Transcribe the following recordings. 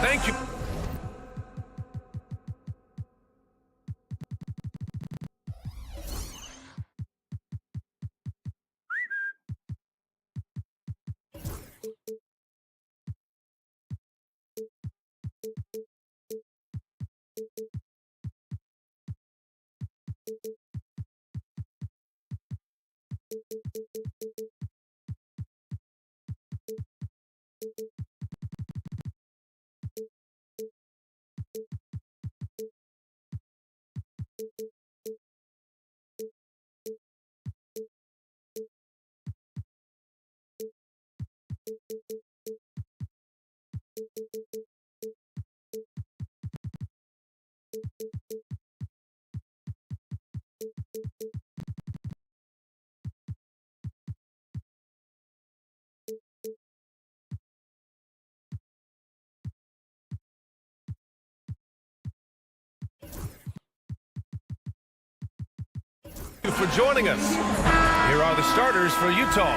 Thank you. For joining us. Here are the starters for Utah.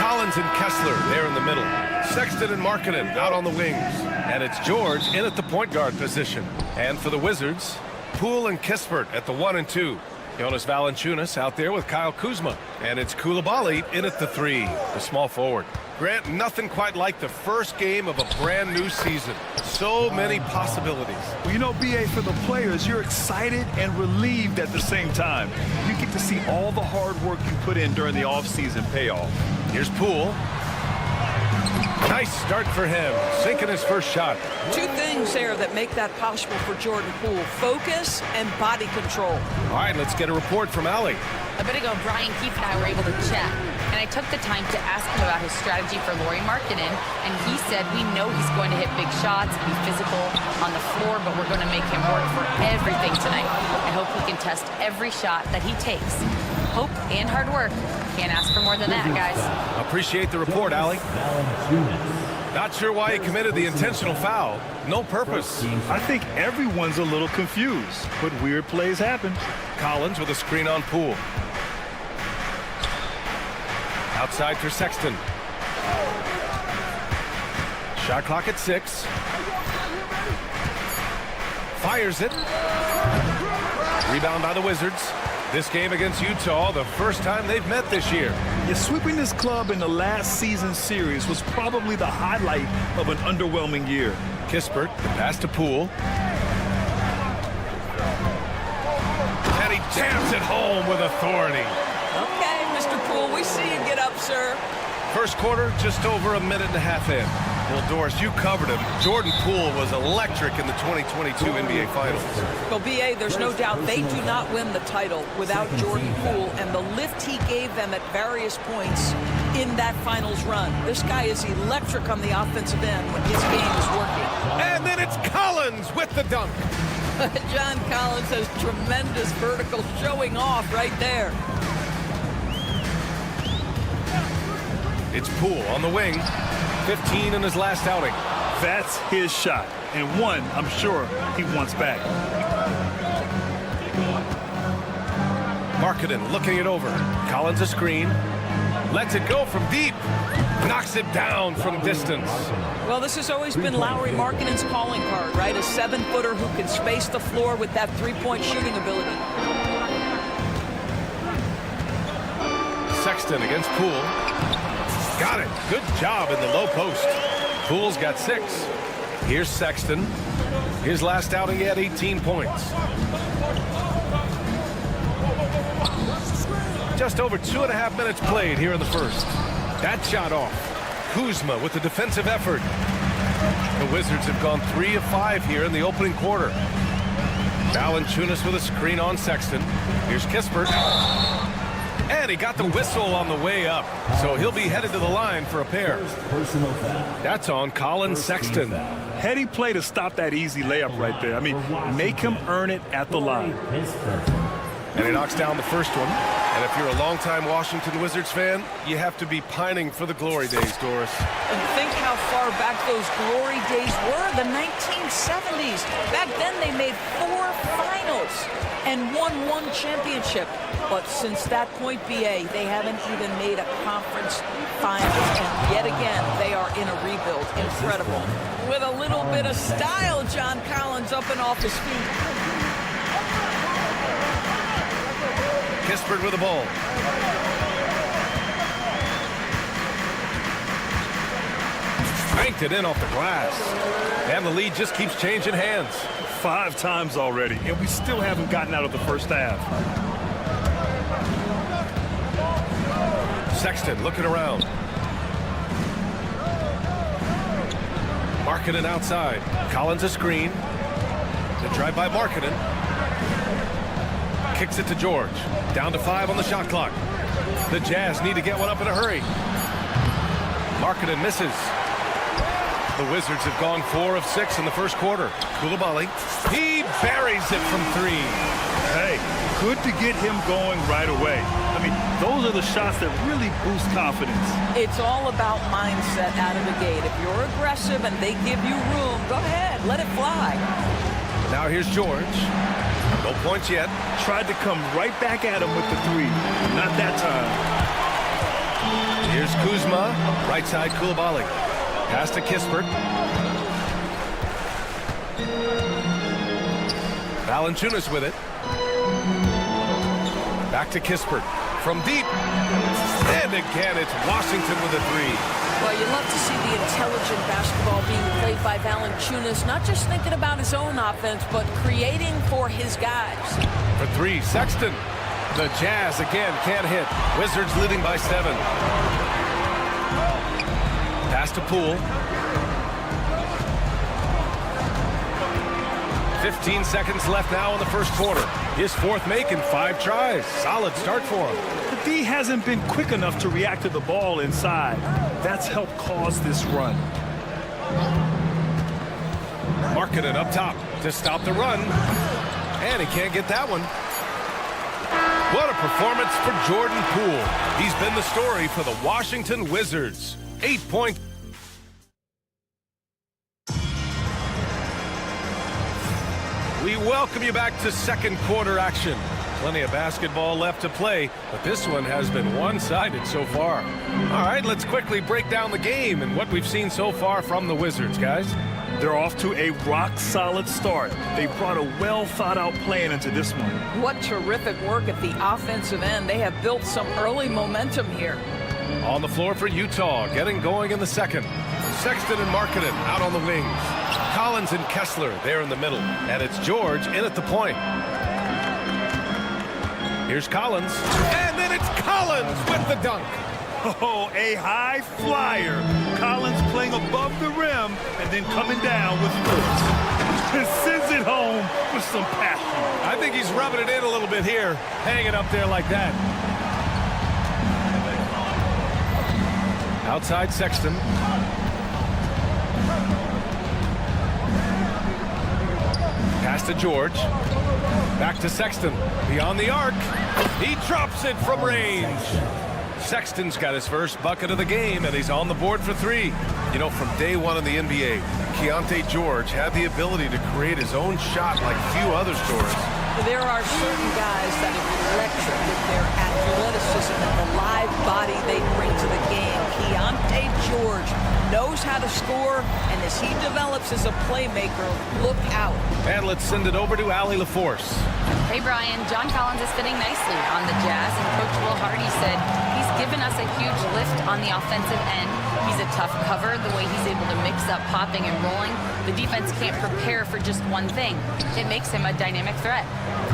Collins and Kessler there in the middle. Sexton and Markkanen out on the wings. And it's George in at the point guard position. And for the Wizards, Poole and Kispert at the 1 and 2. Jonas Valanciunas out there with Kyle Kuzma. And it's Coulibaly in at the 3, the small forward. Grant, nothing quite like the first game of a brand new season. So many possibilities. Well, you know, BA, for the players, you're excited and relieved at the same time. You get to see all the hard work you put in during the offseason pay off. Here's Poole. Nice start for him, sinking his first shot. Two things there that make that possible for Jordan Poole: focus and body control. All right, let's get a report from Allie. A bit ago, Brian Keefe and I were able to chat, and I took the time to ask him about his strategy for Lauri Markkanen, and he said, we know he's going to hit big shots, be physical on the floor, but we're going to make him work for everything tonight. I hope he can test every shot that he takes. Hope and hard work. Can't ask for more than that, guys. Appreciate the report, Allie. Not sure why he committed the intentional foul. No purpose. I think everyone's a little confused, but weird plays happen. Collins with a screen on Poole. Outside for Sexton. Shot clock at 6. Fires it. Rebound by the Wizards. This game against Utah, the first time they've met this year. Yeah, sweeping this club in the last season's series was probably the highlight of an underwhelming year. Kispert, the pass to Poole. And he jams it home with authority. Okay, Mr. Poole, we see you get up, sir. First quarter, just over a minute and a half in. Well, Doris, you covered him. Jordan Poole was electric in the 2022 NBA Finals. Well, B.A., there's no doubt they do not win the title without Jordan Poole and the lift he gave them at various points in that finals run. This guy is electric on the offensive end when his game is working. And then it's Collins with the dunk. John Collins has tremendous vertical showing off right there. It's Poole on the wing. 15 in his last outing. That's his shot, and one I'm sure he wants back. Markkanen looking it over. Collins a screen. Lets it go from deep. Knocks it down from distance. Well, this has always been Lauri Markkanen's calling card, right? A 7-footer who can space the floor with that three-point shooting ability. Sexton against Poole. Got it. Good job in the low post. Poole's got 6. Here's Sexton. His last outing, he had 18 points. Just over 2.5 minutes played here in the first. That shot off. Kuzma with the defensive effort. The Wizards have gone 3 of 5 here in the opening quarter. Valanciunas with a screen on Sexton. Here's Kispert. And he got the whistle on the way up, so he'll be headed to the line for a pair. That's on Colin Sexton. Heady play to stop that easy layup right there. I mean, make him earn it at the line. And he knocks down the first one. And if you're a longtime Washington Wizards fan, you have to be pining for the glory days, Doris. And think how far back those glory days were, the 1970s. Back then they made 4 finals and won 1 championship. But since that point, BA, they haven't even made a conference finals. And yet again, they are in a rebuild. Incredible. With a little bit of style, John Collins up and off his feet. Kispert with the ball. Banked it in off the glass. And the lead just keeps changing hands. 5 times already, and we still haven't gotten out of the first half. Sexton looking around. Markkanen outside. Collins a screen. The drive by Markkanen. Kicks it to George. Down to 5 on the shot clock. The Jazz need to get one up in a hurry. Markkanen misses. The Wizards have gone 4 of 6 in the first quarter. Coulibaly. He buries it from 3. Hey, good to get him going right away. I mean, those are the shots that really boost confidence. It's all about mindset out of the gate. If you're aggressive and they give you room, go ahead, let it fly. Now here's George. No points yet. Tried to come right back at him with the 3. Not that time. Here's Kuzma. Right side, Coulibaly. Pass to Kispert. Valanciunas with it. Back to Kispert. From deep. And again, it's Washington with a 3. Well, you love to see the intelligent basketball being played by Valanciunas, not just thinking about his own offense, but creating for his guys. For 3, Sexton. The Jazz again can't hit. Wizards leading by 7. Pass to Poole. 15 seconds left now in the first quarter. His 4th make in 5 tries. Solid start for him. The D hasn't been quick enough to react to the ball inside. That's helped cause this run. Markkanen up top to stop the run. And he can't get that one. What a performance for Jordan Poole. He's been the story for the Washington Wizards. 8 points. We welcome you back to second quarter action. Plenty of basketball left to play, but this one has been one-sided so far. All right, let's quickly break down the game and what we've seen so far from the Wizards, guys. They're off to a rock-solid start. They brought a well-thought-out plan into this one. What terrific work at the offensive end. They have built some early momentum here. On the floor for Utah, getting going in the second. Sexton and Markkanen out on the wings. Collins and Kessler there in the middle. And it's George in at the point. Here's Collins. And then it's Collins with the dunk. Oh, a high flyer. Collins playing above the rim and then coming down with force. Sends it home with some passion. I think he's rubbing it in a little bit here. Hanging up there like that. Outside Sexton. Pass to George. Back to Sexton. Beyond the arc. He drops it from range. Sexton's got his first bucket of the game, and he's on the board for 3. You know, from day one in the NBA, Keontae George had the ability to create his own shot like few others, Doris. There are certain guys that are electric with their athleticism and the live body they bring to the game. Keontae George knows how to score, and as he develops as a playmaker, look out. And let's send it over to Allie LaForce. Hey, Brian, John Collins is fitting nicely on the Jazz, and Coach Will Hardy said he's given us a huge lift on the offensive end. He's a tough cover, the way he's able to mix up popping and rolling. The defense can't prepare for just one thing. It makes him a dynamic threat.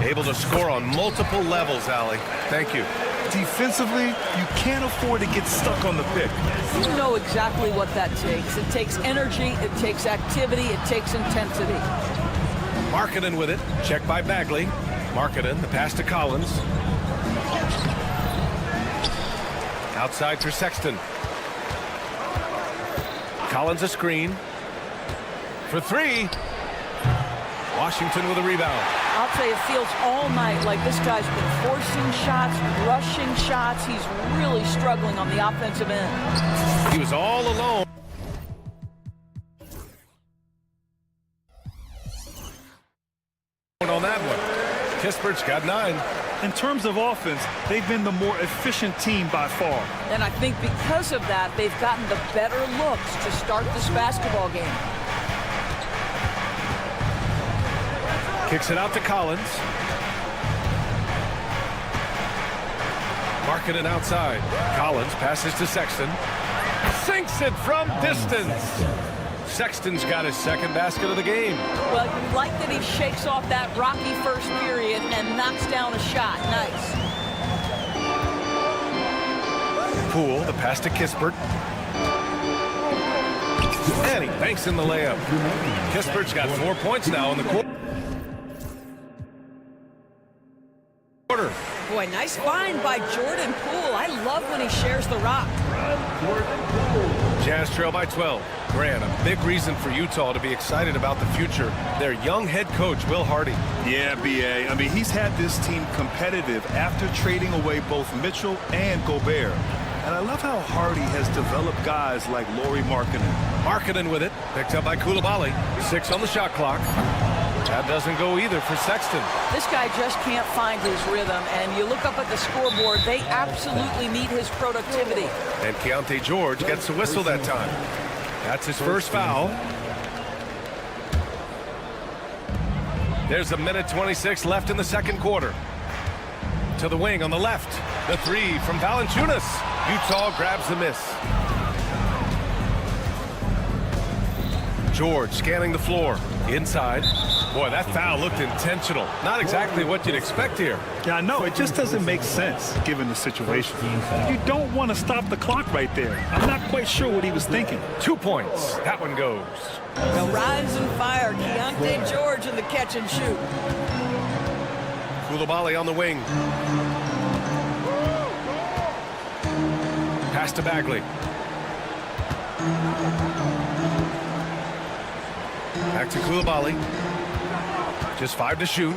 Able to score on multiple levels, Allie. Thank you. Defensively, you can't afford to get stuck on the pick. You know exactly what that takes. It takes energy, it takes activity, it takes intensity. Markkanen with it. Check by Bagley. Markkanen, the pass to Collins. Outside for Sexton. Collins a screen. For 3. Washington with a rebound. I'll tell you, it feels all night like this guy's been forcing shots, rushing shots. He's really struggling on the offensive end. He was all alone on that one. Kispert's got 9. In terms of offense, they've been the more efficient team by far. And I think because of that, they've gotten the better looks to start this basketball game. Kicks it out to Collins. Markkanen outside. Collins passes to Sexton. Sinks it from distance. Sexton's got his second basket of the game. Well, you like that he shakes off that rocky first period and knocks down a shot. Nice. Poole, the pass to Kispert. And he banks in the layup. Kispert's got 4 points now in the quarter. Boy, nice find by Jordan Poole. I love when he shares the rock. Jazz trail by 12. Grant, a big reason for Utah to be excited about the future. Their young head coach, Will Hardy. Yeah, B.A. I mean, he's had this team competitive after trading away both Mitchell and Gobert. And I love how Hardy has developed guys like Lauri Markkanen. Markkanen with it. Picked up by Coulibaly. 6 on the shot clock. That doesn't go either for Sexton. This guy just can't find his rhythm, and you look up at the scoreboard, they absolutely need his productivity. And Keontae George gets the whistle that time. That's his first foul. There's a minute 26 left in the second quarter. To the wing on the left. The 3 from Valanciunas. Utah grabs the miss. George scanning the floor. Inside. Boy, that foul looked intentional. Not exactly what you'd expect here. Yeah, I know. It just doesn't make sense given the situation. You don't want to stop the clock right there. I'm not quite sure what he was thinking. 2 points. That one goes. The rise and fire. Keontae George in the catch and shoot. Coulibaly on the wing. Pass to Bagley. Back to Coulibaly. Just 5 to shoot.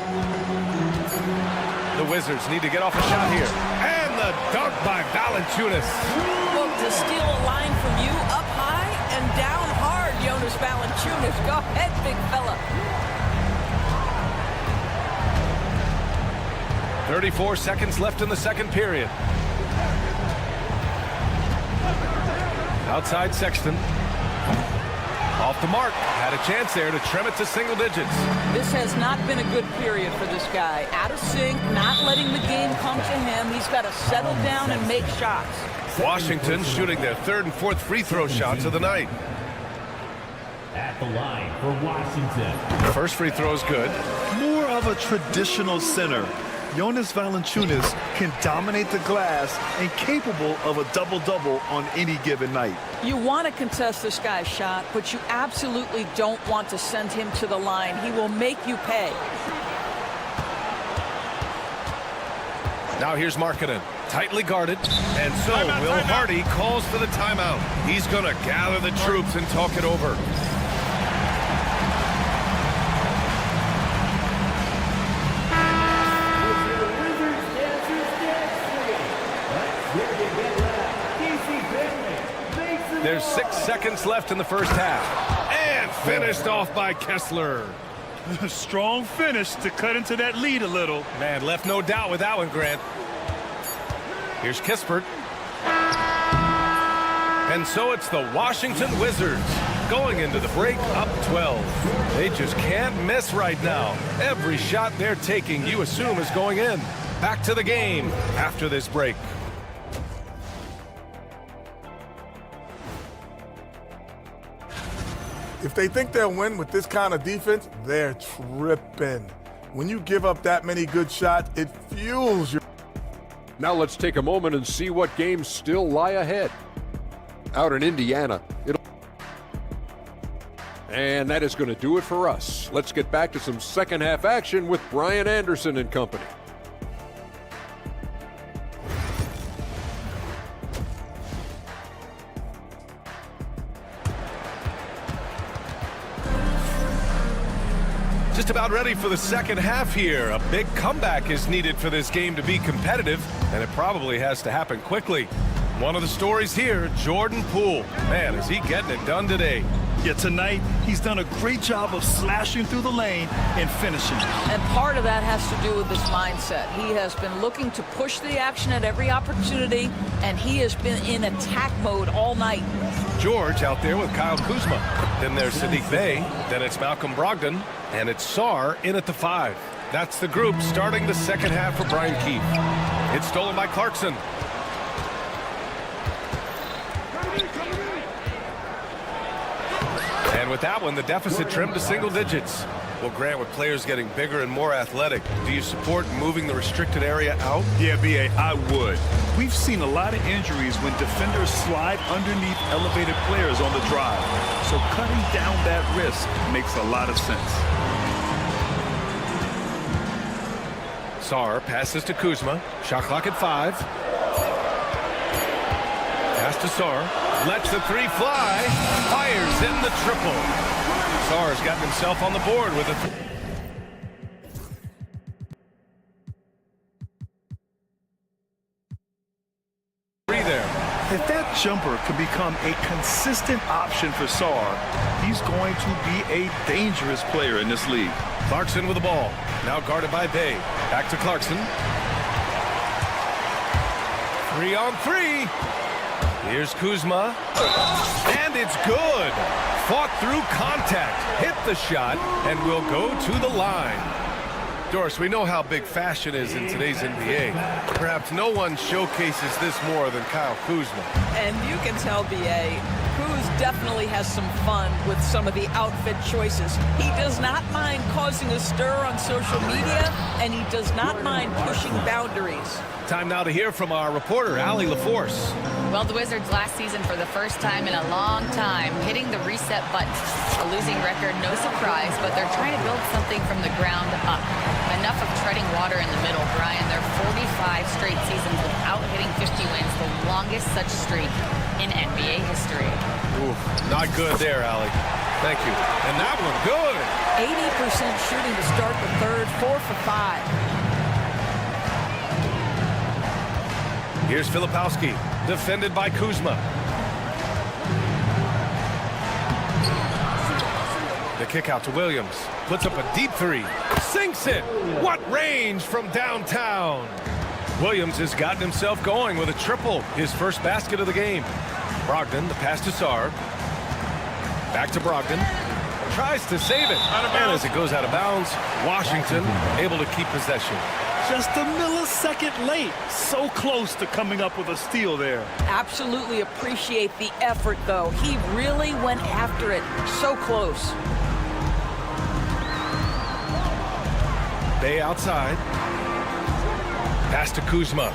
The Wizards need to get off a shot here. And the dunk by Valanciunas. Look, to steal a line from you up high and down hard, Jonas Valanciunas. Go ahead, big fella. 34 seconds left in the second period. Outside Sexton. Off the mark. Had a chance there to trim it to single digits. This has not been a good period for this guy. Out of sync, not letting the game come to him. He's got to settle down and make shots. Washington shooting their 3rd and 4th free throw shots of the night. At the line for Washington. The first free throw is good. More of a traditional center. Jonas Valanciunas can dominate the glass and capable of a double-double on any given night. You want to contest this guy's shot, but you absolutely don't want to send him to the line. He will make you pay. Now here's Markkanen, tightly guarded, and so Will Hardy calls for the timeout. He's going to gather the troops and talk it over. There's 6 seconds left in the first half. And finished off by Kessler. Strong finish to cut into that lead a little. Man, left no doubt with that one, Grant. Here's Kispert. And so it's the Washington Wizards going into the break up 12. They just can't miss right now. Every shot they're taking, you assume, is going in. Back to the game after this break. If they think they'll win with this kind of defense, they're tripping. When you give up that many good shots, it fuels your... Now let's take a moment and see what games still lie ahead. Out in Indiana, and that is going to do it for us. Let's get back to some second half action with Brian Anderson and company. Just about ready for the second half here. A big comeback is needed for this game to be competitive, and it probably has to happen quickly. One of the stories here, Jordan Poole. Man, is he getting it done today. Yeah, tonight, he's done a great job of slashing through the lane and finishing. And part of that has to do with his mindset. He has been looking to push the action at every opportunity, and he has been in attack mode all night. George out there with Kyle Kuzma. Then there's Sadiq Bey. Then it's Malcolm Brogdon. And it's Sarr in at the 5. That's the group starting the second half for Brian Keefe. It's stolen by Clarkson. And with that one, the deficit trimmed to single digits. Well, Grant, with players getting bigger and more athletic, do you support moving the restricted area out? Yeah, B.A., I would. We've seen a lot of injuries when defenders slide underneath elevated players on the drive. So cutting down that risk makes a lot of sense. Sarr passes to Kuzma. Shot clock at 5. Pass to Sarr. Lets the 3 fly. Fires in the triple. Sarr's gotten himself on the board with a three there. If that jumper can become a consistent option for Sarr, he's going to be a dangerous player in this league. Clarkson with the ball. Now guarded by Bey. Back to Clarkson. 3-on-3. Here's Kuzma. And it's good. Fought through contact. Hit the shot and will go to the line. Doris, we know how big fashion is in today's NBA. Perhaps no one showcases this more than Kyle Kuzma. And you can tell, B.A., Kuz definitely has some fun with some of the outfit choices. He does not mind causing a stir on social media, and he does not mind pushing boundaries. Time now to hear from our reporter, Allie LaForce. Well, the Wizards last season, for the first time in a long time, hitting the reset button. A losing record, no surprise, but they're trying to build something from the ground up. Enough of treading water in the middle, Brian. They're 45 straight seasons without hitting 50 wins, the longest such streak in NBA history. Ooh, not good there, Allie. Thank you. And that one, good. 80% shooting to start the third, 4 for 5. Here's Filipowski, defended by Kuzma. The kick out to Williams. Puts up a deep 3. Sinks it. What range from downtown. Williams has gotten himself going with a triple. His first basket of the game. Brogdon, the pass to Sarr. Back to Brogdon. Tries to save it. And as it goes out of bounds, Washington able to keep possession. Just a millisecond late. So close to coming up with a steal there. Absolutely appreciate the effort, though. He really went after it. So close. Bey outside. Pass to Kuzma.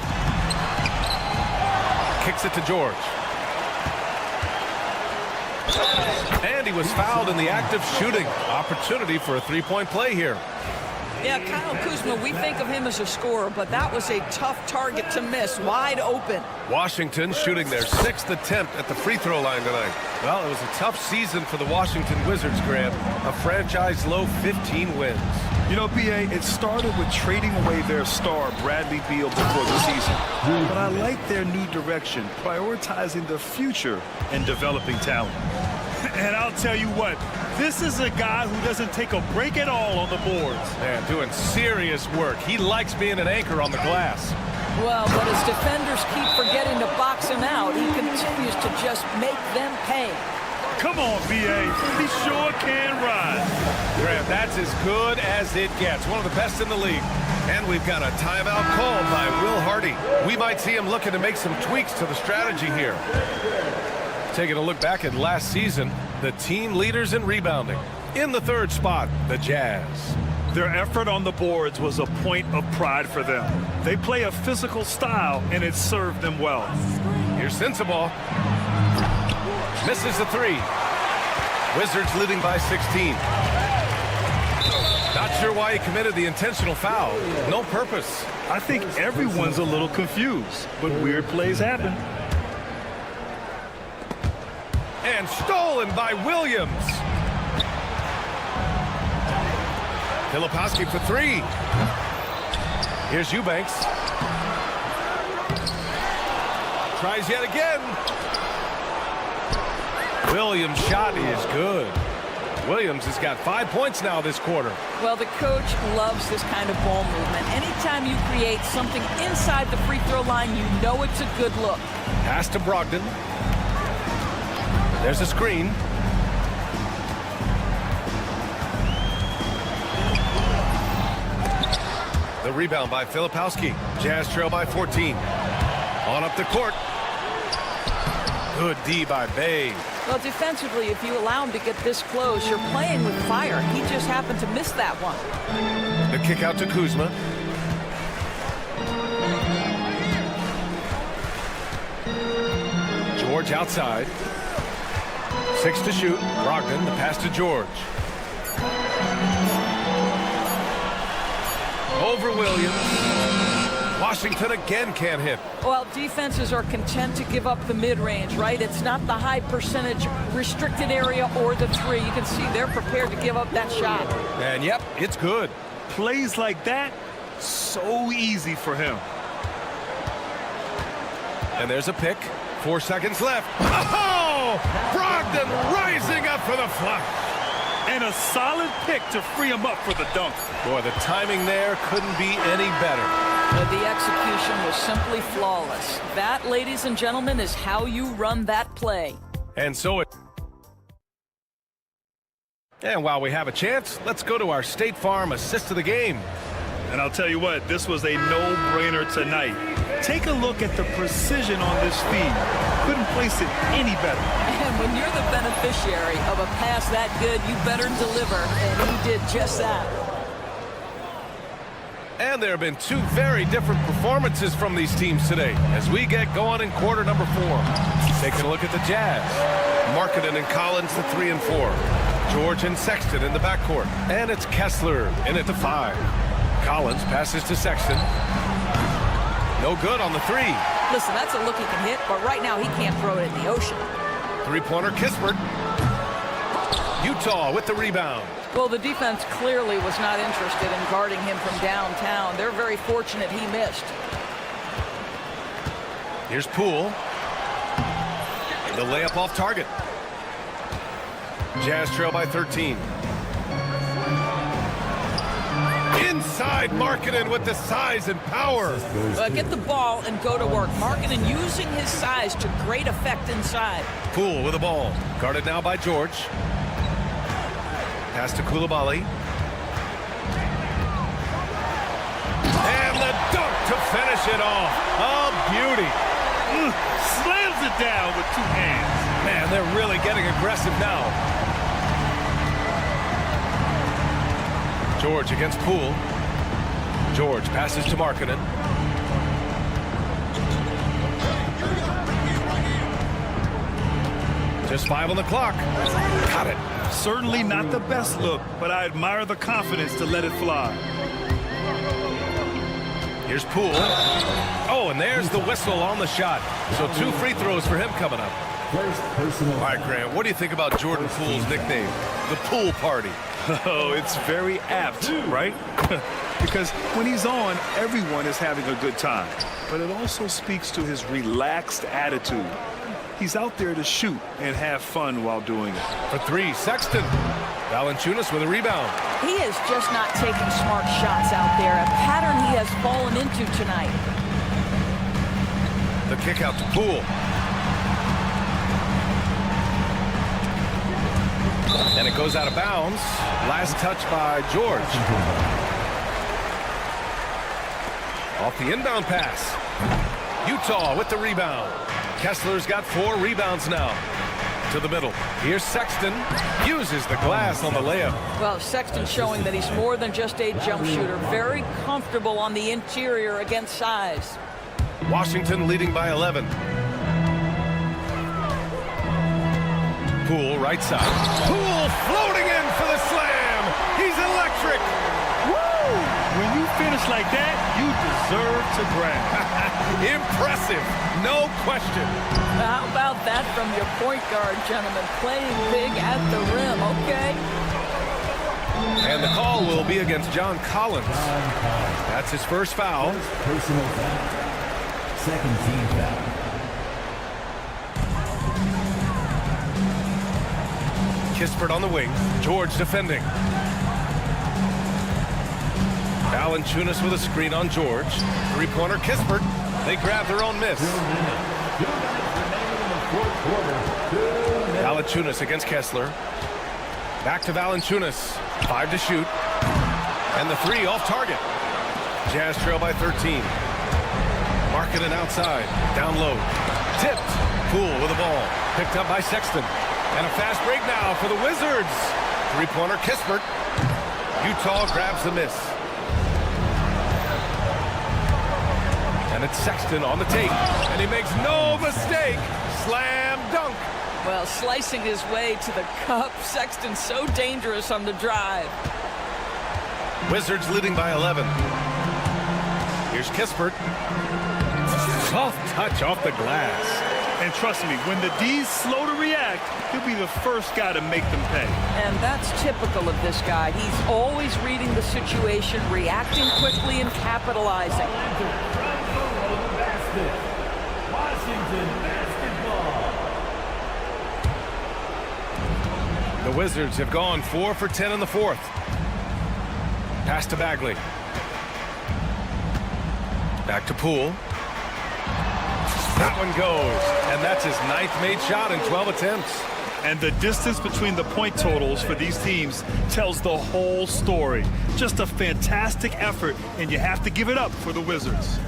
Kicks it to George. And he was fouled in the act of shooting. Opportunity for a three-point play here. Yeah, Kyle Kuzma, we think of him as a scorer, but that was a tough target to miss, wide open. Washington shooting their 6th attempt at the free throw line tonight. Well, it was a tough season for the Washington Wizards, Graham. A franchise-low 15 wins. You know, B.A., it started with trading away their star, Bradley Beal, before the season. But I like their new direction, prioritizing the future and developing talent. And I'll tell you what, this is a guy who doesn't take a break at all on the boards. Man, doing serious work. He likes being an anchor on the glass. Well, but as defenders keep forgetting to box him out, he continues to just make them pay. Come on, B.A. He sure can ride. Graham, that's as good as it gets. One of the best in the league. And we've got a timeout called by Will Hardy. We might see him looking to make some tweaks to the strategy here. Taking a look back at last season, the team leaders in rebounding. In the 3rd spot, the Jazz. Their effort on the boards was a point of pride for them. They play a physical style, and it served them well. Here's Sensabaugh. Misses the 3. Wizards leading by 16. Not sure why he committed the intentional foul. No purpose. I think everyone's a little confused, but weird plays happen. And stolen by Williams. Filipowski for three. Here's Eubanks. Tries yet again. Williams' shot is good. Williams has got 5 points now this quarter. Well, the coach loves this kind of ball movement. Anytime you create something inside the free throw line, you know it's a good look. Pass to Brogdon. There's a screen. The rebound by Filipowski. Jazz trail by 14. On up the court. Good D by Bay. Well, defensively, if you allow him to get this close, you're playing with fire. He just happened to miss that one. The kick out to Kuzma. George outside. 6 to shoot. Brogdon, the pass to George. Over Williams. Washington again can't hit. Well, defenses are content to give up the mid-range, right? It's not the high percentage restricted area or the three. You can see they're prepared to give up that shot. And yep, it's good. Plays like that, so easy for him. And there's a pick. 4 seconds left. Oh! Brogdon rising up for the flush. And a solid pick to free him up for the dunk. Boy, the timing there couldn't be any better. The execution was simply flawless. That, ladies and gentlemen, is how you run that play. And so it... And while we have a chance, let's go to our State Farm assist of the game. And I'll tell you what, this was a no-brainer tonight. Take a look at the precision on this feed. Couldn't place it any better. And when you're the beneficiary of a pass that good, you better deliver. And he did just that. And there have been two very different performances from these teams today as we get going in quarter number 4. Taking a look at the Jazz. Markkanen and Collins, the 3 and 4. George and Sexton in the backcourt. And it's Kessler in at the 5. Collins passes to Sexton. No good on the 3. Listen, that's a look he can hit, but right now he can't throw it in the ocean. Three-pointer Kispert. Utah with the rebound. Well, the defense clearly was not interested in guarding him from downtown. They're very fortunate he missed. Here's Poole. The layup off target. Jazz trail by 13. Inside Markkanen with the size and power. Get the ball and go to work. Markkanen using his size to great effect inside. Poole with the ball. Guarded now by George. Pass to Coulibaly. And the dunk to finish it off. A beauty. Slams it down with 2 hands. Man, they're really getting aggressive now. George against Poole. George passes to Markkanen. Just 5 on the clock. Got it. Certainly not the best look, but I admire the confidence to let it fly. Here's Poole. Oh, and there's the whistle on the shot. So 2 free throws for him coming up. All right, Grant, what do you think about Jordan Poole's nickname, the Pool Party? Oh, it's very apt, right? Because when he's on, everyone is having a good time. But it also speaks to his relaxed attitude. He's out there to shoot and have fun while doing it. For 3, Sexton. Valanciunas with a rebound. He is just not taking smart shots out there, a pattern he has fallen into tonight. The kick out to Poole. And it goes out of bounds. Last touch by George. Off the inbound pass. Utah with the rebound. Kessler's got 4 rebounds now. To the middle. Here's Sexton. Uses the glass on the layup. Well, Sexton showing that he's more than just a jump shooter. Very comfortable on the interior against size. Washington leading by 11. Poole right side. Poole floating in for the slam. He's electric. Woo! When you finish like that, you deserve to brag. Impressive, no question. How about that from your point guard, gentlemen? Playing big at the rim, okay? And the call will be against John Collins. That's his first foul. Personal foul. Second team foul. Kispert on the wing. George defending. Valanciunas with a screen on George. Three-pointer Kispert. They grab their own miss. Valanciunas against Kessler. Back to Valanciunas. 5 to shoot. And the three off target. Jazz trail by 13. Markkanen outside. Down low. Tipped. Poole with the ball. Picked up by Sexton. And a fast break now for the Wizards. Three-pointer Kispert. Utah grabs the miss. And it's Sexton on the take. And he makes no mistake. Slam dunk. Well, slicing his way to the cup. Sexton so dangerous on the drive. Wizards leading by 11. Here's Kispert. Soft touch off the glass. And trust me, when the D's slow to react, he'll be the first guy to make them pay. And that's typical of this guy. He's always reading the situation, reacting quickly, and capitalizing. Washington basketball. The Wizards have gone 4 for 10 in the fourth. Pass to Bagley. Back to Poole. That one goes, and that's his 9th made shot in 12 attempts. And the distance between the point totals for these teams tells the whole story. Just a fantastic effort, and you have to give it up for the Wizards.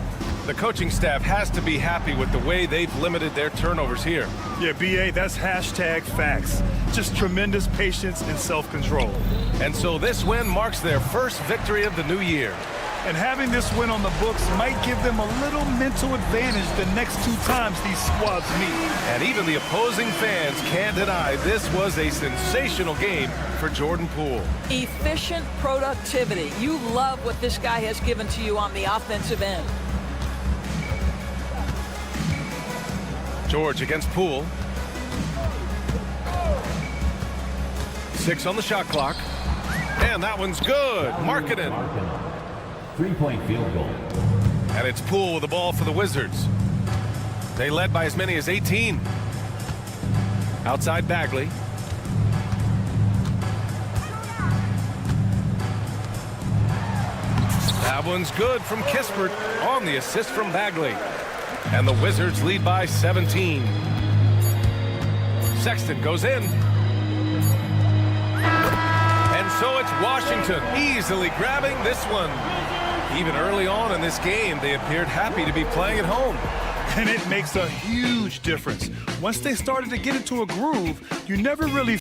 The coaching staff has to be happy with the way they've limited their turnovers here. Yeah, BA, that's hashtag facts. Just tremendous patience and self-control. And so this win marks their first victory of the new year. And having this win on the books might give them a little mental advantage the next 2 times these squads meet. And even the opposing fans can't deny this was a sensational game for Jordan Poole. Efficient productivity. You love what this guy has given to you on the offensive end. George against Poole. 6 on the shot clock. And that one's good. Markkanen. 3-point field goal. And it's Poole with the ball for the Wizards. They led by as many as 18. Outside Bagley. That one's good from Kispert on the assist from Bagley. And the Wizards lead by 17. Sexton goes in. And so it's Washington easily grabbing this one. Even early on in this game, they appeared happy to be playing at home. And it makes a huge difference. Once they started to get into a groove, you never really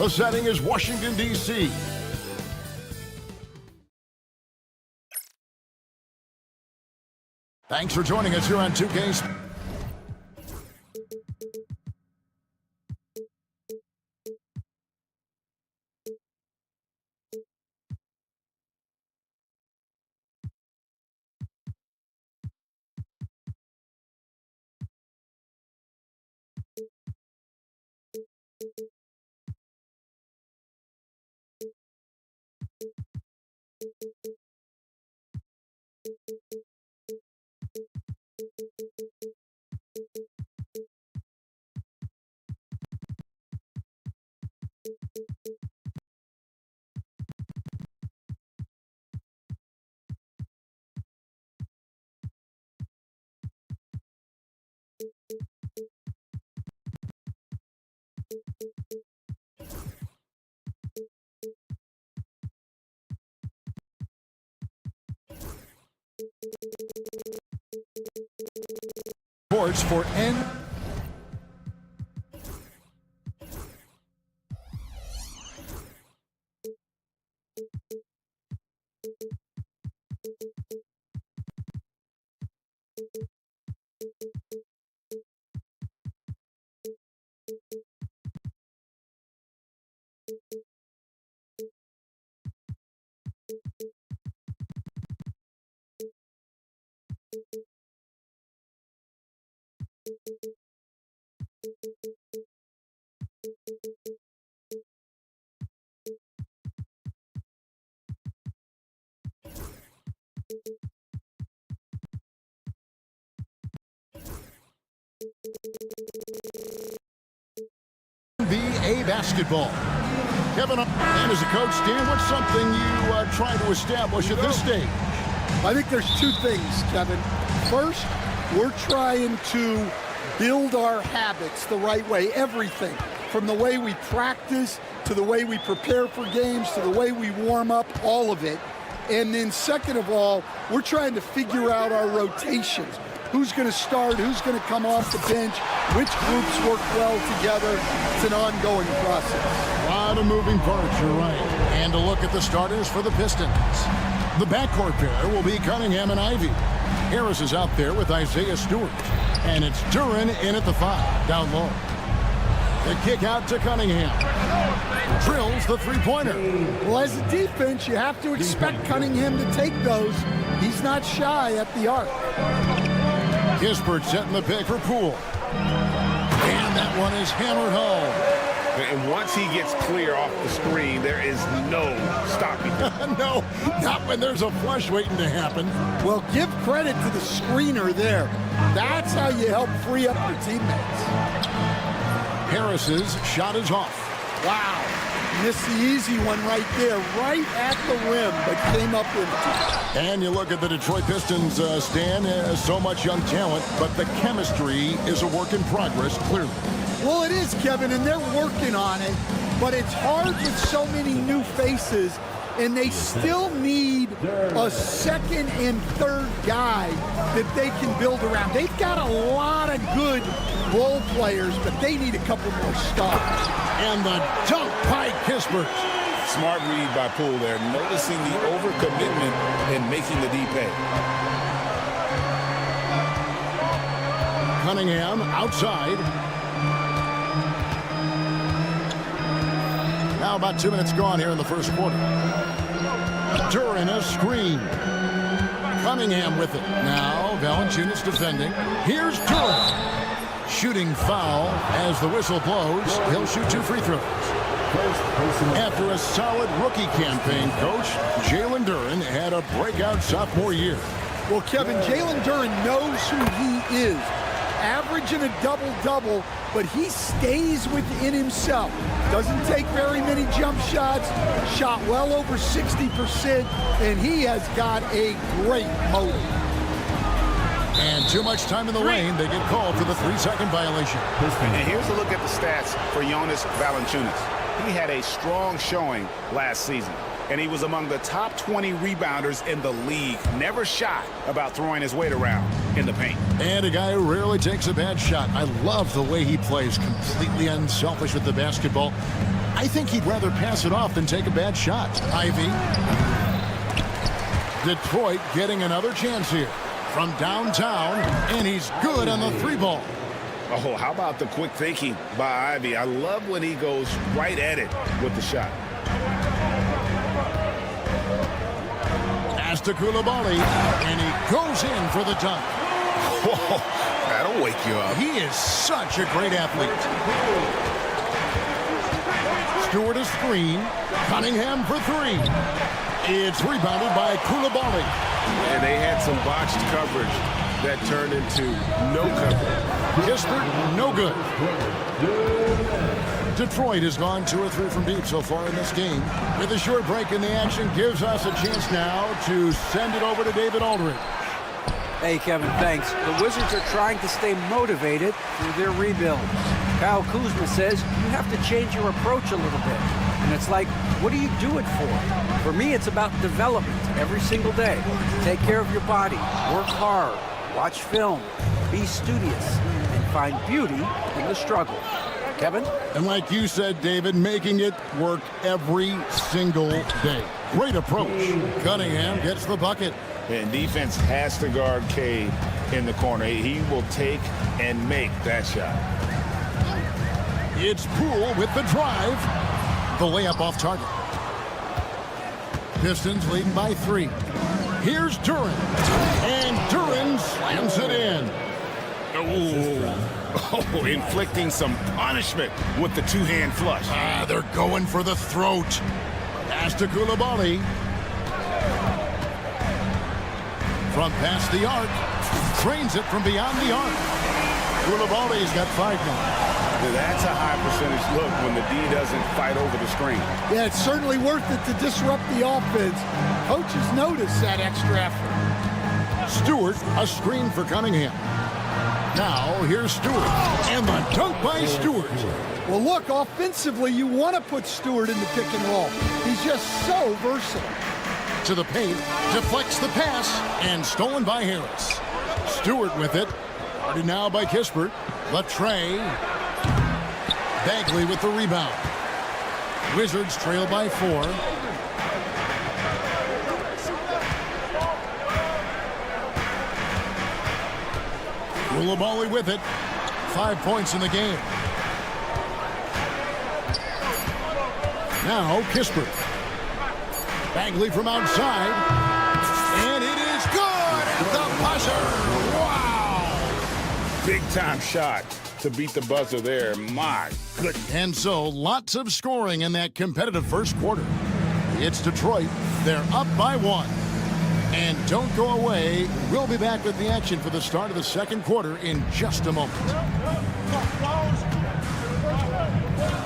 The setting is Washington, D.C. Thanks for joining us here on 2K. Sports for N. NBA basketball. Kevin, and as a coach, Dan, what's something you try to establish at this stage? I think there's two things, Kevin. First, we're trying to build our habits the right way, everything, from the way we practice to the way we prepare for games to the way we warm up, all of it. And then second of all, we're trying to figure out our rotations. Who's going to start, who's going to come off the bench, which groups work well together. It's an ongoing process. A lot of moving parts, you're right. And a look at the starters for the Pistons. The backcourt pair will be Cunningham and Ivy. Harris is out there with Isaiah Stewart. And it's Duren in at the 5, down low. The kick out to Cunningham. Drills the three-pointer. Well, as a defense, you have to expect Cunningham to take those. He's not shy at the arc. Kispert setting the pick for Poole. And that one is hammered home. And once he gets clear off the screen, there is no stopping him. No, not when there's a flush waiting to happen. Well, give credit to the screener there. That's how you help free up your teammates. Harris's shot is off. Wow. Missed the easy one right there, right at the rim, but came up empty. And you look at the Detroit Pistons, Stan, so much young talent, but the chemistry is a work in progress, clearly. Well, it is, Kevin, and they're working on it, but it's hard with so many new faces, and they still need a second and third guy that they can build around. They've got a lot of good role players, but they need a couple more stars. And the dunk by Kispert. Smart read by Poole there, noticing the overcommitment and making the D pay. Cunningham outside. Now about 2 minutes gone here in the first quarter. Duren a screen. Cunningham with it. Now Valanciunas defending. Here's Duren. Shooting foul as the whistle blows. He'll shoot 2 free throws. After a solid rookie campaign, Coach, Jalen Duren had a breakout sophomore year. Well, Kevin, Jalen Duren knows who he is. Averaging a double-double, but he stays within himself. Doesn't take very many jump shots, shot well over 60%, and he has got a great motor. And too much time in the lane, they get called for the 3-second violation. And here's a look at the stats for Jonas Valanciunas. He had a strong showing last season, and he was among the top 20 rebounders in the league. Never shy about throwing his weight around in the paint. And a guy who rarely takes a bad shot. I love the way he plays, completely unselfish with the basketball. I think he'd rather pass it off than take a bad shot. Ivy. Detroit getting another chance here from downtown, and he's good on the 3-ball. Oh, how about the quick thinking by Ivy? I love when he goes right at it with the shot. Pass to Coulibaly, and he goes in for the dunk. Whoa, that'll wake you up. He is such a great athlete. Stewart a screen. Cunningham for 3. It's rebounded by Coulibaly. And they had some botched coverage that turned into no coverage. Kispert, no good. Detroit has gone 2 or 3 from deep so far in this game. With a short break in the action, gives us a chance now to send it over to David Aldridge. Hey, Kevin, thanks. The Wizards are trying to stay motivated through their rebuild. Kyle Kuzma says you have to change your approach a little bit. And it's like, what do you do it for? For me, it's about development every single day. Take care of your body, work hard, watch film, be studious, and find beauty in the struggle. Kevin? And like you said, David, making it work every single day. Great approach. Cunningham gets the bucket. And defense has to guard Cade in the corner. He will take and make that shot. It's Poole with the drive. The layup off target. Pistons leading by 3. Here's Duren. And Duren slams it in. Oh, inflicting some punishment with the 2-hand flush. They're going for the throat. Pass to Coulibaly. From past the arc. Trains it from beyond the arc. Coulibaly's got 5 now. That's a high percentage look when the D doesn't fight over the screen. Yeah, it's certainly worth it to disrupt the offense. Coaches notice that extra effort. Stewart, a screen for Cunningham. Now, here's Stewart. And the dunk by Stewart. Well, look, offensively, you want to put Stewart in the pick and roll. He's just so versatile. To the paint, deflects the pass, and stolen by Harris. Stewart with it. Guarded now by Kispert. Latre. Bagley with the rebound. Wizards trail by 4. Coulibaly with it. 5 points in the game. Now Kispert. Bagley from outside. And it is good at the buzzer. Wow! Big time shot to beat the buzzer there. My goodness. And so lots of scoring in that competitive first quarter. It's Detroit. They're up by 1. And don't go away. We'll be back with the action for the start of the second quarter in just a moment.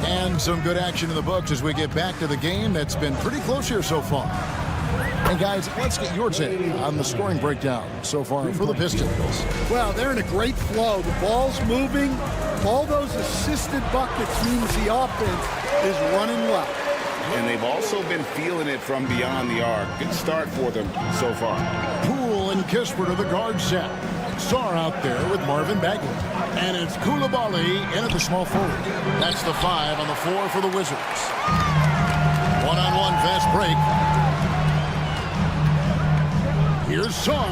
And some good action in the books as we get back to the game that's been pretty close here so far. And guys, let's get your take on the scoring breakdown so far for the Pistons. Well, they're in a great flow. The ball's moving. All those assisted buckets means the offense is running well. And they've also been feeling it from beyond the arc. Good start for them so far. Poole and Kispert are the guard set. Sarr out there with Marvin Bagley. And it's Coulibaly in at the small forward. That's the 5 on the 4 for the Wizards. One-on-one fast break. Here's Sarr.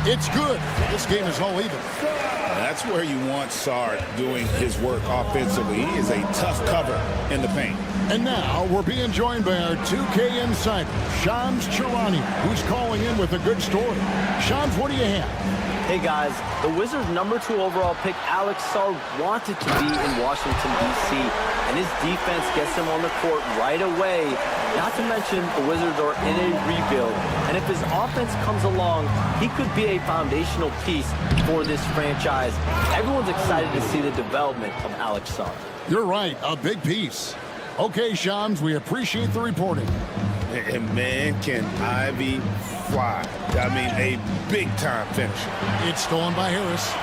It's good. This game is all even. That's where you want Sarr doing his work offensively. He is a tough cover in the paint. And now we're being joined by our 2K insider, Shams Charania, who's calling in with a good story. Shams, what do you have? Hey guys, the Wizards' #2 overall pick, Alex Sarr, wanted to be in Washington, D.C., and his defense gets him on the court right away. Not to mention, the Wizards are in a rebuild, and if his offense comes along, he could be a foundational piece for this franchise. Everyone's excited to see the development of Alex Sarr. You're right, a big piece. Okay, Shams, we appreciate the reporting. And man, can Ivy fly. I mean, a big-time finisher. It's stolen by Harris.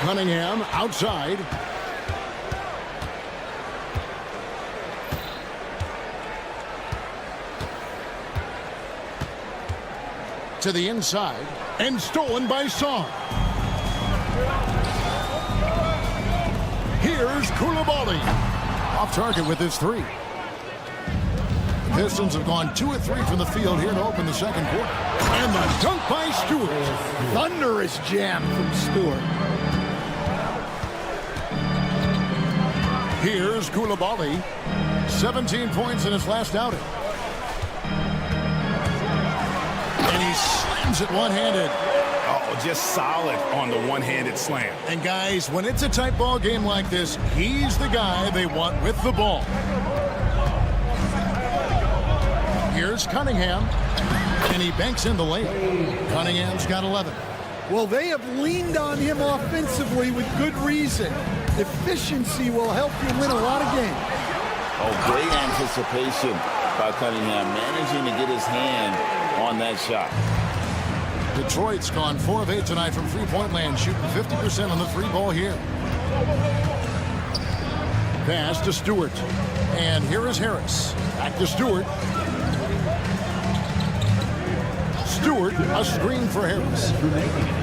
Cunningham outside. To the inside. And stolen by Sarr. Here's Koulibaly. Off target with his three. The Pistons have gone 2 of 3 from the field here to open the second quarter. And the dunk by Stewart. Thunderous jam from Stewart. Here's Koulibaly. 17 points in his last outing. And he slams it one-handed. Oh, just solid on the one-handed slam. And guys, when it's a tight ball game like this, he's the guy they want with the ball. Here's Cunningham, and he banks in the layup. Cunningham's got 11. Well, they have leaned on him offensively with good reason. Efficiency will help you win a lot of games. Oh, great anticipation by Cunningham, managing to get his hand on that shot. Detroit's gone 4 of 8 tonight from three-point land, shooting 50% on the three ball here. Pass to Stewart. And here is Harris. Back to Stewart. Stewart, a screen for Harris.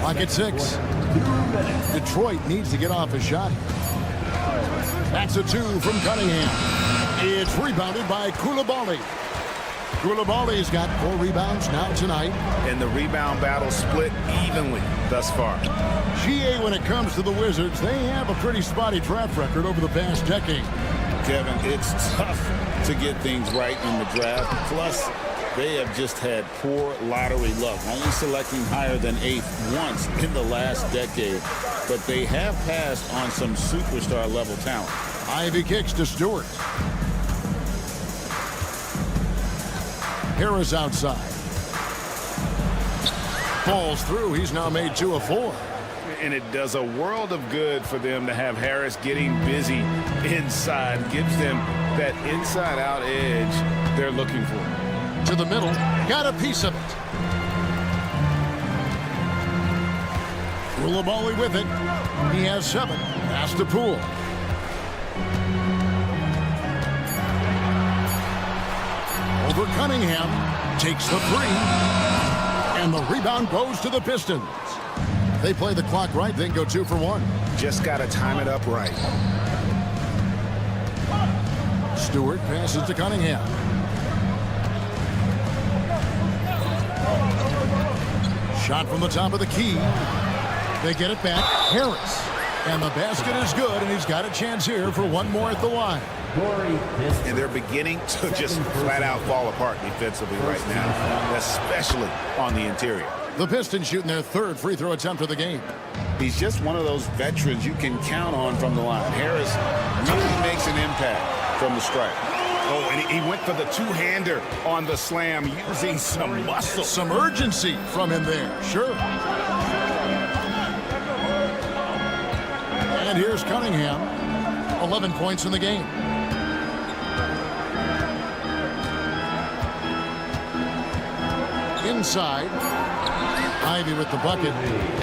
Clock at 6. Detroit needs to get off a shot. That's a 2 from Cunningham. It's rebounded by Koulibaly. Koulibaly's got 4 rebounds now tonight. And the rebound battle split evenly thus far. GA, when it comes to the Wizards, they have a pretty spotty track record over the past decade. Kevin, it's tough to get things right in the draft. Plus, they have just had poor lottery luck, only selecting higher than 8th once in the last decade. But they have passed on some superstar-level talent. Ivy kicks to Stewart. Harris outside. Falls through. He's now made 2 of 4. And it does a world of good for them to have Harris getting busy inside. Gives them that inside-out edge they're looking for. To the middle. Got a piece of it. Koulibaly with it. He has 7. Pass to Poole. Over Cunningham. Takes the 3. And the rebound goes to the Pistons. They play the clock right, then go 2 for 1. Just got to time it up right. Stewart passes to Cunningham. Shot from the top of the key. They get it back. Harris. And the basket is good, and he's got a chance here for 1 more at the line. And they're beginning to just flat out fall apart defensively right now, especially on the interior. The Pistons shooting their 3rd free throw attempt of the game. He's just one of those veterans you can count on from the line. Harris really makes an impact from the stripe. Oh, and he went for the two-hander on the slam, using some muscle. Some urgency from him there, sure. And here's Cunningham, 11 points in the game. Inside, Ivy with the bucket.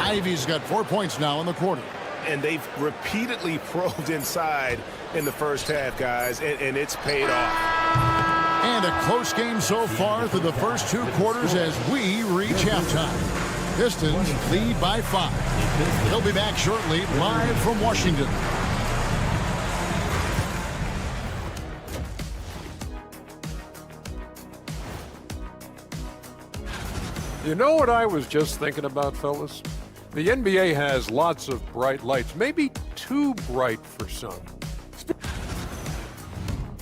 Ivy's got 4 points now in the quarter. And they've repeatedly probed inside in the first half, guys, and it's paid off. And a close game so far through the first 2 quarters as we reach halftime. Pistons lead by 5. They'll be back shortly, live from Washington. You know what I was just thinking about, fellas? The NBA has lots of bright lights, maybe too bright for some.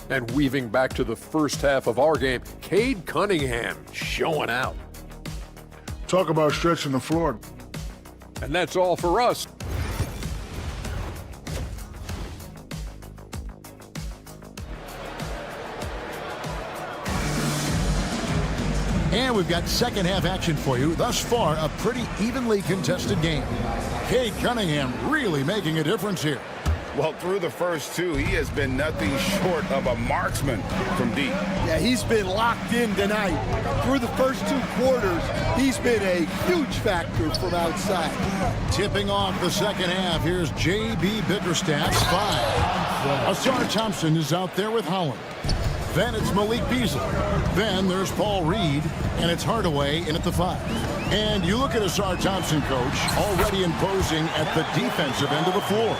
And weaving back to the first half of our game, Cade Cunningham showing out. Talk about stretching the floor. And that's all for us. And we've got second half action for you. Thus far, a pretty evenly contested game. Cade Cunningham really making a difference here. Well, through the first 2, he has been nothing short of a marksman from deep. Yeah, he's been locked in tonight. Through the first 2 quarters, he's been a huge factor from outside. Tipping off the second half, here's J.B. Bickerstaff's 5. Asar Thompson is out there with Holland. Then it's Malik Beasley. Then there's Paul Reed, and it's Hardaway in at the 5. And you look at Asar Thompson, coach, already imposing at the defensive end of the floor.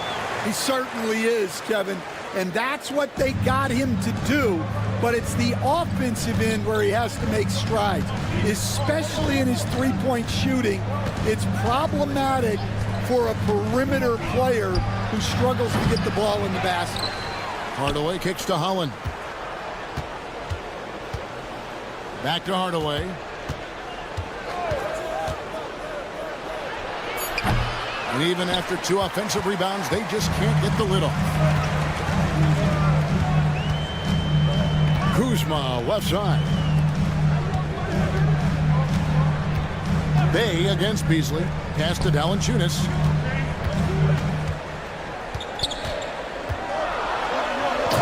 He certainly is, Kevin. And that's what they got him to do. But it's the offensive end where he has to make strides, especially in his three-point shooting. It's problematic for a perimeter player who struggles to get the ball in the basket. Hardaway kicks to Holland. Back to Hardaway. And even after 2 offensive rebounds, they just can't get the lid off. Kuzma, left side. Bay against Beasley. Pass to Valanciunas.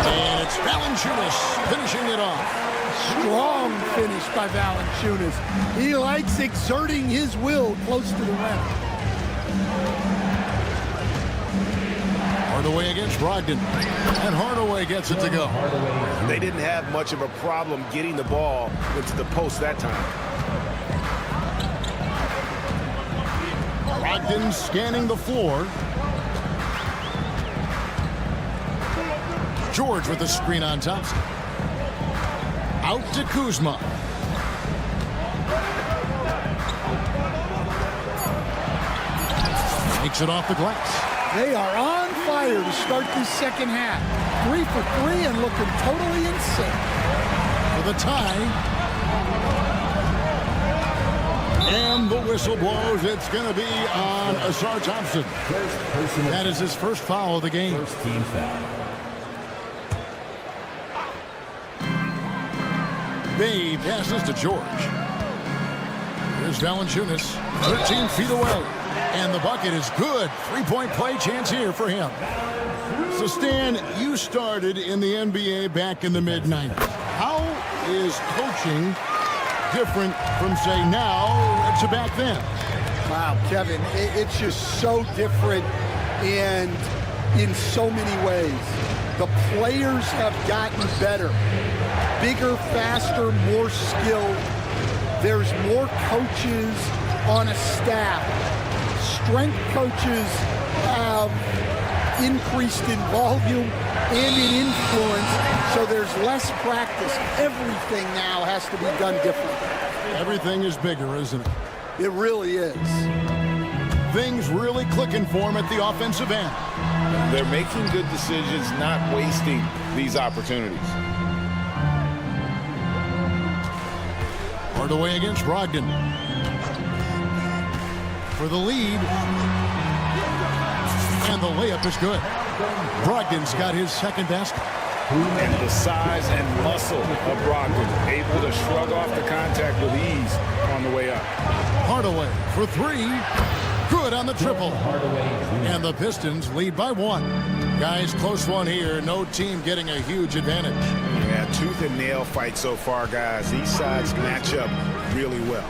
And it's Valanciunas finishing it off. Strong finish by Valanciunas. He likes exerting his will close to the rim. Hardaway against Brogdon. And Hardaway gets it to go. They didn't have much of a problem getting the ball into the post that time. Brogdon scanning the floor. George with the screen on Thompson. Out to Kuzma. Takes it off the glass. They are on fire to start this second half. 3 for 3 and looking totally in sync. For the tie. And the whistle blows. It's going to be on Asar Thompson. That is his first foul of the game. First team foul. Bay passes to George. Here's Valanciunas, 13 feet away. And the bucket is good. 3-point play chance here for him. So, Stan, you started in the NBA back in the mid-90s. How is coaching different from, say, now to back then? Wow, Kevin, it's just so different and in so many ways. The players have gotten better. Bigger, faster, more skilled. There's more coaches on a staff. Strength coaches have increased in volume and in influence, so there's less practice. Everything now has to be done differently. Everything is bigger, isn't it? It really is. Things really clicking for him at the offensive end. They're making good decisions, not wasting these opportunities. Hardaway against Brogdon. For the lead. And the layup is good. Brogdon's got his second basket. And the size and muscle of Brogdon, able to shrug off the contact with ease on the way up. Hardaway for 3. Good on the triple. And the Pistons lead by 1. Guys, close one here. No team getting a huge advantage. Yeah, tooth and nail fight so far, guys. These sides match up really well.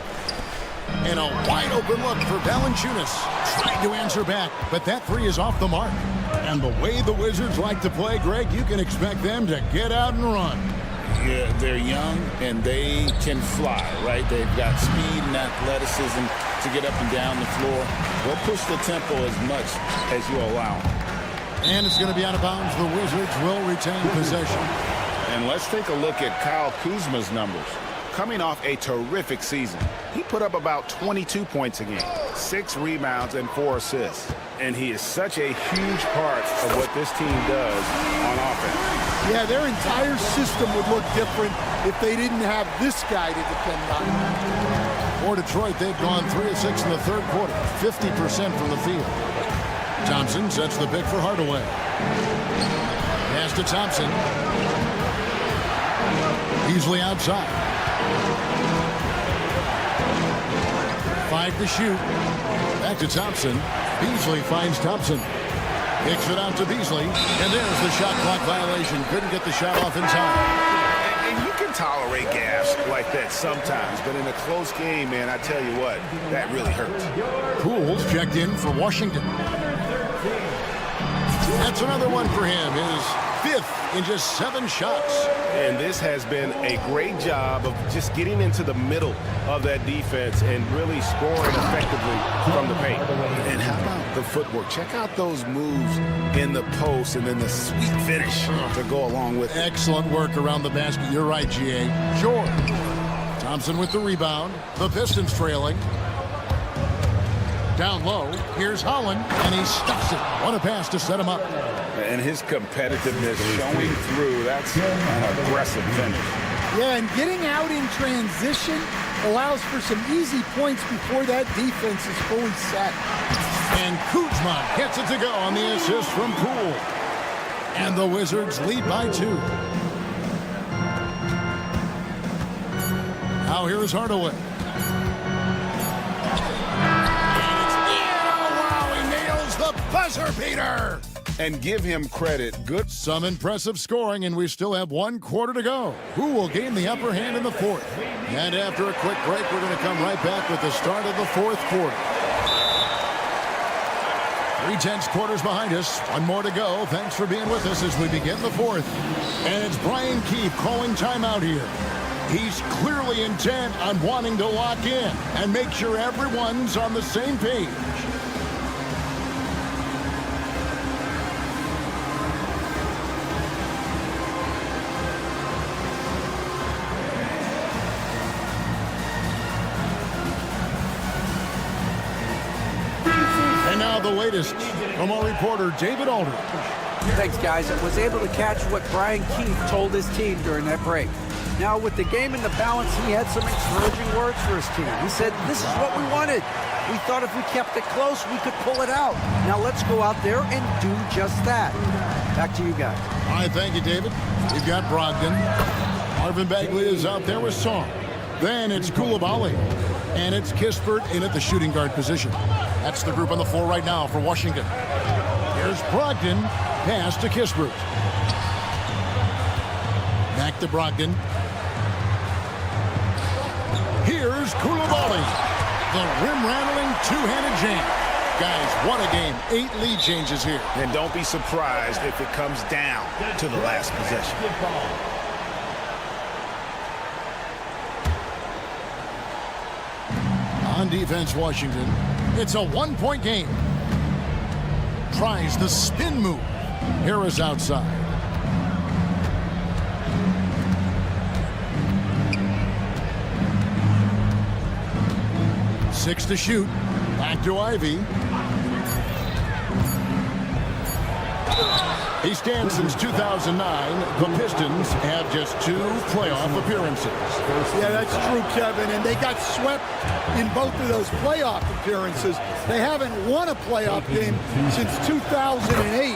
And a wide open look for Valanciunas. Trying to answer back, but that 3 is off the mark. And the way the Wizards like to play, Greg, you can expect them to get out and run. Yeah, they're young and they can fly, right? They've got speed and athleticism to get up and down the floor. They'll push the tempo as much as you allow them. And it's going to be out of bounds. The Wizards will retain possession. And let's take a look at Kyle Kuzma's numbers. Coming off a terrific season, he put up about 22 points a game, 6 rebounds and 4 assists. And he is such a huge part of what this team does on offense. Yeah, their entire system would look different if they didn't have this guy to depend on. For Detroit, they've gone 3 of 6 in the third quarter, 50% from the field. Thompson sets the pick for Hardaway. Pass to Thompson. Beasley outside. 5 to shoot. Back to Thompson. Beasley finds Thompson. Kicks it out to Beasley. And there's the shot clock violation. Couldn't get the shot off in time. And you can tolerate gaffes like that sometimes, but in a close game, man, I tell you what, that really hurts. Pools checked in for Washington. That's another one for him. His 5th in just 7 shots. And this has been a great job of just getting into the middle of that defense and really scoring effectively from the paint. And how about the footwork? Check out those moves in the post and then the sweet finish to go along with it. Excellent work around the basket. You're right, G.A. George. Thompson with the rebound. The Pistons trailing. Down low. Here's Holland, and he stuffs it. What a pass to set him up. And his competitiveness showing through. That's an aggressive finish. Yeah, and getting out in transition allows for some easy points before that defense is fully set. And Kuzma gets it to go on the assist from Poole. And the Wizards lead by 2. Now here's Hardaway. The buzzer beater! And give him credit. Good. Some impressive scoring, and we still have 1 quarter to go. Who will gain the upper hand in the 4th? And after a quick break, we're going to come right back with the start of the 4th quarter. 3/10 quarters behind us. 1 more to go. Thanks for being with us as we begin the 4th. And it's Brian Keefe calling timeout here. He's clearly intent on wanting to lock in and make sure everyone's on the same page. The latest from our reporter, David Aldridge. Thanks, guys. I was able to catch what Brian Keefe told his team during that break. Now, with the game in the balance, he had some encouraging words for his team. He said, this is what we wanted. We thought if we kept it close, we could pull it out. Now, let's go out there and do just that. Back to you guys. All right, thank you, David. We've got Brogdon. Marvin Bagley is out there with Song. Then it's Coulibaly. And it's Kispert in at the shooting guard position. That's the group on the floor right now for Washington. Here's Brogdon. Pass to Kispert. Back to Brogdon. Here's Coulibaly. The rim-rattling two-handed jam. Guys, what a game. 8 lead changes here. And don't be surprised if it comes down to the last possession. On defense, Washington. It's a 1-point game. Tries the spin move. Harris outside. Six to shoot. Back to Ivy. He stands since 2009. The Pistons have just 2 playoff appearances. Yeah, that's true, Kevin. And they got swept in both of those playoff appearances. They haven't won a playoff game since 2008.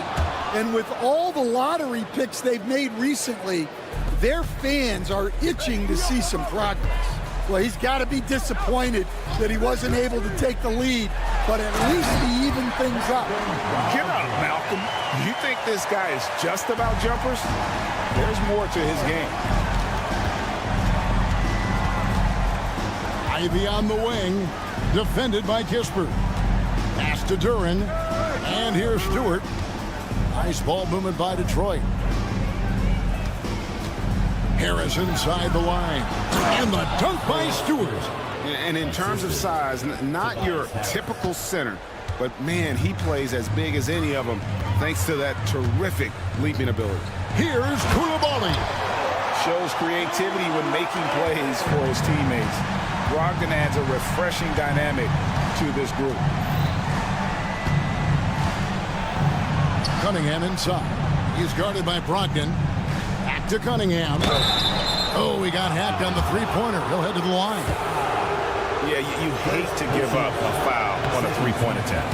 And with all the lottery picks they've made recently, their fans are itching to see some progress. Well, he's got to be disappointed that he wasn't able to take the lead, but at least he evened things up. Get up, Malcolm. You think this guy is just about jumpers? There's more to his game. Ivy on the wing, defended by Kispert. Pass to Duren, and here's Stewart. Nice ball movement by Detroit. Harris inside the line. And the dunk by Stewart. And in terms of size, not your typical center, but man, he plays as big as any of them thanks to that terrific leaping ability. Here's Coulibaly. Shows creativity when making plays for his teammates. Brogdon adds a refreshing dynamic to this group. Cunningham inside. He's guarded by Brogdon. Back to Cunningham. Oh, he got hacked on the three-pointer. He'll head to the line. Yeah, you hate to give up a foul on a three-point attempt.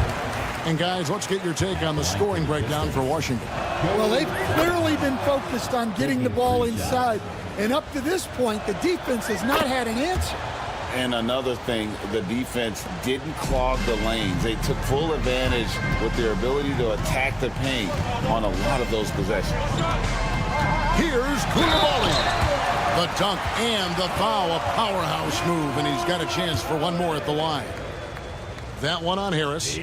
And guys, let's get your take on the scoring breakdown for Washington. Well, they've clearly been focused on getting the ball inside. And up to this point, the defense has not had an answer. And another thing, the defense didn't clog the lanes. They took full advantage with their ability to attack the paint on a lot of those possessions. Here's Coulibaly. The dunk and the foul, a powerhouse move, and he's got a chance for one more at the line. That one on Harris.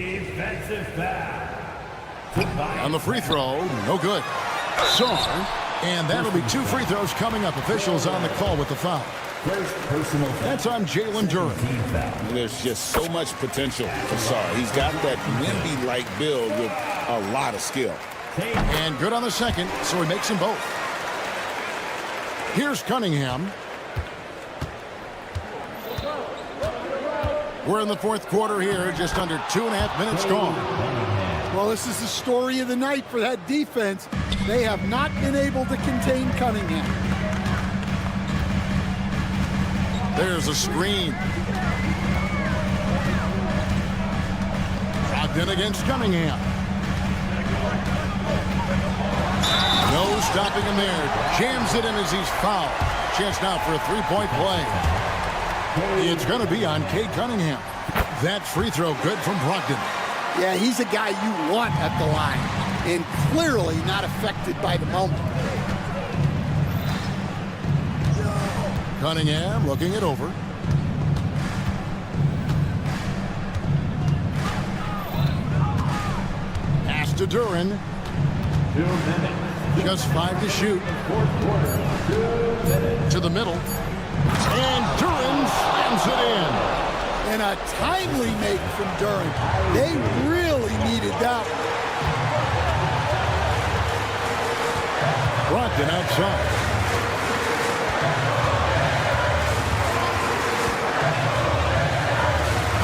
On the free throw, no good. Song And that'll be 2 free throws coming up. Officials on the call with the foul. That's on Jalen Duren. There's just so much potential for Sarr. He's got that Wemby-like build with a lot of skill. And good on the second, so he makes them both. Here's Cunningham. We're in the fourth quarter here, just under 2.5 minutes gone. Well, this is the story of the night for that defense. They have not been able to contain Cunningham. There's a screen. Brogdon against Cunningham. No stopping him there. Jams it in as he's fouled. Chance now for a three-point play. It's going to be on Cade Cunningham. That free throw good from Brogdon. Yeah, he's a guy you want at the line, and clearly not affected by the moment. Cunningham looking it over. Pass to Duren. Just 5 to shoot. To the middle. And Duren slams it in. And a timely make from Duren. They really needed that. Brogdon outside.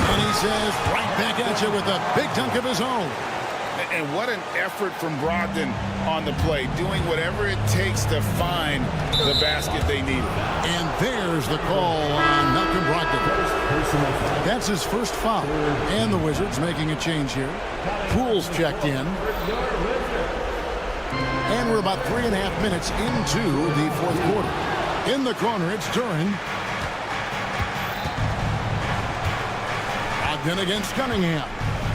And he says right back at you with a big dunk of his own. And what an effort from Brogdon on the play, doing whatever it takes to find the basket they needed. And there's the call on Malcolm Brogdon. That's his first foul. And the Wizards making a change here. Poole's checked in. And we're about 3.5 minutes into the fourth quarter. In the corner, it's Duren. Brogdon against Cunningham.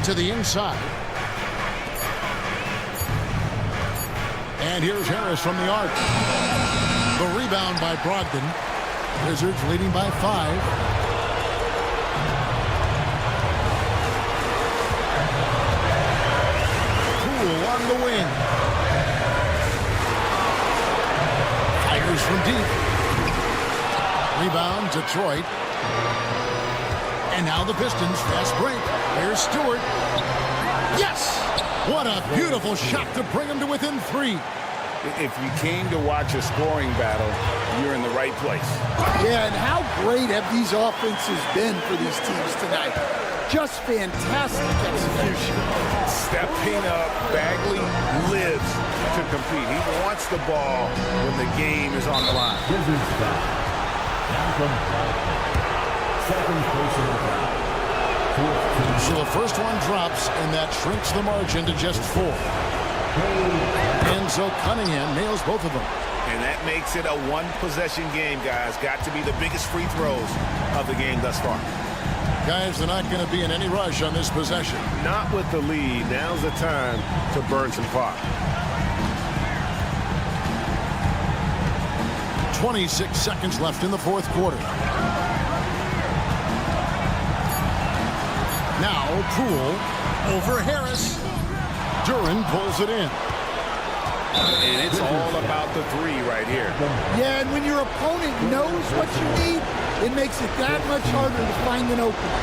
To the inside. And here's Harris from the arc. The rebound by Brogdon. Wizards leading by 5. Poole on the wing. Fires from deep. Rebound, Detroit. And now the Pistons, fast break. Here's Stewart. Yes! What a beautiful shot to bring him to within 3. If you came to watch a scoring battle, you're in the right place. Yeah, and how great have these offenses been for these teams tonight? Just fantastic execution. Stepping up, Bagley lives to compete. He wants the ball when the game is on the line. Second personal foul. So the first one drops, and that shrinks the margin to just 4. And so Cunningham nails both of them. And that makes it a one-possession game, guys. Got to be the biggest free throws of the game thus far. Guys, they're not going to be in any rush on this possession. Not with the lead. Now's the time to burn some clock. 26 seconds left in the fourth quarter. Now Poole over Harris. Duren pulls it in. And it's all about the 3 right here. Yeah, and when your opponent knows what you need, it makes it that much harder to find an opening.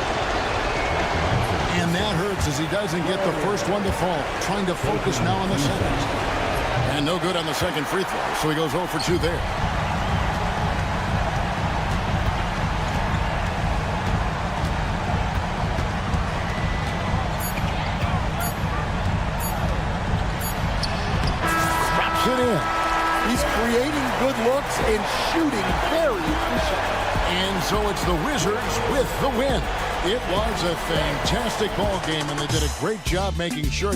And that hurts as he doesn't get the first one to fall. Trying to focus now on the second. And no good on the second free throw, so he goes 0 for 2 there. He's creating good looks and shooting very efficient. And so it's the Wizards with the win. It was a fantastic ball game, and they did a great job making sure.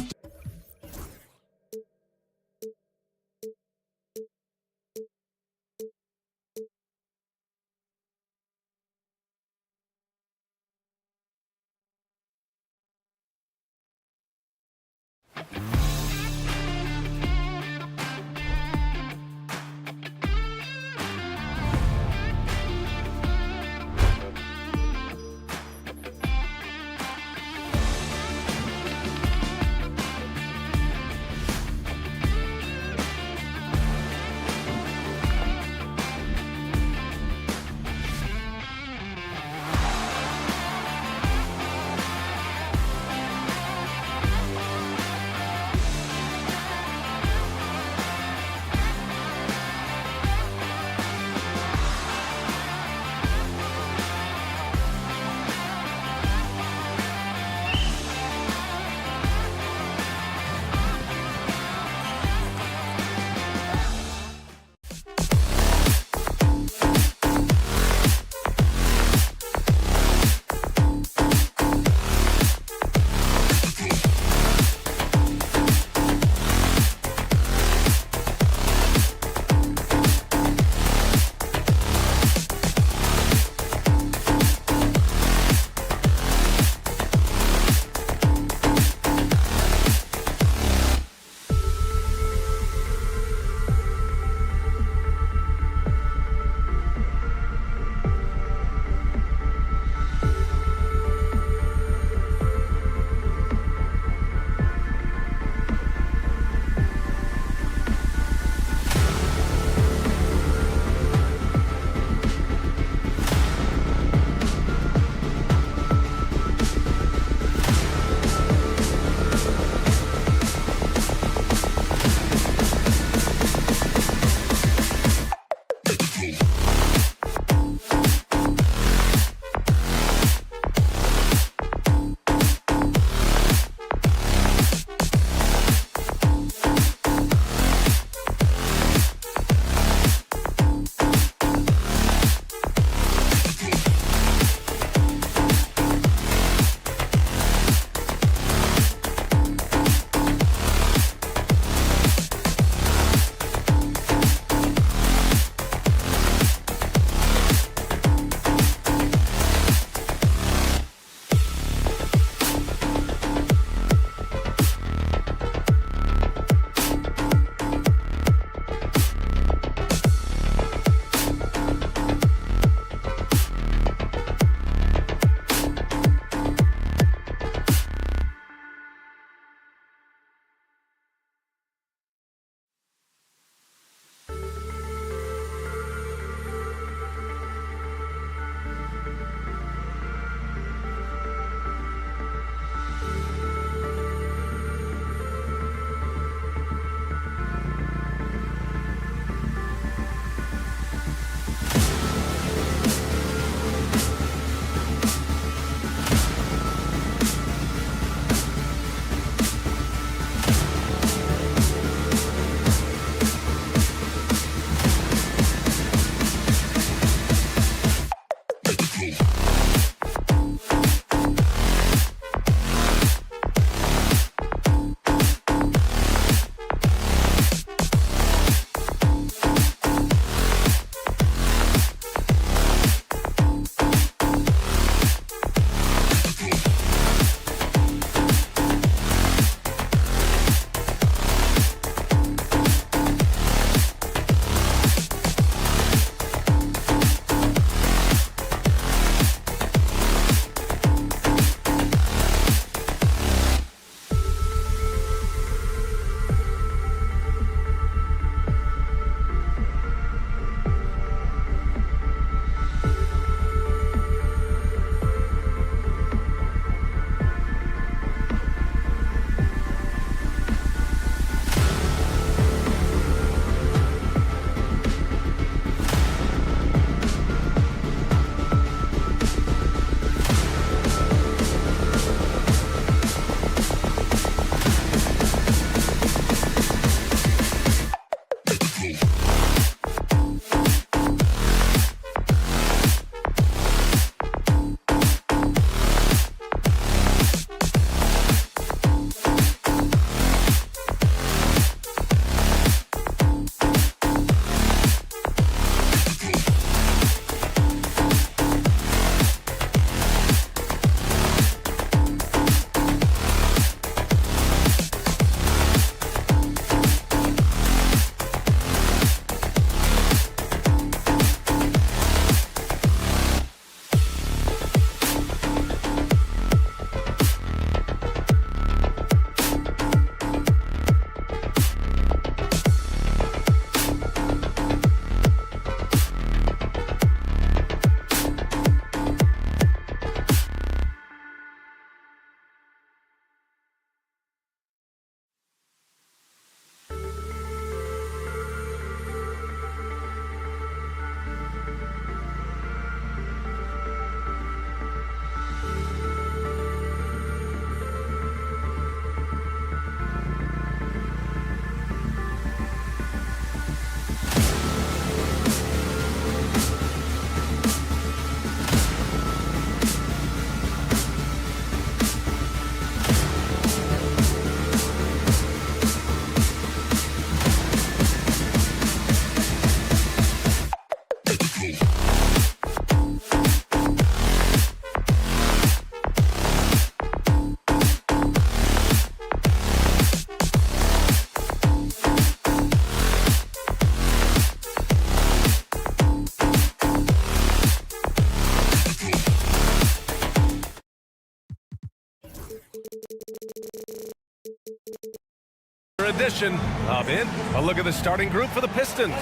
edition of In. A look at the starting group for the Pistons.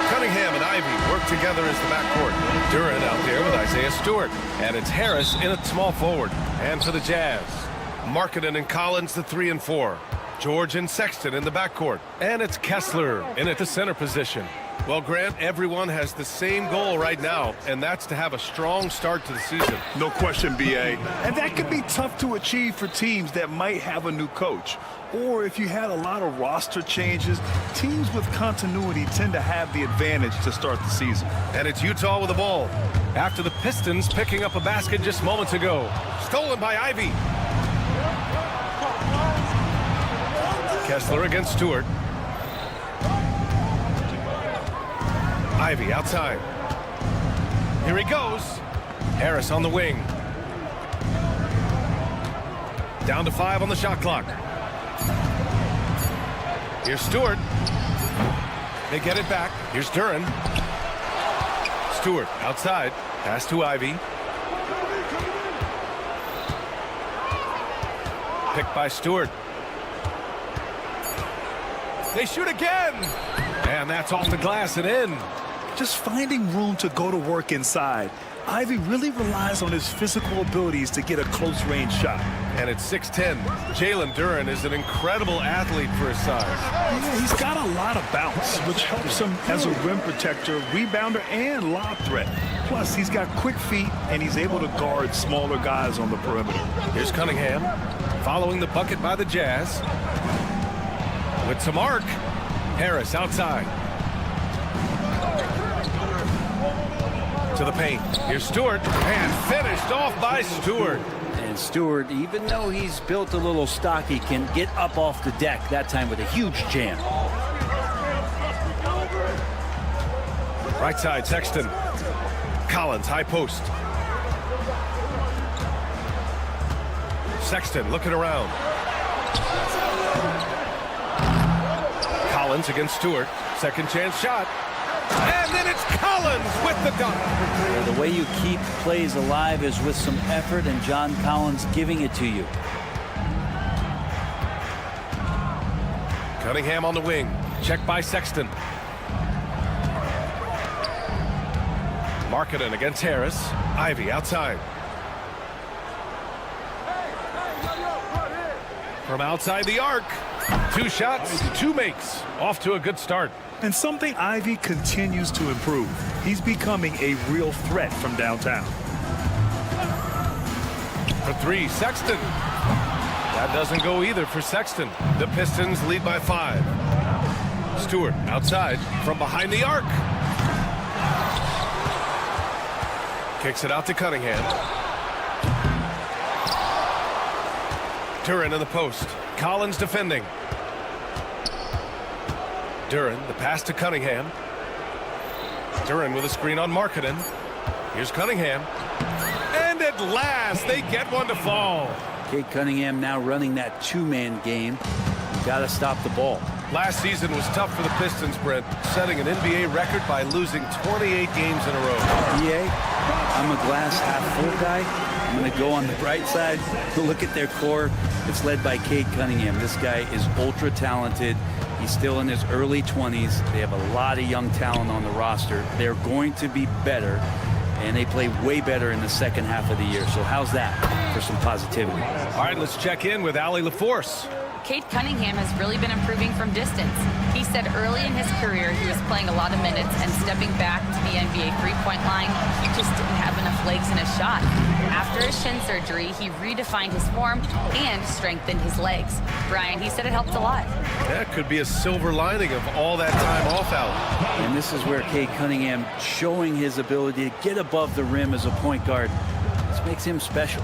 Cunningham and Ivy work together as the backcourt. Duran out there with Isaiah Stewart. And it's Harris in at small forward. And for the Jazz, Markkanen and Collins, the 3 and 4. George and Sexton in the backcourt. And it's Kessler in at the center position. Well, Grant, everyone has the same goal right now, and that's to have a strong start to the season. No question, B.A. And that could be tough to achieve for teams that might have a new coach. Or if you had a lot of roster changes, teams with continuity tend to have the advantage to start the season. And it's Utah with the ball. After the Pistons picking up a basket just moments ago. Stolen by Ivy. Kessler against Stewart. Ivy outside. Here he goes. Harris on the wing. Down to 5 on the shot clock. Here's Stewart. They get it back. Here's Duran. Stewart outside. Pass to Ivy. Picked by Stewart. They shoot again. And that's off the glass and in. Just finding room to go to work inside. Ivy really relies on his physical abilities to get a close-range shot. And at 6'10", Jalen Duran is an incredible athlete for his size. Yeah, he's got a lot of bounce, which helps him as a rim protector, rebounder, and lob threat. Plus, he's got quick feet, and he's able to guard smaller guys on the perimeter. Here's Cunningham, following the bucket by the Jazz. With some arc. Harris outside. To the paint. Here's Stewart. And finished off by Stewart. And Stewart, even though he's built a little stocky, can get up off the deck, that time with a huge jam. Right side, Sexton. Collins, high post. Sexton looking around. Collins against Stewart. Second chance shot. And then it's Collins with the dunk. The way you keep plays alive is with some effort, and John Collins giving it to you. Cunningham on the wing. Checked by Sexton. Markkanen against Harris. Ivy outside. From outside the arc. 2 shots, 2 makes. Off to a good start. And something Ivy continues to improve. He's becoming a real threat from downtown. For 3, Sexton. That doesn't go either for Sexton. The Pistons lead by 5. Stewart outside from behind the arc. Kicks it out to Cunningham. Duran in the post. Collins defending. Duran, the pass to Cunningham. Duran with a screen on Markkanen. Here's Cunningham. And at last, they get one to fall. Cade Cunningham now running that 2-man game. You got to stop the ball. Last season was tough for the Pistons, Brent, setting an NBA record by losing 28 games in a row. EA, I'm a glass half full guy. I'm going to go on the bright side. Look at their core. It's led by Cade Cunningham. This guy is ultra talented. He's still in his early 20s. They have a lot of young talent on the roster. They're going to be better, and they play way better in the second half of the year. So how's that for some positivity? All right, let's check in with Allie LaForce. Cade Cunningham has really been improving from distance. He said early in his career he was playing a lot of minutes and stepping back to the NBA three-point line, he just didn't have enough legs in his shot. After his shin surgery, he redefined his form and strengthened his legs. Brian, he said it helped a lot. That could be a silver lining of all that time off, Allie. And this is where Cade Cunningham showing his ability to get above the rim as a point guard. This makes him special.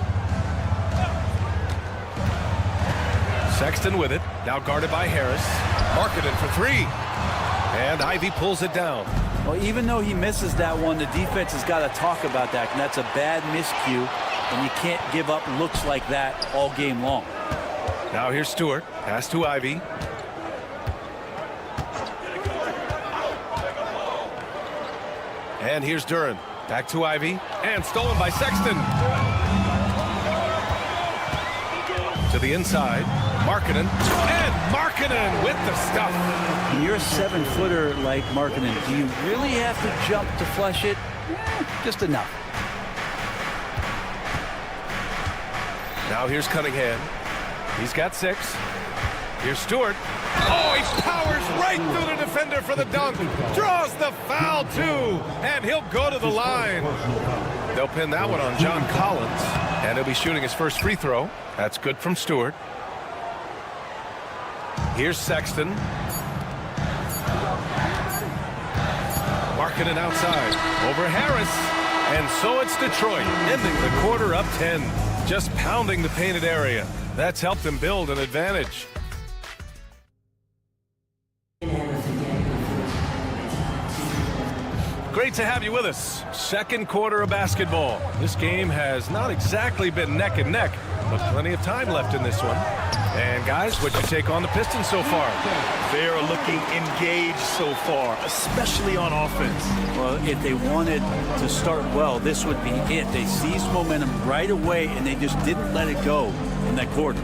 Sexton with it, now guarded by Harris. Markkanen for 3. And Ivy pulls it down. Well, even though he misses that one, the defense has got to talk about that. And that's a bad miscue, and you can't give up looks like that all game long. Now here's Stewart. Pass to Ivy. And here's Duran. Back to Ivy. And stolen by Sexton. To the inside. Markkanen. And Markkanen with the stuff. When you're a 7-footer like Markkanen, do you really have to jump to flush it? Just enough. Now here's Cunningham. He's got 6. Here's Stewart. Oh, he powers right through the defender for the dunk. Draws the foul, too. And he'll go to the line. They'll pin that one on John Collins. And he'll be shooting his first free throw. That's good from Stewart. Here's Sexton. Markkanen outside. Over Harris. And so it's Detroit, ending the quarter up 10. Just pounding the painted area. That's helped them build an advantage. Great to have you with us. Second quarter of basketball. This game has not exactly been neck and neck, but plenty of time left in this one. And guys, what'd you take on the Pistons so far? They are looking engaged so far, especially on offense. Well, if they wanted to start well, this would be it. They seized momentum right away, and they just didn't let it go in that quarter.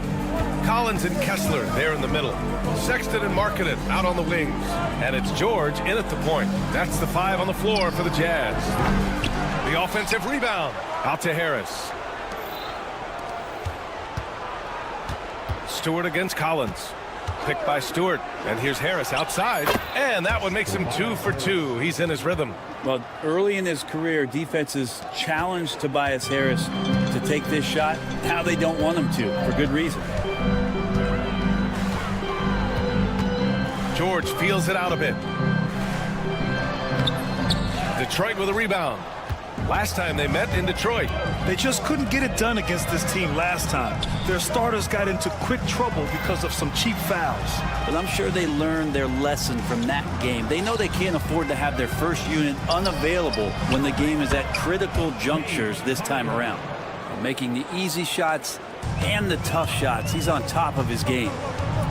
Collins and Kessler there in the middle. Sexton and Markkanen out on the wings. And it's George in at the point. That's the 5 on the floor for the Jazz. The offensive rebound out to Harris. Stewart against Collins. Picked by Stewart. And here's Harris outside. And that one makes him 2 for 2. He's in his rhythm. Well, early in his career, defenses challenged Tobias Harris to take this shot. Now they don't want him to, for good reason. George feels it out a bit. Detroit with a rebound. Last time they met in Detroit. They just couldn't get it done against this team last time. Their starters got into quick trouble because of some cheap fouls. But I'm sure they learned their lesson from that game. They know they can't afford to have their first unit unavailable when the game is at critical junctures this time around. Making the easy shots and the tough shots. He's on top of his game.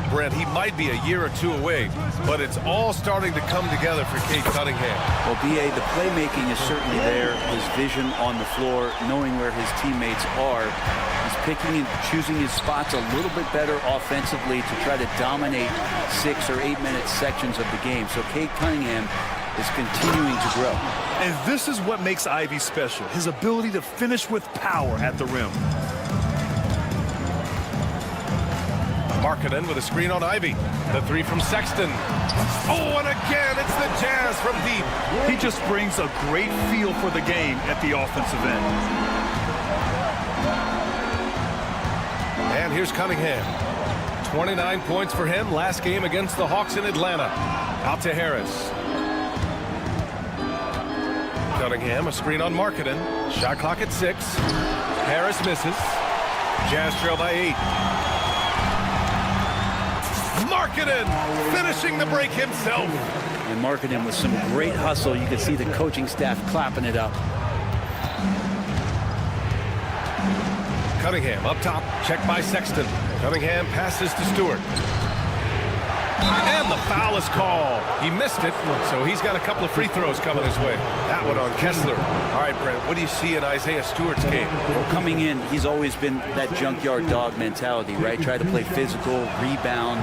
Brent, he might be a year or 2 away, but it's all starting to come together for Cade Cunningham. Well, B.A., the playmaking is certainly there. His vision on the floor, knowing where his teammates are. He's picking and choosing his spots a little bit better offensively to try to dominate 6 or 8 minute sections of the game. So Cade Cunningham is continuing to grow. And this is what makes Ivy special, his ability to finish with power at the rim. Markkanen with a screen on Ivy. The 3 from Sexton. Oh, and again, it's the Jazz from deep. He just brings a great feel for the game at the offensive end. And here's Cunningham. 29 points for him last game against the Hawks in Atlanta. Out to Harris. Cunningham, a screen on Markkanen. Shot clock at 6. Harris misses. Jazz trail by 8. Markkanen finishing the break himself. And Markkanen with some great hustle. You can see the coaching staff clapping it up. Cunningham up top, checked by Sexton. Cunningham passes to Stewart. And the foul is called. He missed it, so he's got a couple of free throws coming his way. That one on Kessler. All right, Brent, what do you see in Isaiah Stewart's game? Well, coming in, he's always been that junkyard dog mentality, right? Try to play physical, rebound,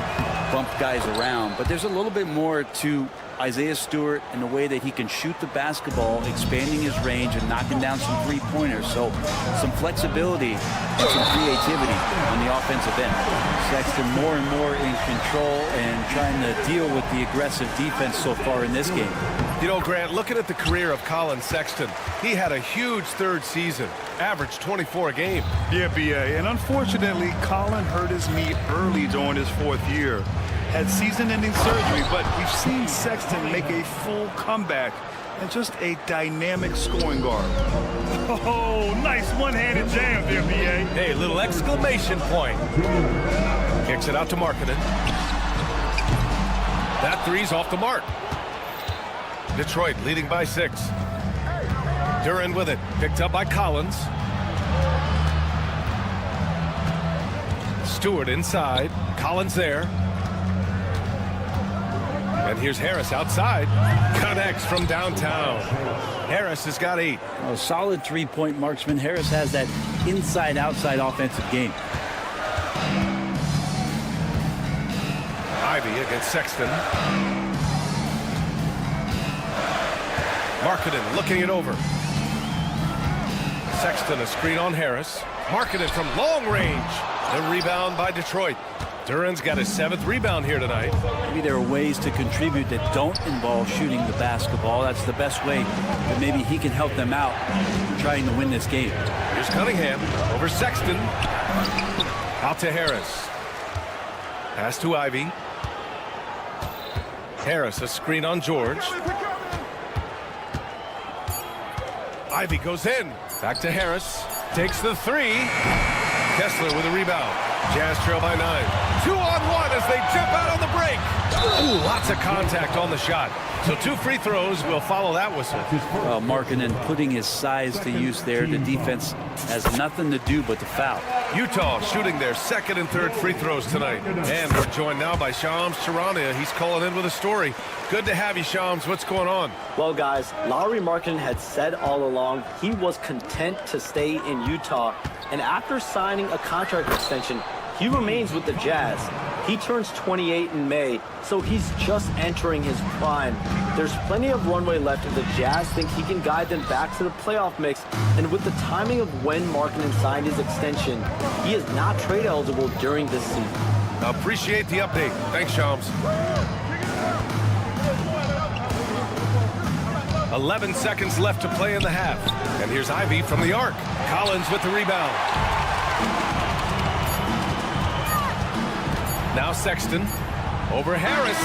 bump guys around. But there's a little bit more to Isaiah Stewart in the way that he can shoot the basketball, expanding his range and knocking down some three-pointers. So some flexibility and some creativity on the offensive end. Sexton more and more in control and trying to deal with the aggressive defense so far in this game. You know, Grant, looking at the career of Colin Sexton, he had a huge third season, averaged 24 a game. Yeah, B.A., and unfortunately, Colin hurt his knee early during his 4th year. Had season-ending surgery, but we've seen Sexton make a full comeback and just a dynamic scoring guard. Oh, nice one-handed jam there, B.A. Hey, little exclamation point. Kicks it out to Markkanen. That three's off the mark. Detroit leading by 6. Duran with it, picked up by Collins. Stewart inside, Collins there. And here's Harris outside. Connects from downtown. Harris has got 8. A solid three-point marksman. Harris has that inside-outside offensive game. against Sexton. Markkanen looking it over. Sexton a screen on Harris. Markkanen from long range. The rebound by Detroit. Duran's got his 7th rebound here tonight. Maybe there are ways to contribute that don't involve shooting the basketball. That's the best way that maybe he can help them out trying to win this game. Here's Cunningham over Sexton. Out to Harris. Pass to Ivy. Harris a screen on George. Ivy goes in. Back to Harris. Takes the 3. Kessler with a rebound. Jazz trail by 9. 2-on-1 as they jump out on the break. Ooh, lots of contact on the shot. So 2 free throws will follow that whistle. Well, Markkanen putting his size to use there. The defense has nothing to do but to foul. Utah shooting their 2nd and 3rd free throws tonight. And we're joined now by Shams Charania. He's calling in with a story. Good to have you, Shams. What's going on? Well, guys, Lauri Markkanen had said all along he was content to stay in Utah. And after signing a contract extension, he remains with the Jazz. He turns 28 in May, so he's just entering his prime. There's plenty of runway left if the Jazz think he can guide them back to the playoff mix. And with the timing of when Markkanen signed his extension, he is not trade eligible during this season. Appreciate the update. Thanks, Shams. 11 seconds left to play in the half. And here's Ivy from the arc. Collins with the rebound. Now Sexton over Harris.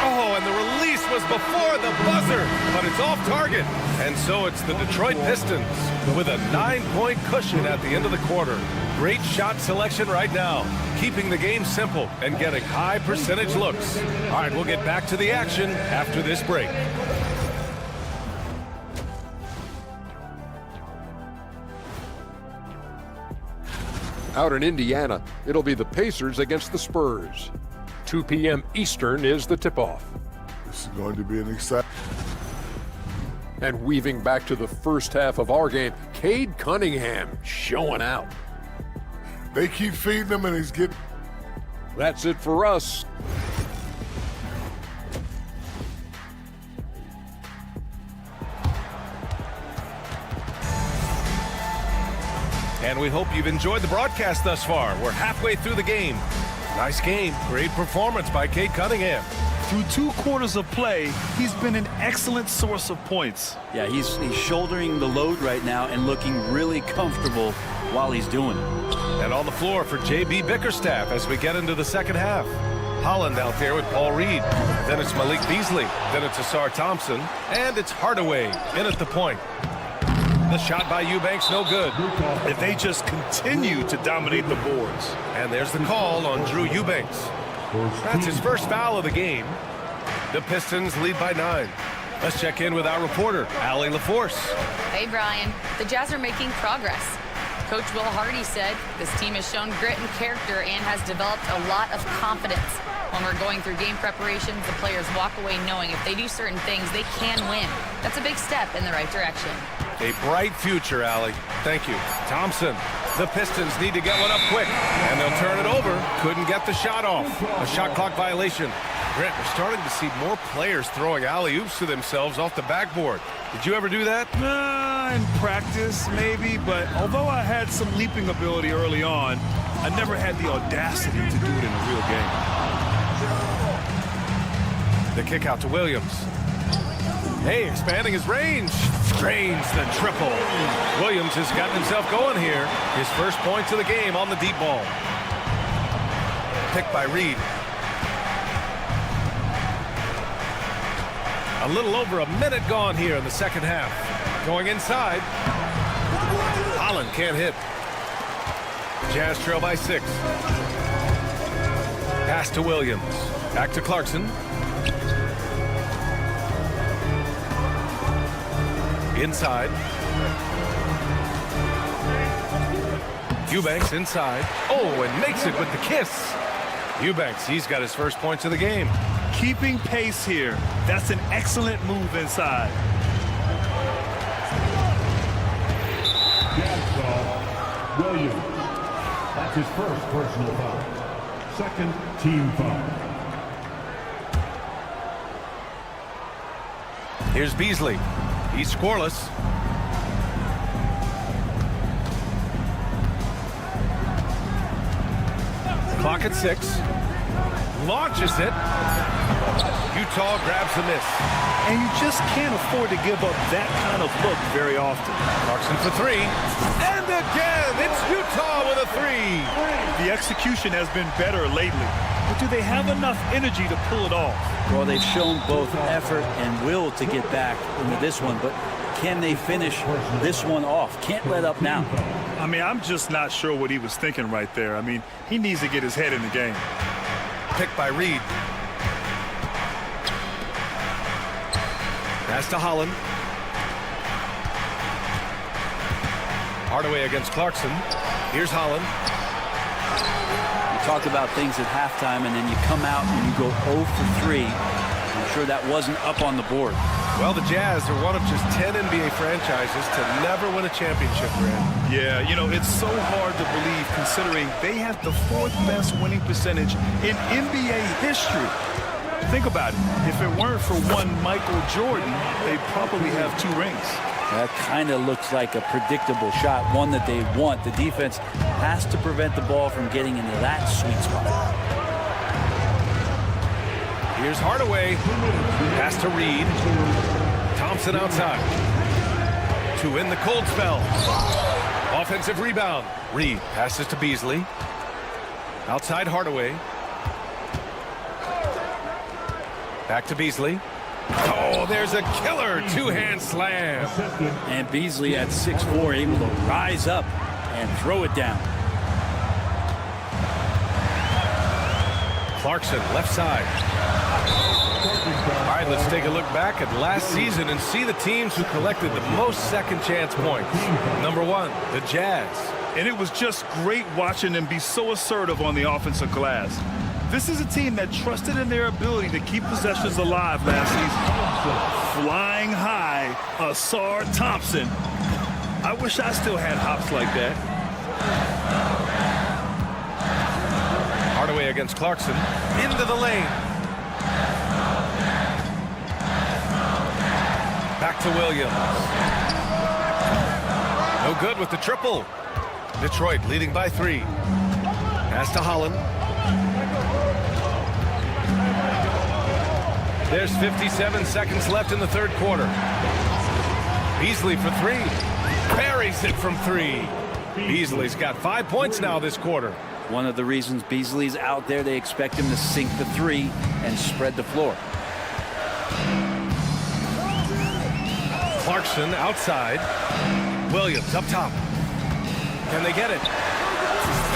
Oh, and the release was before the buzzer, but it's off target. And so it's the Detroit Pistons with a 9-point cushion at the end of the quarter. Great shot selection right now, keeping the game simple and getting high percentage looks. All right, we'll get back to the action after this break. Out in Indiana, it'll be the Pacers against the Spurs. 2 p.m. Eastern is the tip-off. This is going to be an exciting... And weaving back to the first half of our game, Cade Cunningham showing out. They keep feeding him and he's getting... That's it for us. And we hope you've enjoyed the broadcast thus far. We're halfway through the game. Nice game. Great performance by Cade Cunningham. Through 2 quarters of play, he's been an excellent source of points. Yeah, he's shouldering the load right now and looking really comfortable while he's doing it. And on the floor for J.B. Bickerstaff as we get into the second half. Holland out there with Paul Reed. Then it's Malik Beasley. Then it's Asar Thompson. And it's Hardaway in at the point. The shot by Eubanks, no good. If they just continue to dominate the boards. And there's the call on Drew Eubanks. That's his first foul of the game. The Pistons lead by 9. Let's check in with our reporter, Allie LaForce. Hey, Brian. The Jazz are making progress. Coach Will Hardy said this team has shown grit and character and has developed a lot of confidence. When we're going through game preparations, the players walk away knowing if they do certain things, they can win. That's a big step in the right direction. A bright future, Allie. Thank you. Thompson. The Pistons need to get one up quick, and they'll turn it over. Couldn't get the shot off. A shot clock violation. Grant, we're starting to see more players throwing alley-oops to themselves off the backboard. Did you ever do that? In practice, maybe, but although I had some leaping ability early on, I never had the audacity to do it in a real game. The kick out to Williams. Hey, expanding his range. Drains the triple. Williams has gotten himself going here. His first points of the game on the deep ball. Picked by Reed. A little over a minute gone here in the second half. Going inside. Holland can't hit. Jazz trail by 6. Pass to Williams. Back to Clarkson. Inside. Eubanks inside. Oh, and makes it with the kiss. Eubanks, he's got his first points of the game. Keeping pace here. That's an excellent move inside. Jazz foul. Williams. That's his first personal foul. Second team foul. Here's Beasley. He's scoreless. Clock at 6. Launches it. Utah grabs the miss. And you just can't afford to give up that kind of look very often. Clarkson for 3. And again, it's Utah with a 3. The execution has been better lately. But do they have enough energy to pull it off? Well, they've shown both effort and will to get back into this one, but can they finish this one off? Can't let up now. I mean, I'm just not sure what he was thinking right there. I mean, he needs to get his head in the game. Picked by Reed. Pass to Holland. Hardaway against Clarkson. Here's Holland. You talk about things at halftime, and then you come out and you go 0 for 3. I'm sure that wasn't up on the board. Well, the Jazz are one of just 10 NBA franchises to never win a championship, Grant. Yeah, you know, it's so hard to believe considering they have the 4th best winning percentage in NBA history. Think about it. If it weren't for one Michael Jordan, they'd probably have 2 rings. That kind of looks like a predictable shot, one that they want. The defense has to prevent the ball from getting into that sweet spot. Here's Hardaway. Pass to Reed. Thompson outside. To win the cold spell. Offensive rebound. Reed passes to Beasley. Outside Hardaway. Back to Beasley. Oh, there's a killer 2-hand slam. And Beasley at 6'4", able to rise up and throw it down. Clarkson, left side. All right, let's take a look back at last season and see the teams who collected the most second chance points. Number 1, the Jazz. And it was just great watching them be so assertive on the offensive glass. This is a team that trusted in their ability to keep possessions alive last season. Flying high, Asar Thompson. I wish I still had hops like that. Hardaway against Clarkson. Into the lane. Back to Williams. No good with the triple. Detroit leading by 3. Pass to Holland. There's 57 seconds left in the 3rd quarter. Beasley for 3. Buries it from 3. Beasley's got 5 points now this quarter. One of the reasons Beasley's out there, they expect him to sink the 3 and spread the floor. Clarkson outside. Williams up top. Can they get it?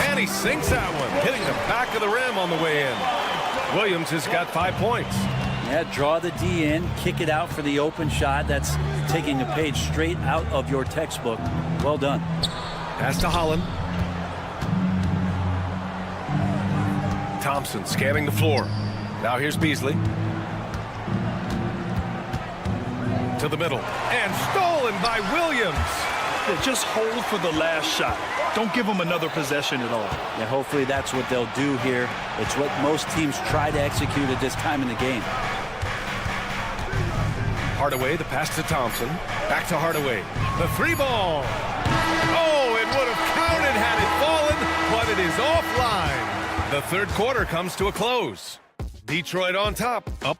And he sinks that one, hitting the back of the rim on the way in. Williams has got 5 points. Yeah, draw the D in, kick it out for the open shot. That's taking a page straight out of your textbook. Well done. Pass to Holland. Thompson scanning the floor. Now here's Beasley. To the middle. And stolen by Williams. Yeah, just hold for the last shot. Don't give them another possession at all. Yeah, hopefully that's what they'll do here. It's what most teams try to execute at this time in the game. Hardaway, the pass to Thompson. Back to Hardaway. The 3-ball. Oh, it would have counted had it fallen, but it is offline. The 3rd quarter comes to a close. Detroit on top. Up.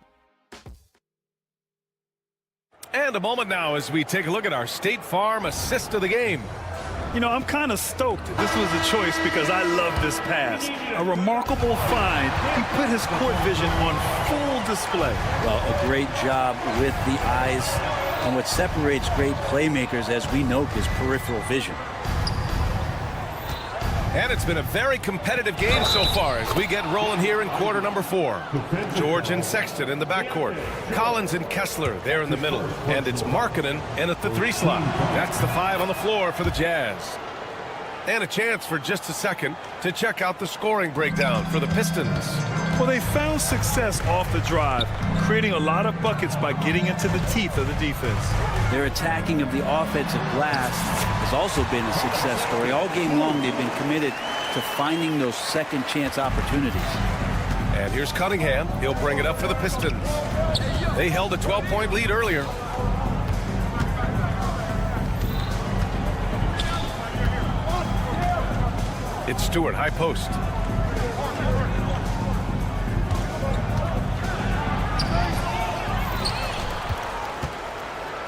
And a moment now as we take a look at our State Farm assist of the game. You know, I'm kind of stoked this was a choice because I love this pass. A remarkable find. He put his court vision on full display. Well, a great job with the eyes. And what separates great playmakers, as we know, is peripheral vision. And it's been a very competitive game so far as we get rolling here in quarter number 4. George and Sexton in the backcourt. Collins and Kessler there in the middle. And it's Markkanen in at the 3 slot. That's the 5 on the floor for the Jazz. And a chance for just a second to check out the scoring breakdown for the Pistons. Well, they found success off the drive, creating a lot of buckets by getting into the teeth of the defense. Their attacking of the offensive glass has also been a success story. All game long, they've been committed to finding those second chance opportunities. And here's Cunningham. He'll bring it up for the Pistons. They held a 12-point lead earlier. Stewart, high post.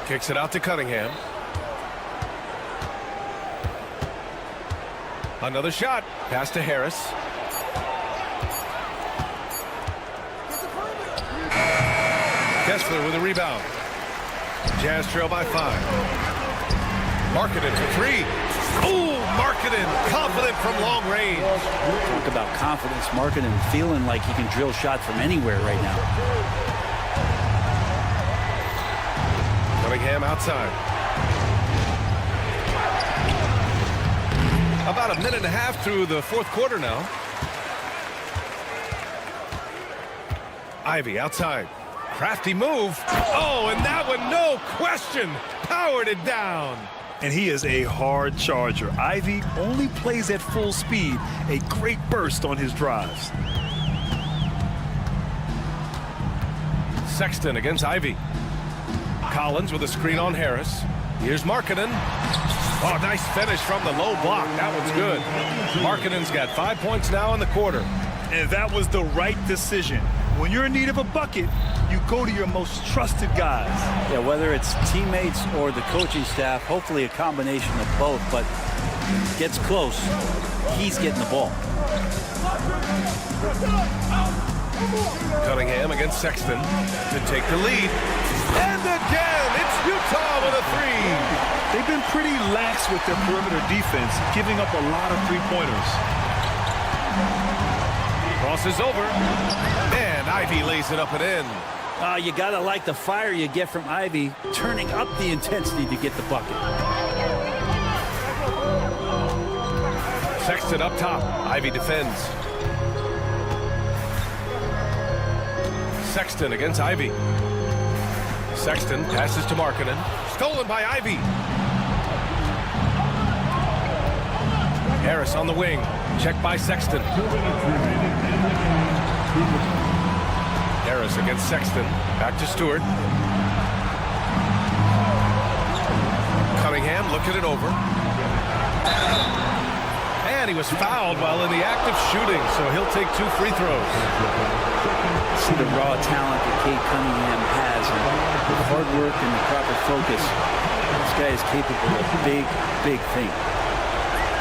Kicks it out to Cunningham. Another shot. Pass to Harris. Kessler with a rebound. Jazz trail by 5. Markkanen for 3. Oh, Markkanen, confident from long range. Talk about confidence. Markkanen feeling like he can drill shots from anywhere right now. Cunningham outside. About a minute and a half through the fourth quarter now. Ivy outside. Crafty move. Oh, and that one, no question, powered it down. And he is a hard charger. Ivy only plays at full speed. A great burst on his drives. Sexton against Ivy. Collins with a screen on Harris. Here's Markkanen. Oh, nice finish from the low block. That one's good. Markkanen's got 5 points now in the quarter. And that was the right decision. When you're in need of a bucket, you go to your most trusted guys. Yeah, whether it's teammates or the coaching staff, hopefully a combination of both, but gets close, he's getting the ball. Cunningham against Sexton to take the lead. And again, it's Utah with a 3. They've been pretty lax with their perimeter defense, giving up a lot of three-pointers. Crosses over. And Ivy lays it up and in. You got to like the fire you get from Ivy, turning up the intensity to get the bucket. Sexton up top. Ivy defends. Sexton against Ivy. Sexton passes to Markkanen. Stolen by Ivy. Harris on the wing. Checked by Sexton. Harris against Sexton. Back to Stewart. Cunningham looking it over. And he was fouled while in the act of shooting, so he'll take 2 free throws. See the raw talent that Cade Cunningham has, and with hard work and the proper focus, this guy is capable of big, big things.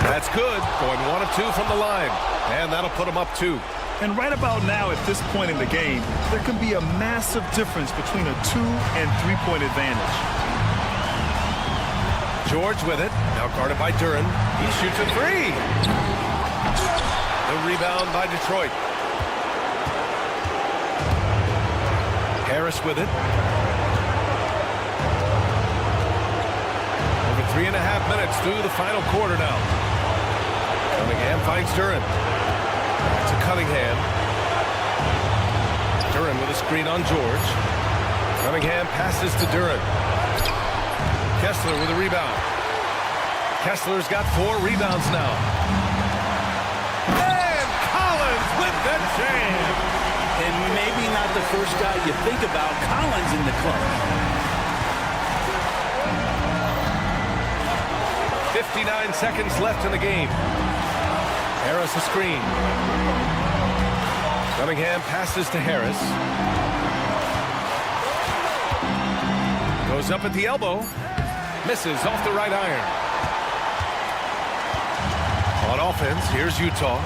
That's good. Going 1 of 2 from the line. And that'll put him up 2. And right about now, at this point in the game, there can be a massive difference between a 2- and 3-point advantage. George with it. Now guarded by Duren. He shoots a 3. The rebound by Detroit. Harris with it. Over 3.5 minutes through the final quarter now. Cunningham finds Duren. Back to Cunningham. Duren with a screen on George. Cunningham passes to Duren. Kessler with a rebound. Kessler's got 4 rebounds now. And Collins with the jam. And maybe not the first guy you think about. Collins in the clutch. 59 seconds left in the game. Harris a screen. Cunningham passes to Harris. Goes up at the elbow. Misses off the right iron. On offense, here's Utah.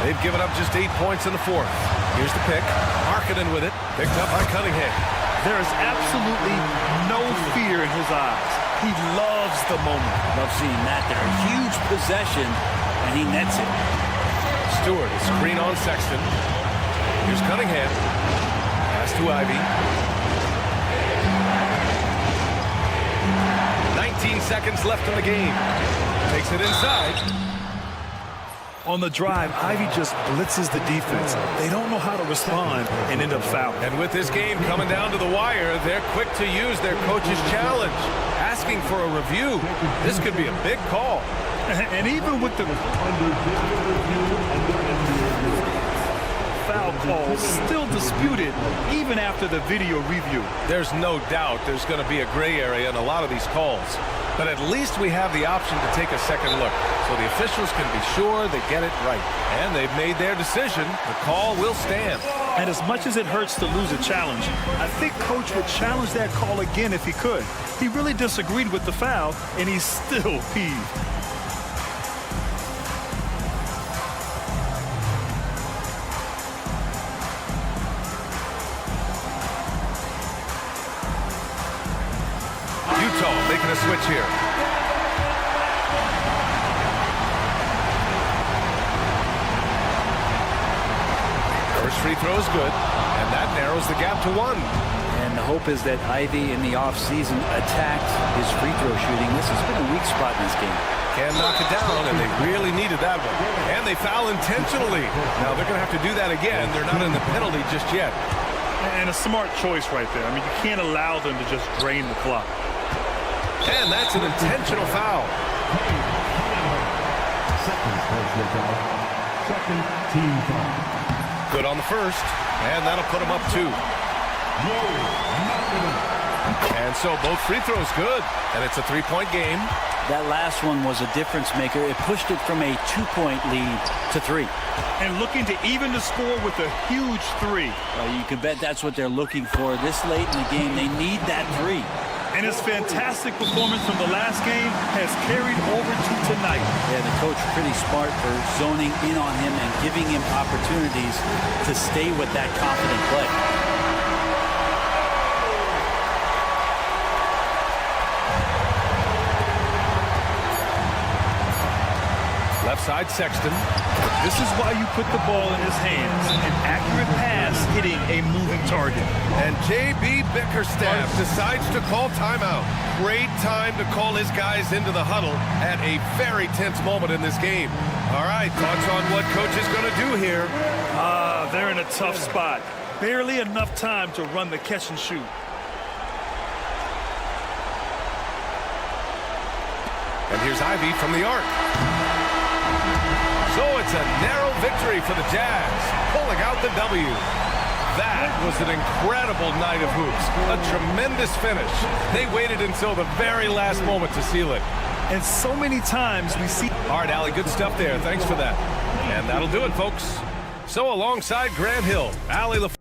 They've given up just 8 points in the fourth. Here's the pick. Markkanen with it. Picked up by Cunningham. There is absolutely no fear in his eyes. He loves the moment. Love seeing that there. A huge possession, and he nets it. Stewart, a screen on Sexton. Here's Cunningham. Pass to Ivy. 19 seconds left in the game. Takes it inside. On the drive, Ivy just blitzes the defense. They don't know how to respond and end up fouling. And with this game coming down to the wire, they're quick to use their coach's challenge, asking for a review. This could be a big call. And even with the foul calls still disputed even after the video review. There's no doubt there's going to be a gray area in a lot of these calls. But at least we have the option to take a second look, so the officials can be sure they get it right. And they've made their decision. The call will stand. And as much as it hurts to lose a challenge, I think Coach would challenge that call again if he could. He really disagreed with the foul, and he's still peeved. Utah making a switch here. First free throw is good, and that narrows the gap to 1. And the hope is that Ivy in the offseason attacked his free throw shooting. This has been a weak spot in this game. Can knock it down, and they really needed that one. And they foul intentionally. Now they're going to have to do that again. They're not in the penalty just yet. And a smart choice right there. I mean, you can't allow them to just drain the clock. And that's an intentional foul. Second team foul. Good on the first, and that'll put them up 2. And so both free throws good, and it's a 3-point game. That last one was a difference maker. It pushed it from a 2-point lead to 3. And looking to even the score with a huge 3. You can bet that's what they're looking for this late in the game. They need that 3. And his fantastic performance from the last game has carried over to tonight. Yeah, the coach pretty smart for zoning in on him and giving him opportunities to stay with that confident play. Left side, Sexton. This is why you put the ball in his hands. An accurate pass hitting a moving target. And J.B. Bickerstaff decides to call timeout. Great time to call his guys into the huddle at a very tense moment in this game. All right, thoughts on what Coach is going to do here? They're in a tough spot. Barely enough time to run the catch and shoot. And here's Ivy from the arc. So it's a narrow victory for the Jazz, pulling out the W. That was an incredible night of hoops. A tremendous finish. They waited until the very last moment to seal it. And so many times we see... All right, Allie, good stuff there. Thanks for that. And that'll do it, folks. So alongside Grant Hill, Allie LaFleur.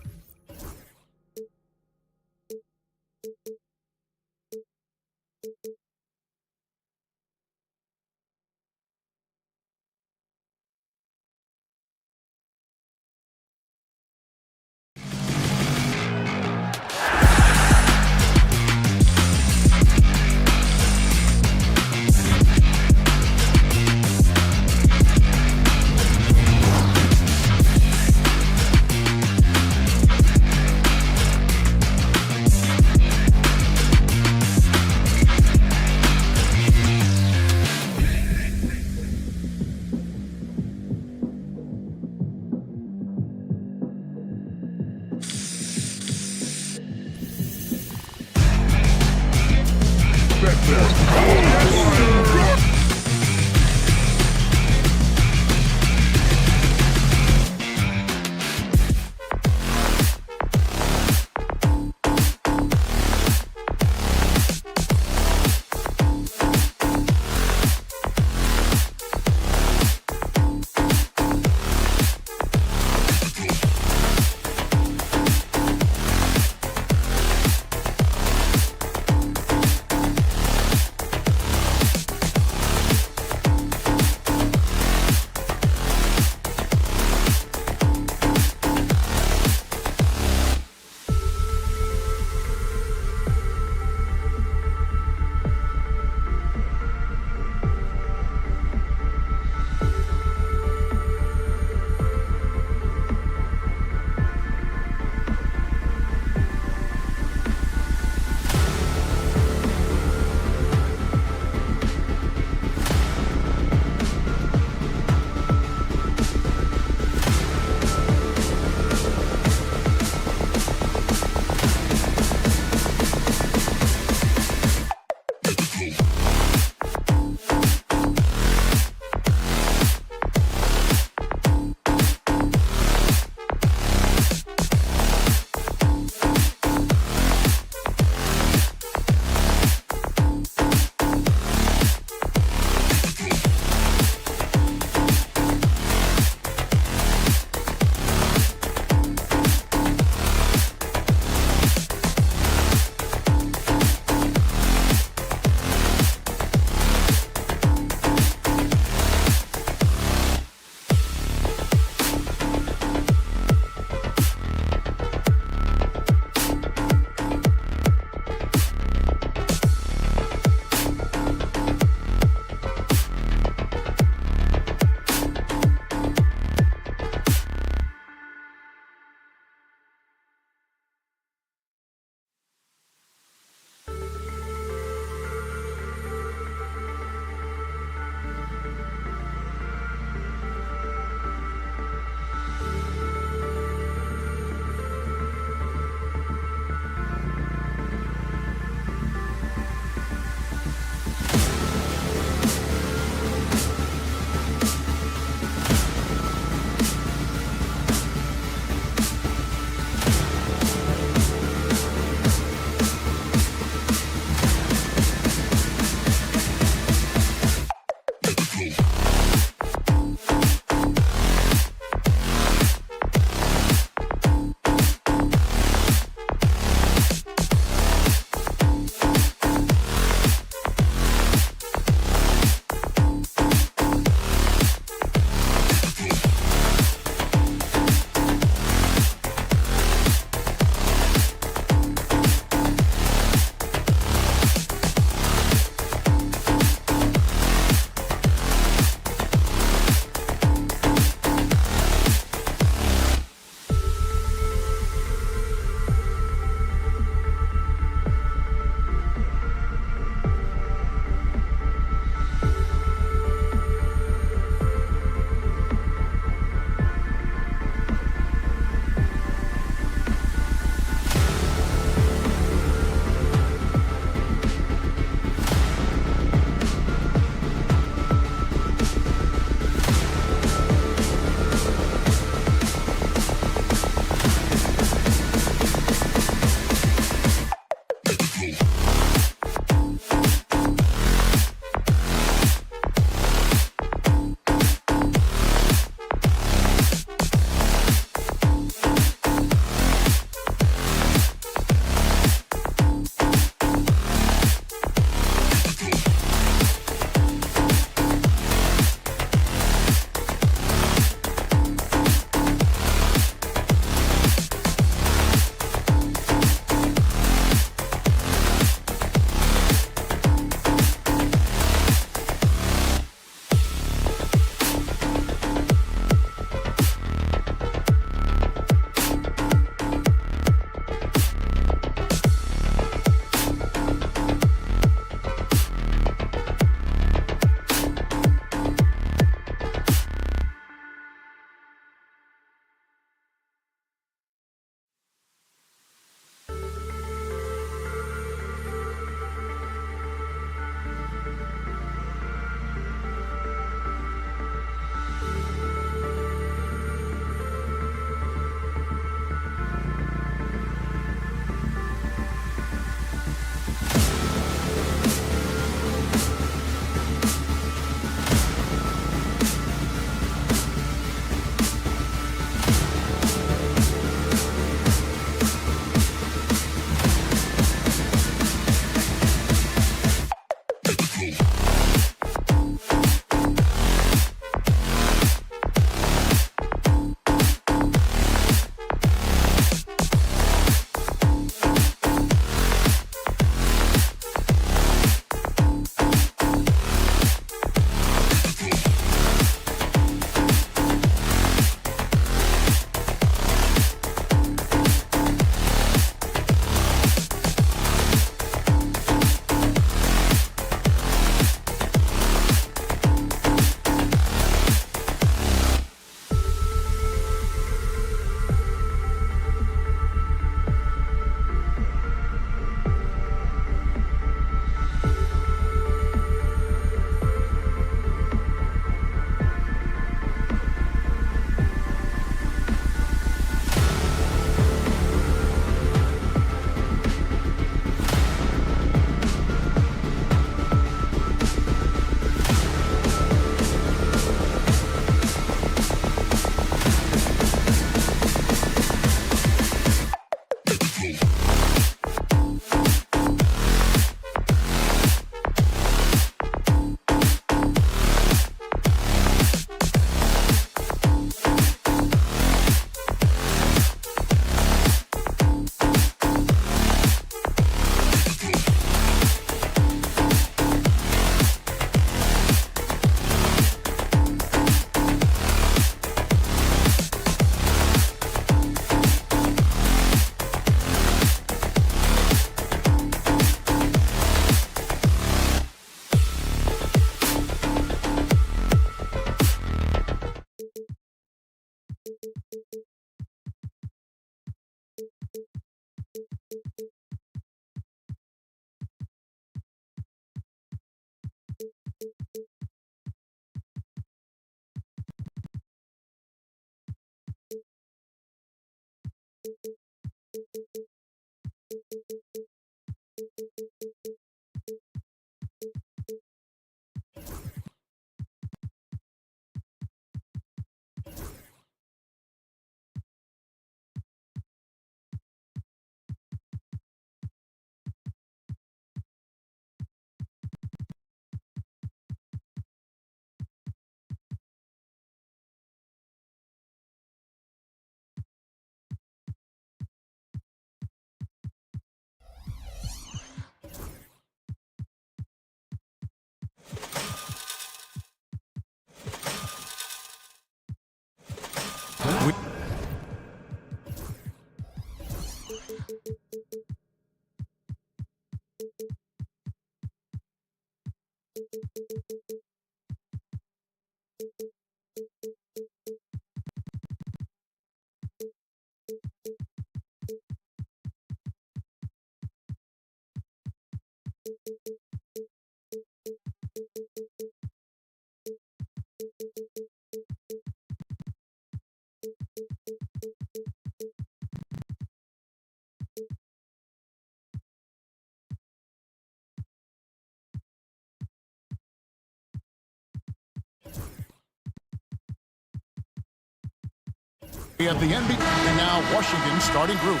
At the NBA, and now Washington starting group.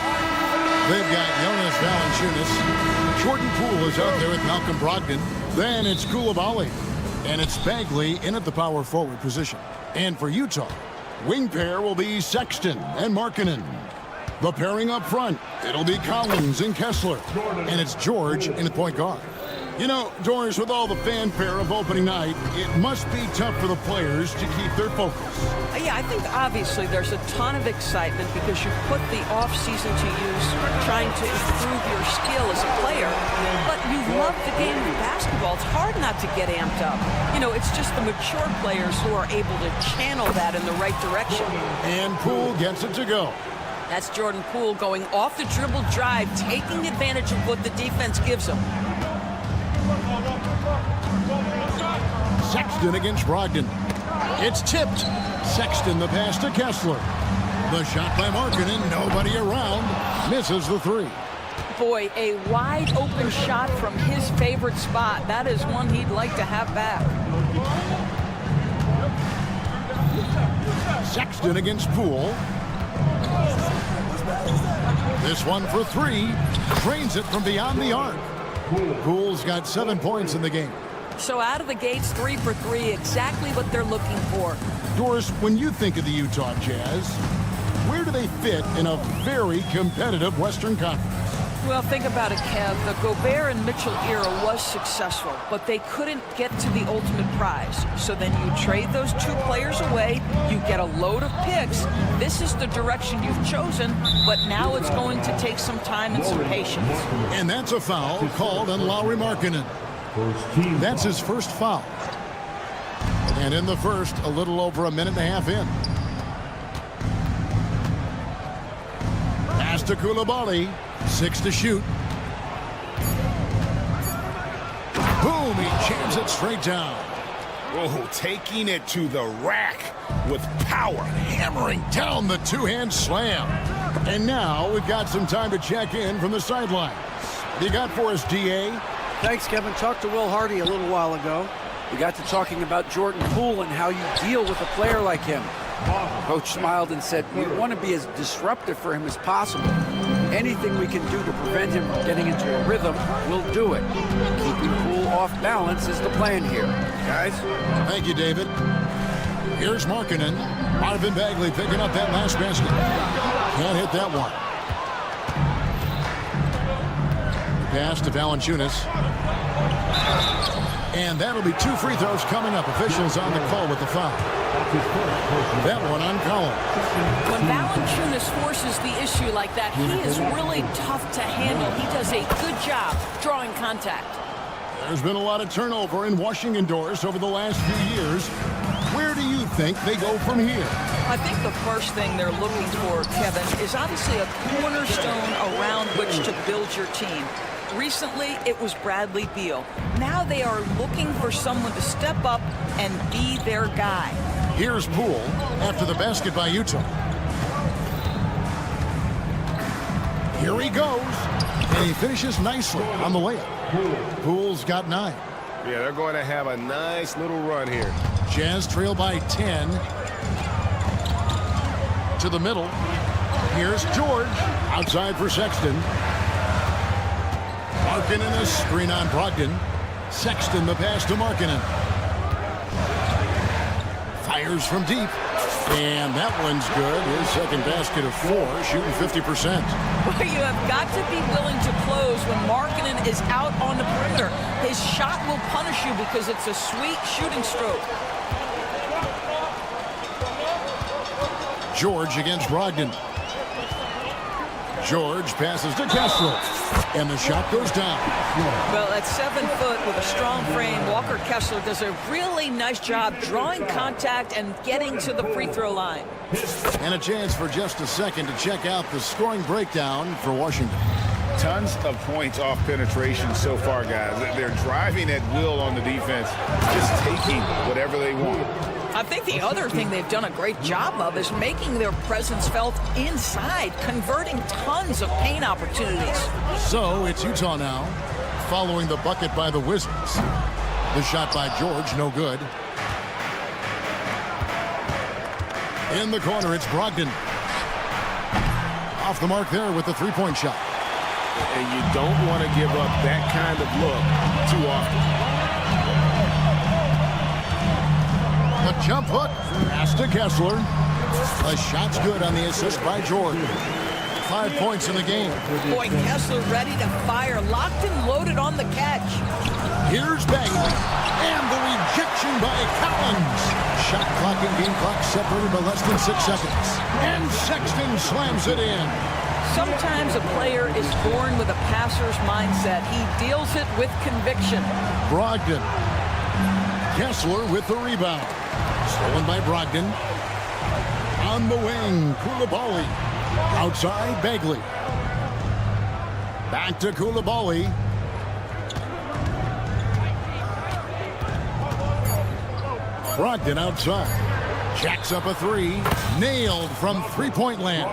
They've got Jonas Valanciunas. Jordan Poole is out there with Malcolm Brogdon. Then it's Coulibaly. And it's Bagley in at the power forward position. And for Utah, wing pair will be Sexton and Markkanen. The pairing up front, it'll be Collins and Kessler. And it's George in the point guard. You know, Doris, with all the fanfare of opening night, it must be tough for the players to keep their focus. Yeah, I think obviously there's a ton of excitement because you put the off-season to use trying to improve your skill as a player, but you love the game of basketball. It's hard not to get amped up. You know, it's just the mature players who are able to channel that in the right direction. And Poole gets it to go. That's Jordan Poole going off the dribble drive, taking advantage of what the defense gives him. Sexton against Brogdon. It's tipped. Sexton the pass to Kessler. The shot by Markkanen, nobody around. Misses the three. Boy, a wide open shot from his favorite spot. That is one he'd like to have back. Sexton against Poole. This one for three. Drains it from beyond the arc. Poole's got 7 points in the game. So out of the gates, 3 for 3, exactly what they're looking for. Doris, when you think of the Utah Jazz, where do they fit in a very competitive Western Conference? Well, think about it, Kev. The Gobert and Mitchell era was successful, but they couldn't get to the ultimate prize. So then you trade those 2 players away, you get a load of picks. This is the direction you've chosen, but now it's going to take some time and some patience. And that's a foul called on Lauri Markkanen. That's his first foul. And in the first, a little over a minute and a half in. Pass to Coulibaly. 6 to shoot. Boom, he jams it straight down. Oh, taking it to the rack with power. Hammering down the two-hand slam. And now we've got some time to check in from the sidelines. You got for us, D.A.? Thanks, Kevin. Talked to Will Hardy a little while ago. We got to talking about Jordan Poole and how you deal with a player like him. Coach smiled and said, we want to be as disruptive for him as possible. Anything we can do to prevent him from getting into a rhythm, we'll do it. Keeping Poole off balance is the plan here. Guys? Thank you, David. Here's Markkanen. Marvin Bagley picking up that last basket. Can't hit that one. Pass to Valanciunas. And that'll be 2 free throws coming up. Officials on the call with the foul. That one on Collins. When Valanciunas forces the issue like that, he is really tough to handle. He does a good job drawing contact. There's been a lot of turnover in Washington, Doris, over the last few years. Where do you think they go from here? I think the first thing they're looking for, Kevin, is obviously a cornerstone around which to build your team. Recently, it was Bradley Beal. Now they are looking for someone to step up and be their guy. Here's Poole after the basket by Utah. Here he goes. And he finishes nicely on the layup. Poole's got 9. Yeah, they're going to have a nice little run here. Jazz trail by 10. To the middle. Here's George. Outside for Sexton. Markkanen a screen on Brogdon. Sexton the pass to Markkanen. Fires from deep. And that one's good. His second basket of 4, shooting 50%. Well, you have got to be willing to close when Markkanen is out on the perimeter. His shot will punish you because it's a sweet shooting stroke. George against Brogdon. George passes to Kessler, and the shot goes down. Well, at 7 foot with a strong frame, Walker Kessler does a really nice job drawing contact and getting to the free throw line. And a chance for just a second to check out the scoring breakdown for Washington. Tons of points off penetration so far, guys. They're driving at will on the defense, just taking whatever they want. I think the other thing they've done a great job of is making their presence felt inside, converting tons of paint opportunities. So it's Utah now, following the bucket by the Wizards. The shot by George, no good. In the corner, it's Brogdon. Off the mark there with the three-point shot. And you don't want to give up that kind of look too often. The jump hook, pass to Kessler. The shot's good on the assist by George. 5 points in the game. Boy, Kessler ready to fire, locked and loaded on the catch. Here's Bagley, and the rejection by Collins. Shot clock and game clock separated by less than 6 seconds. And Sexton slams it in. Sometimes a player is born with a passer's mindset. He deals it with conviction. Brogdon. Kessler with the rebound. Stolen by Brogdon. On the wing, Koulibaly. Outside, Bagley. Back to Koulibaly. Brogdon outside. Jacks up a three. Nailed from three-point land.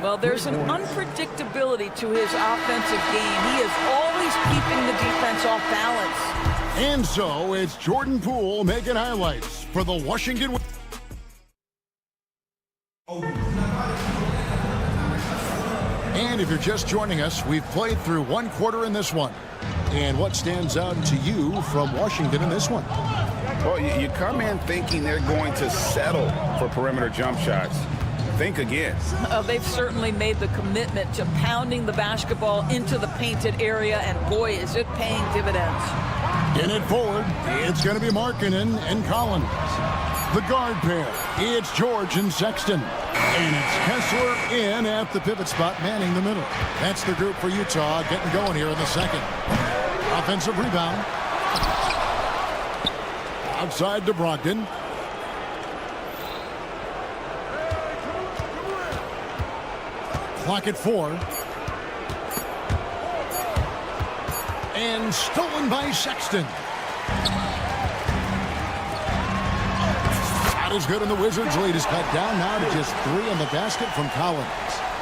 Well, there's an unpredictability to his offensive game. He is always keeping the defense off balance. And so it's Jordan Poole making highlights for the Washington. And if you're just joining us, we've played through one quarter in this one. And what stands out to you from Washington in this one? Well, you come in thinking they're going to settle for perimeter jump shots. Think again. They've certainly made the commitment to pounding the basketball into the painted area, and boy, is it paying dividends. In it forward, it's going to be Markkanen and Collins. The guard pair, it's George and Sexton. And it's Kessler in at the pivot spot, manning the middle. That's the group for Utah getting going here in the second. Offensive rebound. Outside to Brogdon. Clock at 4. And stolen by Sexton. That is good, and the Wizards' lead is cut down now to just 3 on the basket from Collins.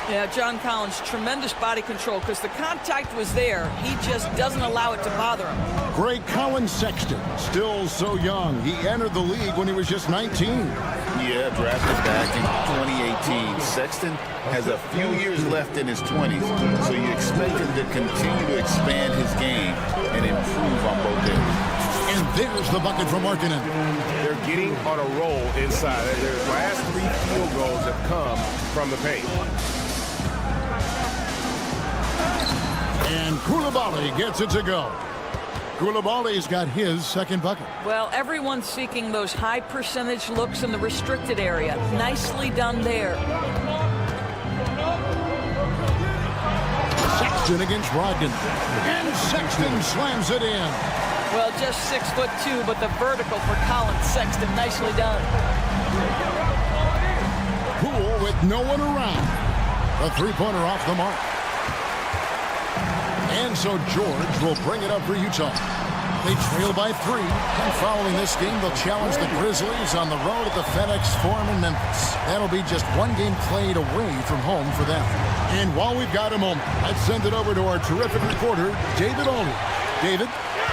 Yeah, John Collins, tremendous body control because the contact was there. He just doesn't allow it to bother him. Great Colin Sexton, still so young. He entered the league when he was just 19. Yeah, drafted back in 2018. Sexton has a few years left in his 20s, so you expect him to continue to expand his game and improve on both ends. And there's the bucket from Markkanen. They're getting on a roll inside. Their last 3 field goals have come from the paint. And Koulibaly gets it to go. Koulibaly's got his second bucket. Well, everyone's seeking those high percentage looks in the restricted area. Nicely done there. Sexton against Brogdon. And Sexton slams it in. Well, just 6'2", but the vertical for Colin Sexton, nicely done. Poole with no one around. A three-pointer off the mark. And so George will bring it up for Utah. They trail by 3. And following this game, they'll challenge the Grizzlies on the road at the FedEx Forum in Memphis. That'll be just one game played away from home for them. And while we've got a moment, let's send it over to our terrific reporter, David Olney. David?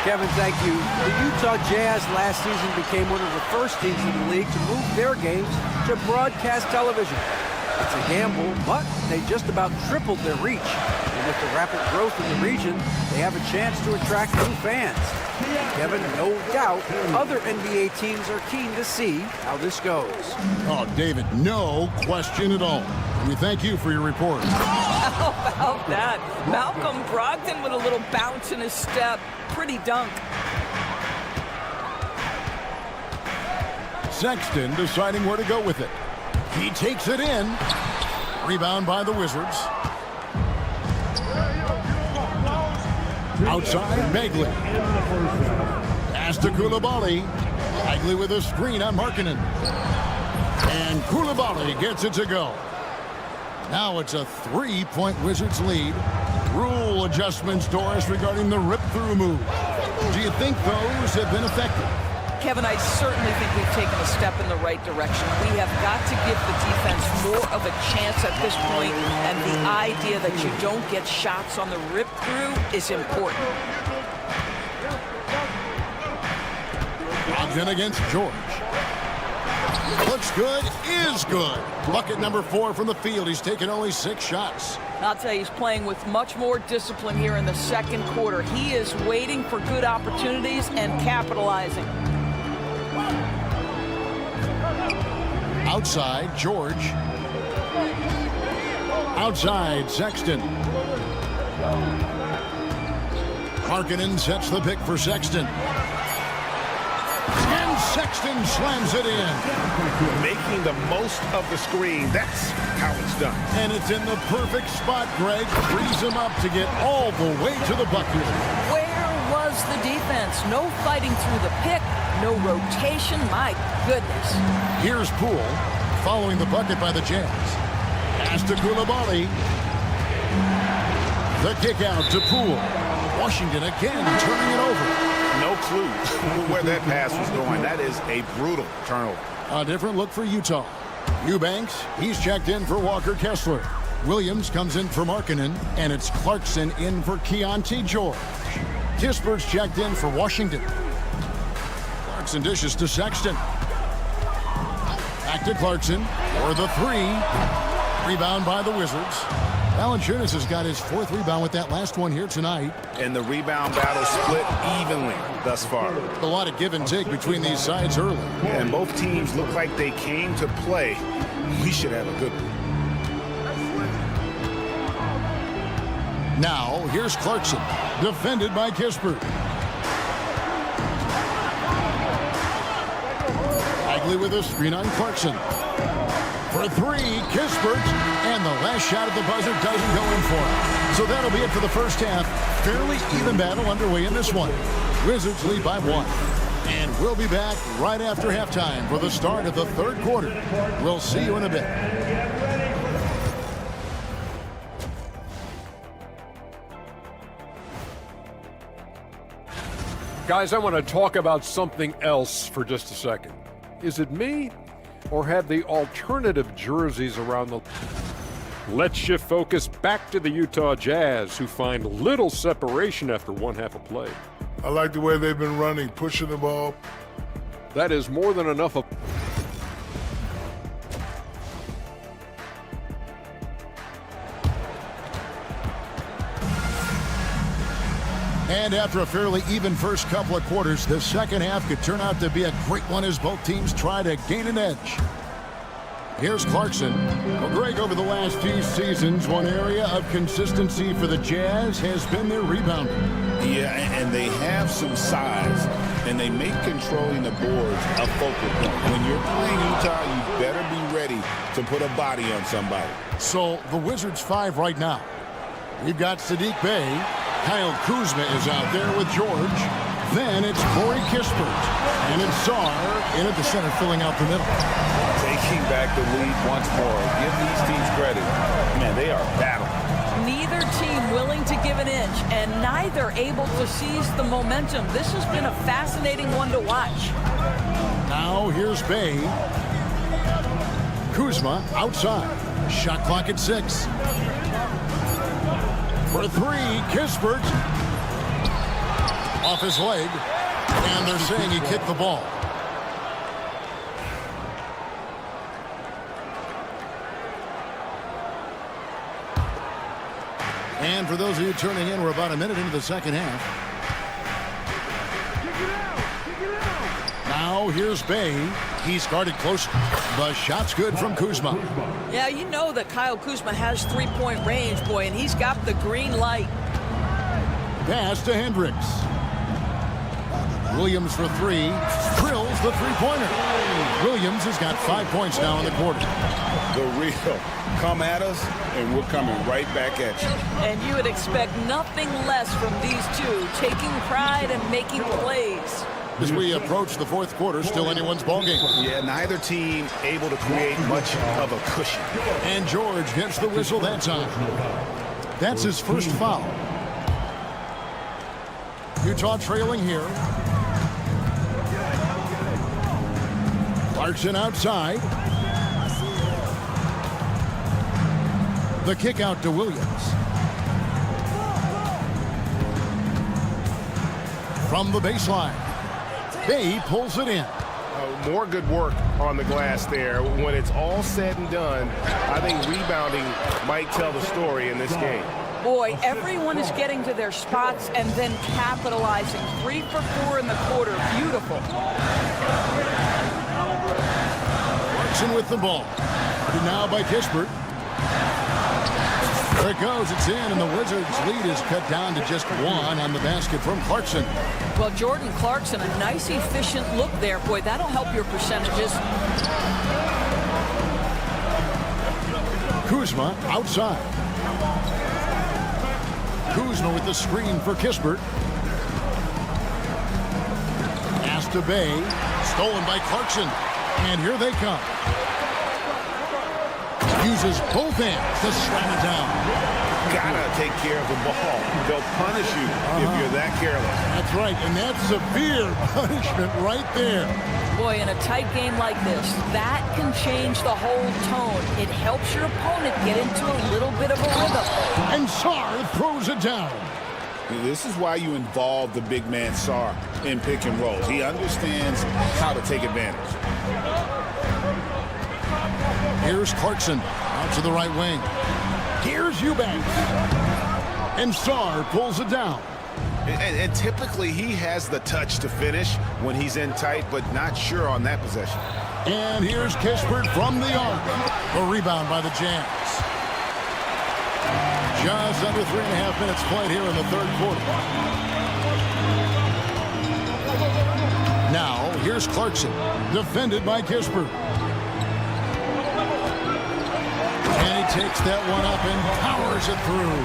Kevin, thank you. The Utah Jazz last season became one of the first teams in the league to move their games to broadcast television. It's a gamble, but they just about tripled their reach. And with the rapid growth in the region, they have a chance to attract new fans. Kevin, no doubt, other NBA teams are keen to see how this goes. Oh, David, no question at all. We thank you for your report. How about that? Malcolm Brogdon with a little bounce in his step. Pretty dunk. Sexton deciding where to go with it. He takes it in. Rebound by the Wizards. Outside, Bagley. Pass to Koulibaly. Bagley with a screen on Markkanen. And Koulibaly gets it to go. Now it's a 3-point Wizards lead. Rule adjustments, Doris, regarding the rip-through move. Do you think those have been effective? Kevin, I certainly think we've taken a step in the right direction. We have got to give the defense more of a chance at this point, and the idea that you don't get shots on the rip-through is important. Brogdon against George. Looks good, is good. Bucket number 4 from the field. He's taken only 6 shots. I'll tell you, he's playing with much more discipline here in the second quarter. He is waiting for good opportunities and capitalizing. Outside, George. Outside, Sexton. Markkanen sets the pick for Sexton. And Sexton slams it in. Making the most of the screen. That's how it's done. And it's in the perfect spot, Greg. Frees him up to get all the way to the bucket. Where was the defense? No fighting through the pick. No rotation. My goodness. Here's Poole following the bucket by the Jazz. Pass to Koulibaly. The kick out to Poole. Washington again turning it over. No clue where that pass was going. That is a brutal turnover. A different look for Utah. Eubanks, he's checked in for Walker Kessler. Williams comes in for Markkanen, and it's Clarkson in for Keontae George. Kispert's checked in for Washington. Clarkson dishes to Sexton. Back to Clarkson for the 3. Rebound by the Wizards. Valanciunas has got his 4th rebound with that last one here tonight. And the rebound battle split evenly thus far. A lot of give and take between these sides early. Yeah, and both teams look like they came to play. We should have a good one. Now, here's Clarkson, defended by Kispert. Bagley with a screen on Clarkson. For 3, Kispert, and the last shot at the buzzer doesn't go in for him. So that'll be it for the first half. Fairly even battle underway in this one. Wizards lead by 1. And we'll be back right after halftime for the start of the third quarter. We'll see you in a bit. Guys, I want to talk about something else for just a second. Is it me? Or have the alternative jerseys around the... Let's shift focus back to the Utah Jazz, who find little separation after one half of play. I like the way they've been running, pushing the ball. That is more than enough of... And after a fairly even first couple of quarters, the second half could turn out to be a great one as both teams try to gain an edge. Here's Clarkson. Well, Greg, over the last few seasons, one area of consistency for the Jazz has been their rebounding. Yeah, and they have some size, and they make controlling the boards a focal point. When you're playing Utah, you better be ready to put a body on somebody. So the Wizards 5 right now. We've got Saddiq Bey. Kyle Kuzma is out there with George. Then it's Corey Kispert. And it's Czar in at the center, filling out the middle. Taking back the lead once more. Give these teams credit. Man, they are battling. Neither team willing to give an inch, and neither able to seize the momentum. This has been a fascinating one to watch. Now here's Bey. Kuzma outside. Shot clock at 6. For 3, Kispert. Off his leg. And they're saying he kicked the ball. And for those of you turning in, we're about a minute into the second half. Now here's Bey. He's guarded close. The shot's good from Kuzma. Yeah, you know that Kyle Kuzma has three-point range, boy, and he's got the green light. Pass to Hendricks. Williams for 3. Drills the three-pointer. Williams has got 5 points now in the quarter. The real come at us, and we're coming right back at you. And you would expect nothing less from these two, taking pride and making plays. As we approach the fourth quarter, still anyone's ballgame. Yeah, neither team able to create much of a cushion. And George gets the whistle that time. That's his first foul. Utah trailing here. Clarkson outside. The kick out to Williams. From the baseline. Bay pulls it in. More good work on the glass there. When it's all said and done, I think rebounding might tell the story in this game. Boy, everyone is getting to their spots and then capitalizing. 3 for 4 in the quarter. Beautiful. Clarkson with the ball. And now by Kispert. There it goes. It's in, and the Wizards' lead is cut down to just 1 on the basket from Clarkson. Well, Jordan Clarkson, a nice, efficient look there. Boy, that'll help your percentages. Kuzma outside. Kuzma with the screen for Kispert. Pass to Bay. Stolen by Clarkson. And here they come. Uses both hands to slam it down. Gotta take care of the ball. They'll punish you if you're that careless. That's right, and that's severe punishment right there. Boy, in a tight game like this, that can change the whole tone. It helps your opponent get into a little bit of a rhythm. And Sarr throws it down. This is why you involve the big man Sarr in pick and rolls. He understands how to take advantage. Here's Clarkson out to the right wing. Here's Eubanks. And Sarr pulls it down. And typically he has the touch to finish when he's in tight, but not sure on that possession. And here's Kispert from the arc. A rebound by the Jazz. Just under 3.5 minutes played here in the third quarter. Now, here's Clarkson, defended by Kispert. And he takes that one up and powers it through.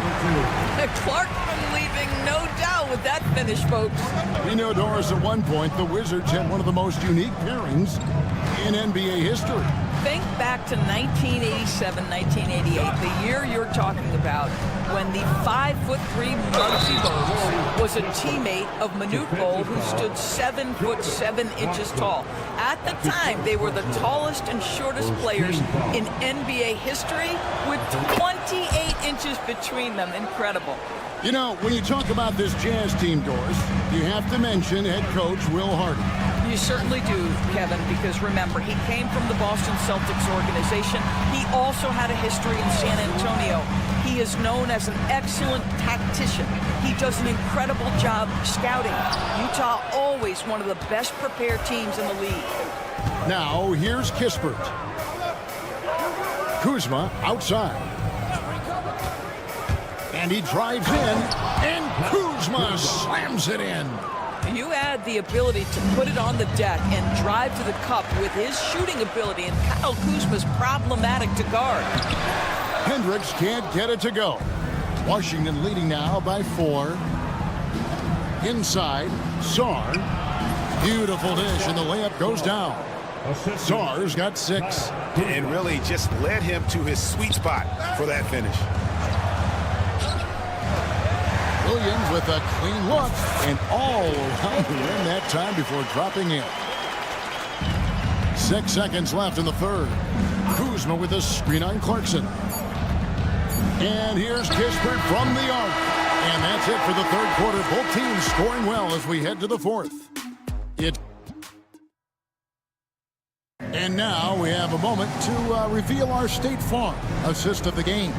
Clarkson leaving no doubt with that finish, folks. We know, Doris, at one point, the Wizards had one of the most unique pairings in NBA history. Think back to 1987, 1988, the year you're talking about, when the 5'3" Muggsy Bogues was a teammate of Manute Bol, who stood 7'7" tall. At the time, they were the tallest and shortest players in NBA history, with 28 inches between them. Incredible. You know, when you talk about this Jazz team, Doris, you have to mention head coach Will Hardy. You certainly do, Kevin, because remember, he came from the Boston Celtics organization. He also had a history in San Antonio. He is known as an excellent tactician. He does an incredible job scouting. Utah always one of the best prepared teams in the league. Now, here's Kispert. Kuzma outside. And he drives in, and Kuzma slams it in. You add the ability to put it on the deck and drive to the cup with his shooting ability, and Kyle Kuzma's problematic to guard. Hendricks can't get it to go. Washington leading now by 4. Inside, Sarr. Beautiful dish, and the layup goes down. Sarr's got 6. And really just led him to his sweet spot for that finish. Williams with a clean look, and all around the rim that time before dropping in. 6 seconds left in the third. Kuzma with a screen on Clarkson. And here's Kispert from the arc. And that's it for the third quarter. Both teams scoring well as we head to the fourth. And now we have a moment to reveal our State Farm assist of the game.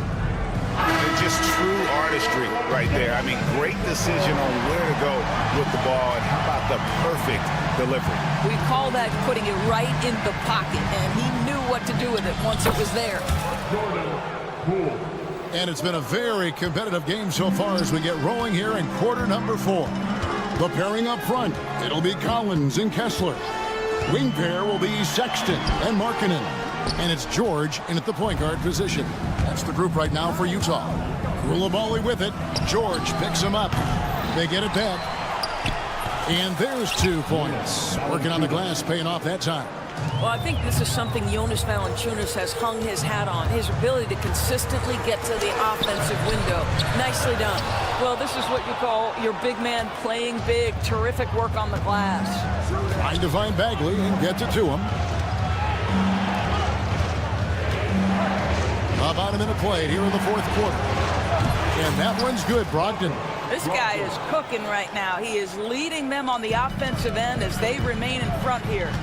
Just true artistry right there. I mean, great decision on where to go with the ball, and how about the perfect delivery? We call that putting it right in the pocket, and he knew what to do with it once it was there. And it's been a very competitive game so far as we get rolling here in quarter number 4. The pairing up front, it'll be Collins and Kessler. Wing pair will be Sexton and Markkanen. And it's George in at the point guard position. That's the group right now for Utah. Koulibaly with it. George picks him up. They get it back. And there's 2 points. Working on the glass, paying off that time. Well, I think this is something Jonas Valanciunas has hung his hat on, his ability to consistently get to the offensive window. Nicely done. Well, this is what you call your big man playing big. Terrific work on the glass. Trying to find Bagley and gets it to him. About a minute played here in the fourth quarter. And that one's good, Brogdon. This guy is cooking right now. He is leading them on the offensive end as they remain in front here.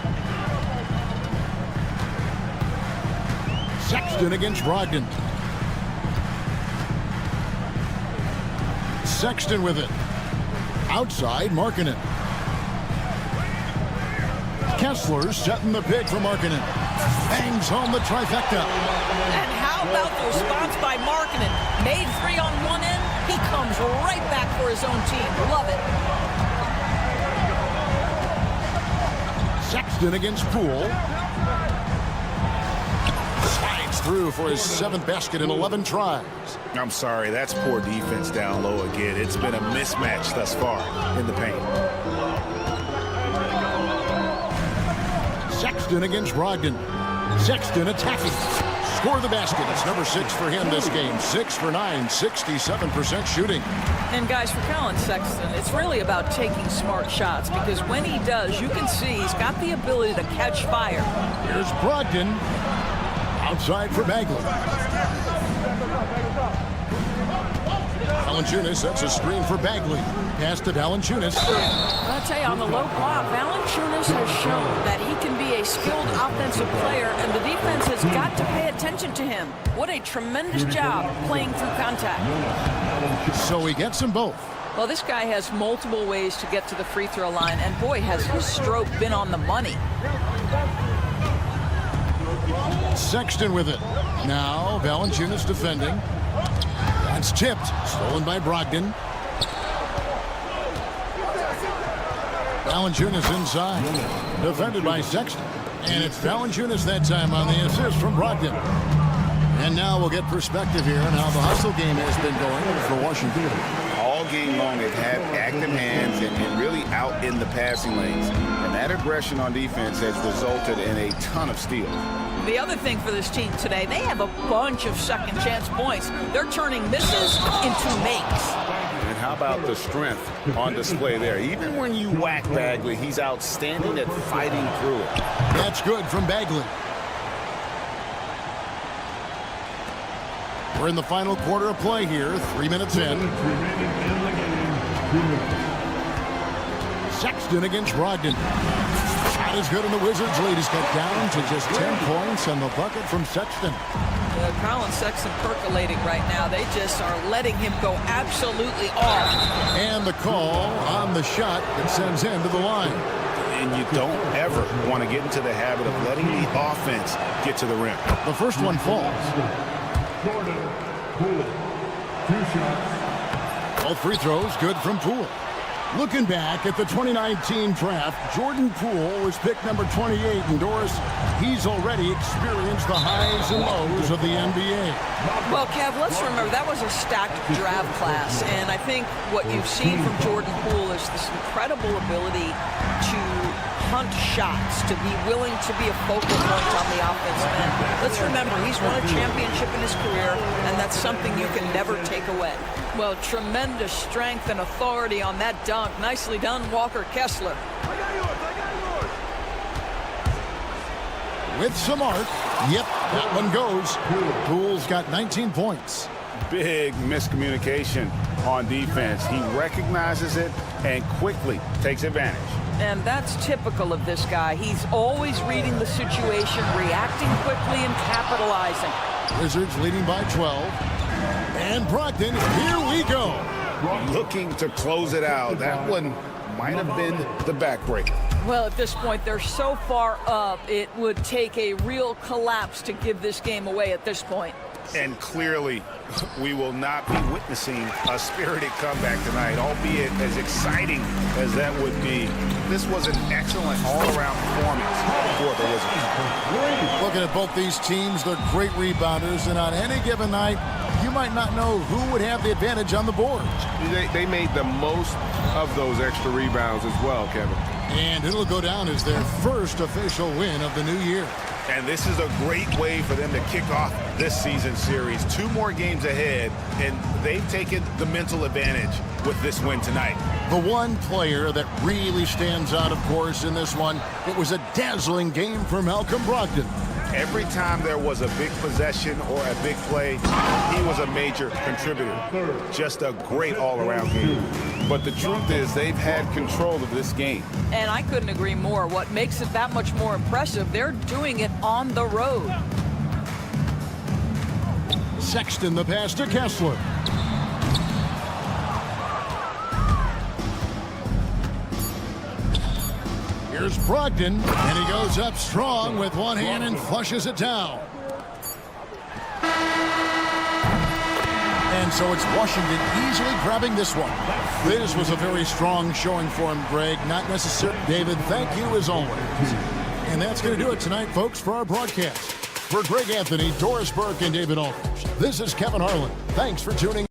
Sexton against Brogdon. Sexton with it. Outside, Markkanen. Kessler setting the pick for Markkanen. Bangs home the trifecta. And how about the response by Markkanen? Made 3 on one end. He comes right back for his own team. Love it. Sexton against Poole. Slides through for his 7th basket in 11 tries. I'm sorry, that's poor defense down low again. It's been a mismatch thus far in the paint. Sexton against Brogdon. Sexton attacking. Score the basket. It's number 6 for him this game. 6 for 9, 67% shooting. And guys, for Colin Sexton, it's really about taking smart shots because when he does, you can see he's got the ability to catch fire. Here's Brogdon. Outside for Bagley. Valanciunas, that's a screen for Bagley. Pass to Valanciunas. I'll tell you, on the low block, Valanciunas has shown that he can be a skilled offensive player, and the defense has got to pay attention to him. What a tremendous job playing through contact. So he gets them both. Well, this guy has multiple ways to get to the free throw line, and boy, has his stroke been on the money. Sexton with it. Now Valanciunas defending. That's tipped. Stolen by Brogdon. Valanciunas inside. Defended by Sexton. And it's Valanciunas that time on the assist from Brogdon. And now we'll get perspective here on how the hustle game has been going for Washington. All game long, they've had active hands and really out in the passing lanes. And that aggression on defense has resulted in a ton of steals. The other thing for this team today, they have a bunch of second chance points. They're turning misses into makes. And how about the strength on display there? Even when you whack Bagley, he's outstanding at fighting through it. That's good from Bagley. We're in the final quarter of play here. 3 minutes in. Sexton against Brogdon. Shot is good, and the Wizards lead is cut down to just 10 points and the bucket from Sexton. Colin Sexton percolating right now. They just are letting him go absolutely off. And the call on the shot that sends him to the line. And you don't ever want to get into the habit of letting the offense get to the rim. The first one falls. Both free throws good from Poole. Looking back at the 2019 draft, Jordan Poole was picked number 28, and Doris, he's already experienced the highs and lows of the NBA. Well, Kev, let's remember that was a stacked draft class, and I think what you've seen from Jordan Poole is this incredible ability to hunt shots, to be willing to be a focal point on the offensive end. Let's remember, he's won a championship in his career, and that's something you can never take away. Well, tremendous strength and authority on that dunk. Nicely done, Walker Kessler. With some arc. Yep, that one goes. Poole's got 19 points. Big miscommunication on defense. He recognizes it and quickly takes advantage. And that's typical of this guy. He's always reading the situation, reacting quickly, and capitalizing. Wizards leading by 12. And Brogdon, here we go. Looking to close it out. That one might have been the backbreaker. Well, at this point, they're so far up, it would take a real collapse to give this game away at this point. And clearly, we will not be witnessing a spirited comeback tonight, albeit as exciting as that would be. This was an excellent all-around performance for the Wizards. Looking at both these teams, they're great rebounders, and on any given night, you might not know who would have the advantage on the boards. They made the most of those extra rebounds as well, Kevin. And it'll go down as their first official win of the new year. And this is a great way for them to kick off this season series. 2 more games ahead, and they've taken the mental advantage with this win tonight. The one player that really stands out, of course, in this one, it was a dazzling game for Malcolm Brogdon. Every time there was a big possession or a big play, he was a major contributor. Just a great all-around game. But the truth is they've had control of this game. And I couldn't agree more. What makes it that much more impressive, they're doing it on the road. Sexton the pass to Kessler. Here's Brogdon, and he goes up strong with one hand and flushes it down. And so it's Washington easily grabbing this one. This was a very strong showing for him, Greg. Not necessarily. David, thank you as always. And that's going to do it tonight, folks, for our broadcast. For Greg Anthony, Doris Burke, and David Aldridge, this is Kevin Harlan. Thanks for tuning in.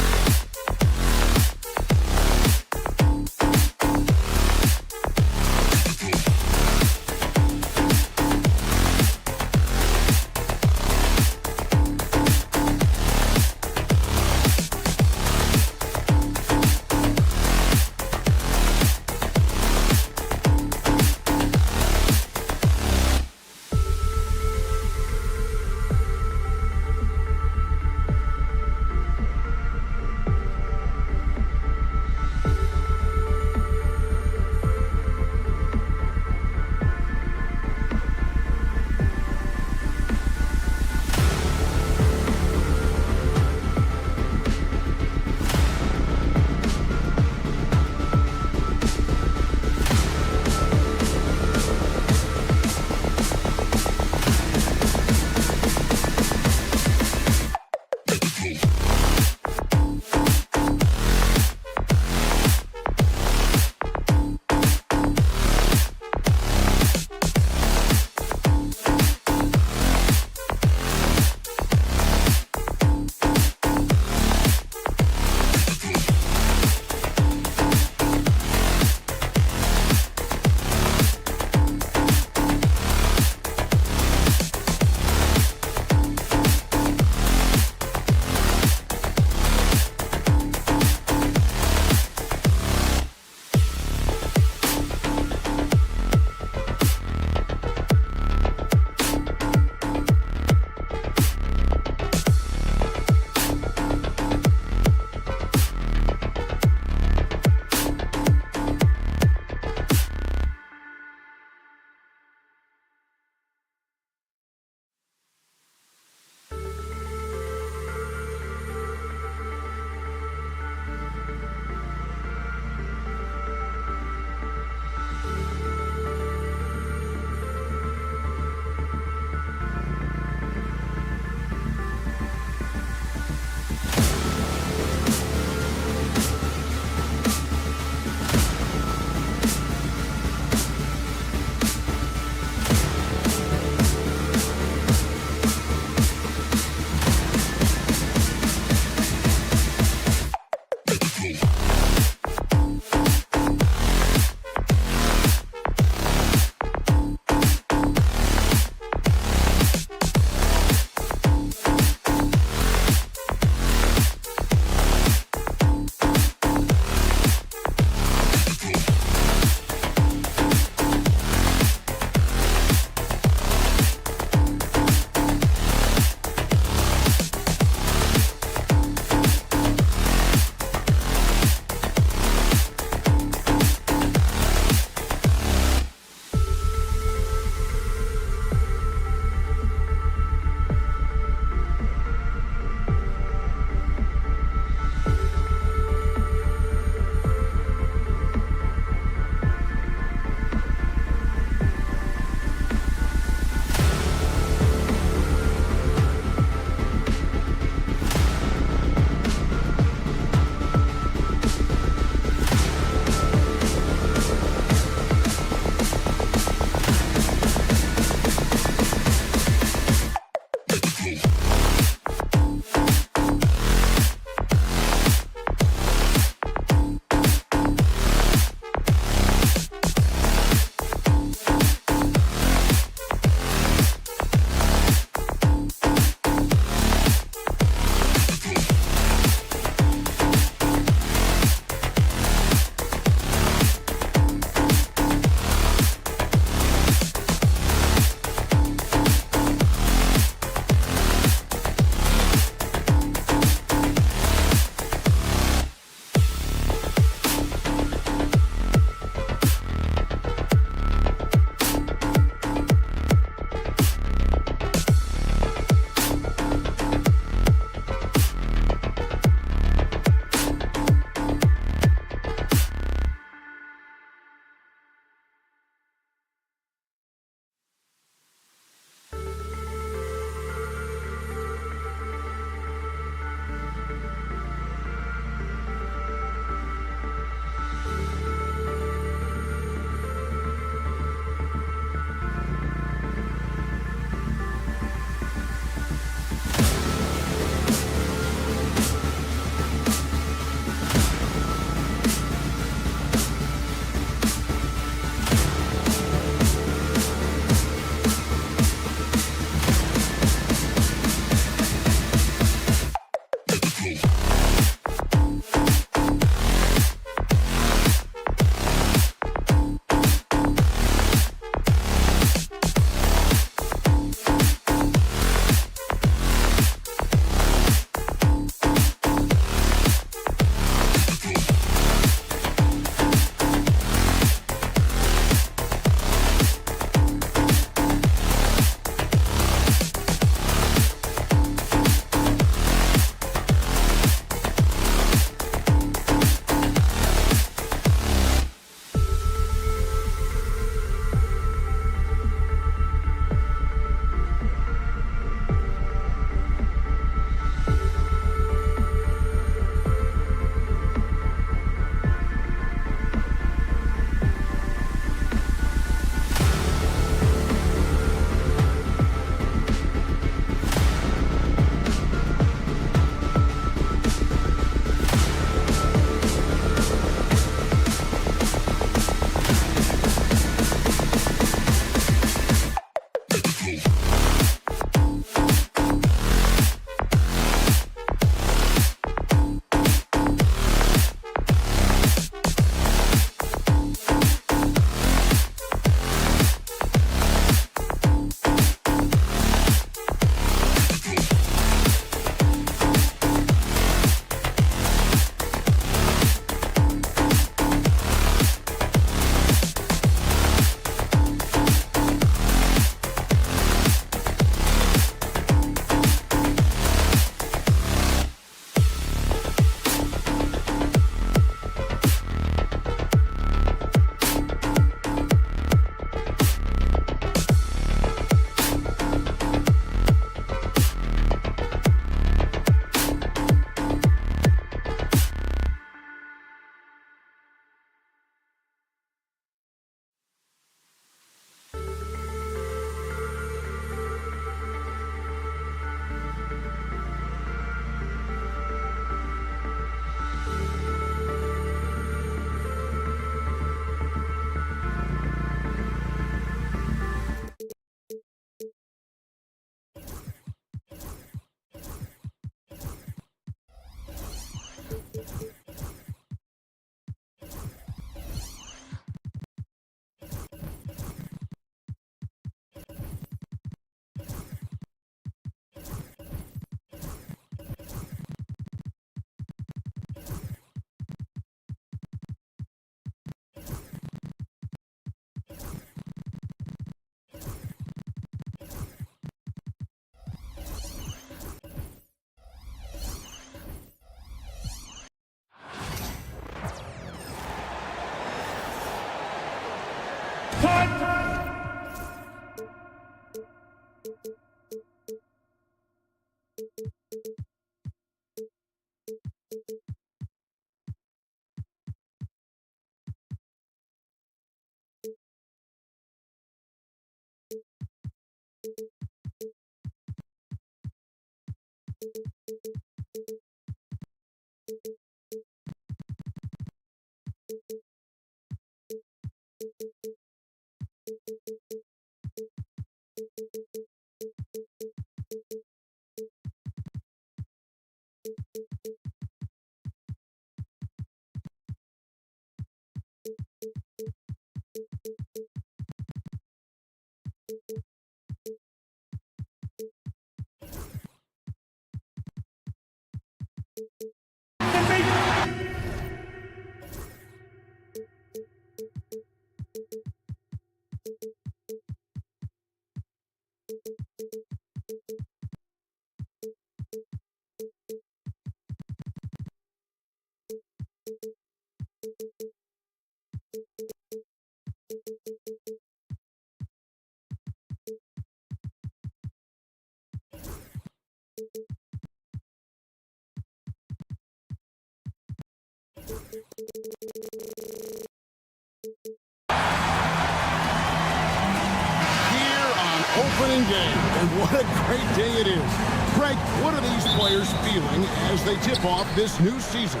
Opening day, and what a great day it is. Greg, what are these players feeling as they tip off this new season?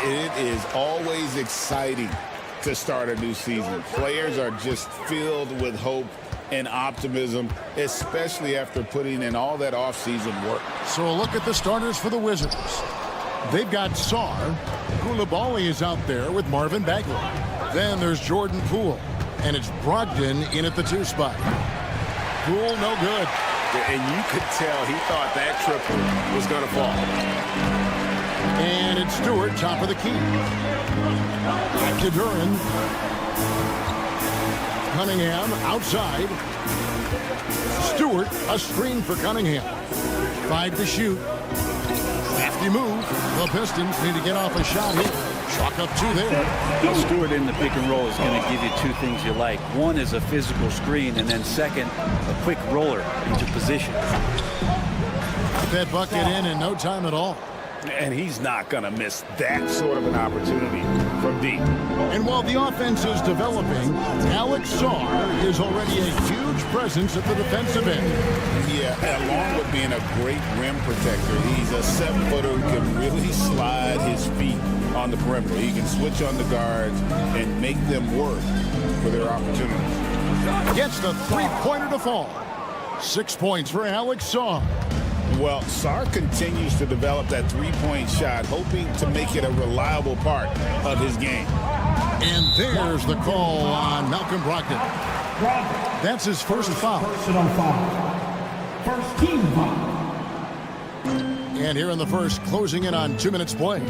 It is always exciting to start a new season. Players are just filled with hope and optimism, especially after putting in all that offseason work. So a look at the starters for the Wizards. They've got Sarr. Koulibaly is out there with Marvin Bagley. Then there's Jordan Poole, and it's Brogdon in at the 2 spot. Poole, no good. And you could tell he thought that triple was going to fall. And it's Stewart, top of the key. Back to Duran. Cunningham outside. Stewart, a screen for Cunningham. 5 to shoot. Crafty move. The Pistons need to get off a shot here. Chalk up 2 there. Stewart in the pick and roll is going to give you 2 things you like. One is a physical screen, and then second, a quick roller into position. Put that bucket in no time at all. And he's not going to miss that sort of an opportunity from deep. And while the offense is developing, Alex Sarr is already a huge presence at the defensive end. Yeah, along with being a great rim protector, he's a 7-footer who can really slide his feet on the perimeter. He can switch on the guards and make them work for their opportunities. Gets the 3-pointer to fall. 6 points for Alex Sarr. Well, Sarr continues to develop that 3-point shot, hoping to make it a reliable part of his game. And there's the call on Malcolm Brogdon. That's his first foul. Personal foul. First team foul. And here in the first, closing in on 2 minutes play.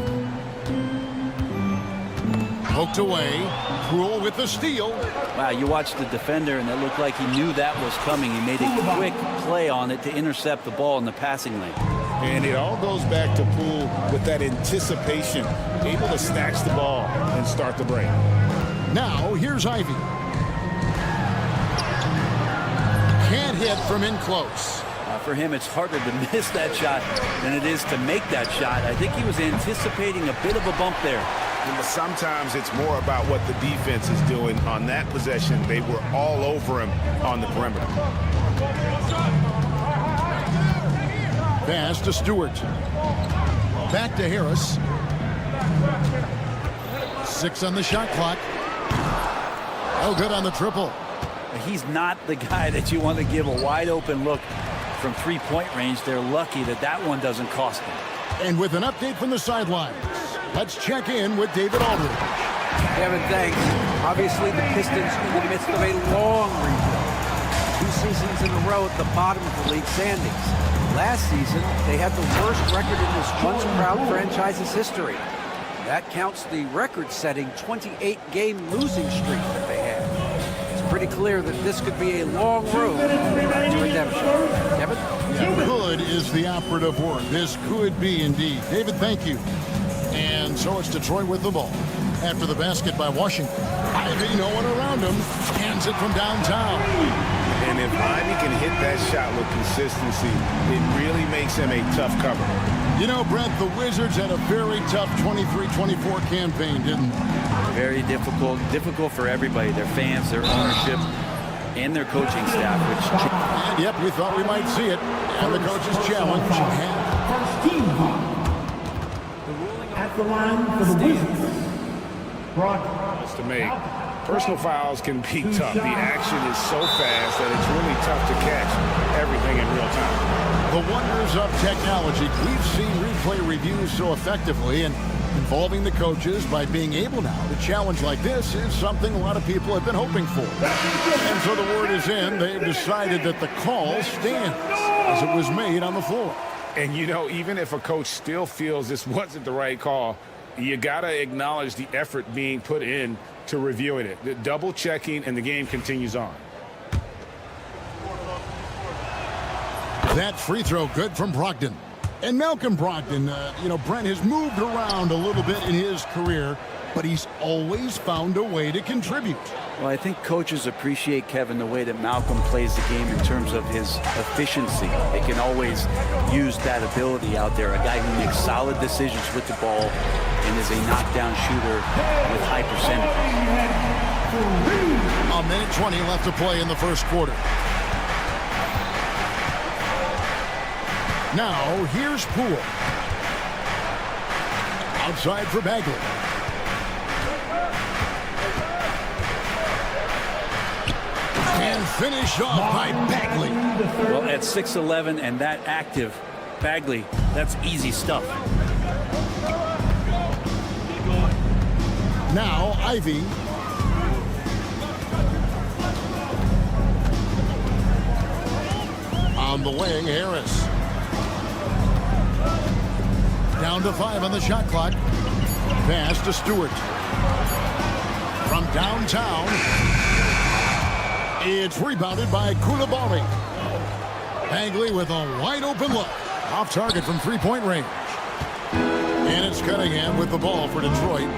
Poked away. Poole with the steal. Wow, you watched the defender, and it looked like he knew that was coming. He made a quick play on it to intercept the ball in the passing lane. And it all goes back to Poole with that anticipation, able to snatch the ball and start the break. Now, here's Ivy. Can't hit from in close. For him, it's harder to miss that shot than it is to make that shot. I think he was anticipating a bit of a bump there. But sometimes it's more about what the defense is doing on that possession. They were all over him on the perimeter. Pass to Stewart. Back to Harris. 6 on the shot clock. Oh, good on the triple. He's not the guy that you want to give a wide open look from 3-point range. They're lucky that that one doesn't cost them. And with an update from the sidelines, let's check in with David Aldridge. Kevin, thanks. Obviously, the Pistons in the midst of a long rebuild. 2 seasons in a row at the bottom of the league standings. Last season, they had the worst record in this once-proud franchise's history. That counts the record-setting 28-game losing streak that they had. It's pretty clear that this could be a long road to redemption. Kevin? Yeah, could is the operative word. This could be indeed. David, thank you. And so it's Detroit with the ball. after the basket by Washington. Ivy, no one around him, hands it from downtown. And if Ivy can hit that shot with consistency, it really makes him a tough cover. You know, Brent, the Wizards had a very tough 23-24 campaign, didn't they? Very difficult. Difficult for everybody, their fans, their ownership, and their coaching staff. And yep, we thought we might see it. And the coach's challenge. First team foul. At the line for the Wizards. To make personal fouls can be tough. The action is so fast that it's really tough to catch everything in real time. The wonders of technology. We've seen replay reviews so effectively, and involving the coaches by being able now to challenge like this is something a lot of people have been hoping for. And so the word is in. They've decided that the call stands as it was made on the floor. And you know, even if a coach still feels this wasn't the right call, you got to acknowledge the effort being put in to reviewing it. The double checking, and the game continues on. That free throw good from Brogdon. And Malcolm Brogdon, Brent has moved around a little bit in his career, but he's always found a way to contribute. Well, I think coaches appreciate, Kevin, the way that Malcolm plays the game in terms of his efficiency. They can always use that ability out there. A guy who makes solid decisions with the ball and is a knockdown shooter with high percentage. A minute 20 left to play in the first quarter. Now, here's Poole. Outside for Bagley. And finished off by Bagley. Well, at 6'11" and that active, Bagley, that's easy stuff. Now, Ivy. On the wing, Harris. Down to 5 on the shot clock. Pass to Stewart. From downtown, it's rebounded by Koulibaly. Bagley with a wide open look. Off target from three-point range. And it's Cunningham with the ball for Detroit.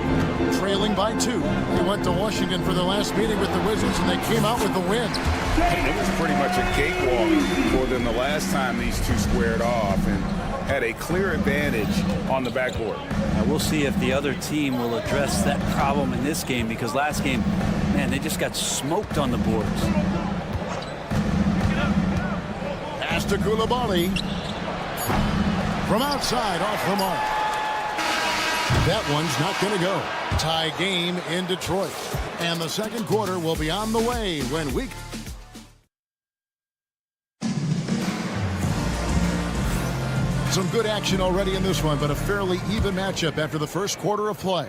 Trailing by 2. They went to Washington for their last meeting with the Wizards, and they came out with the win. It was pretty much a cakewalk for them the last time these two squared off, and had a clear advantage on the backboard. Now we'll see if the other team will address that problem in this game, because last game, man, they just got smoked on the boards. Pass to Koulibaly. From outside, off the mark. That one's not going to go. Tie game in Detroit. And the second quarter will be on the way when we... Some good action already in this one, but a fairly even matchup after the first quarter of play.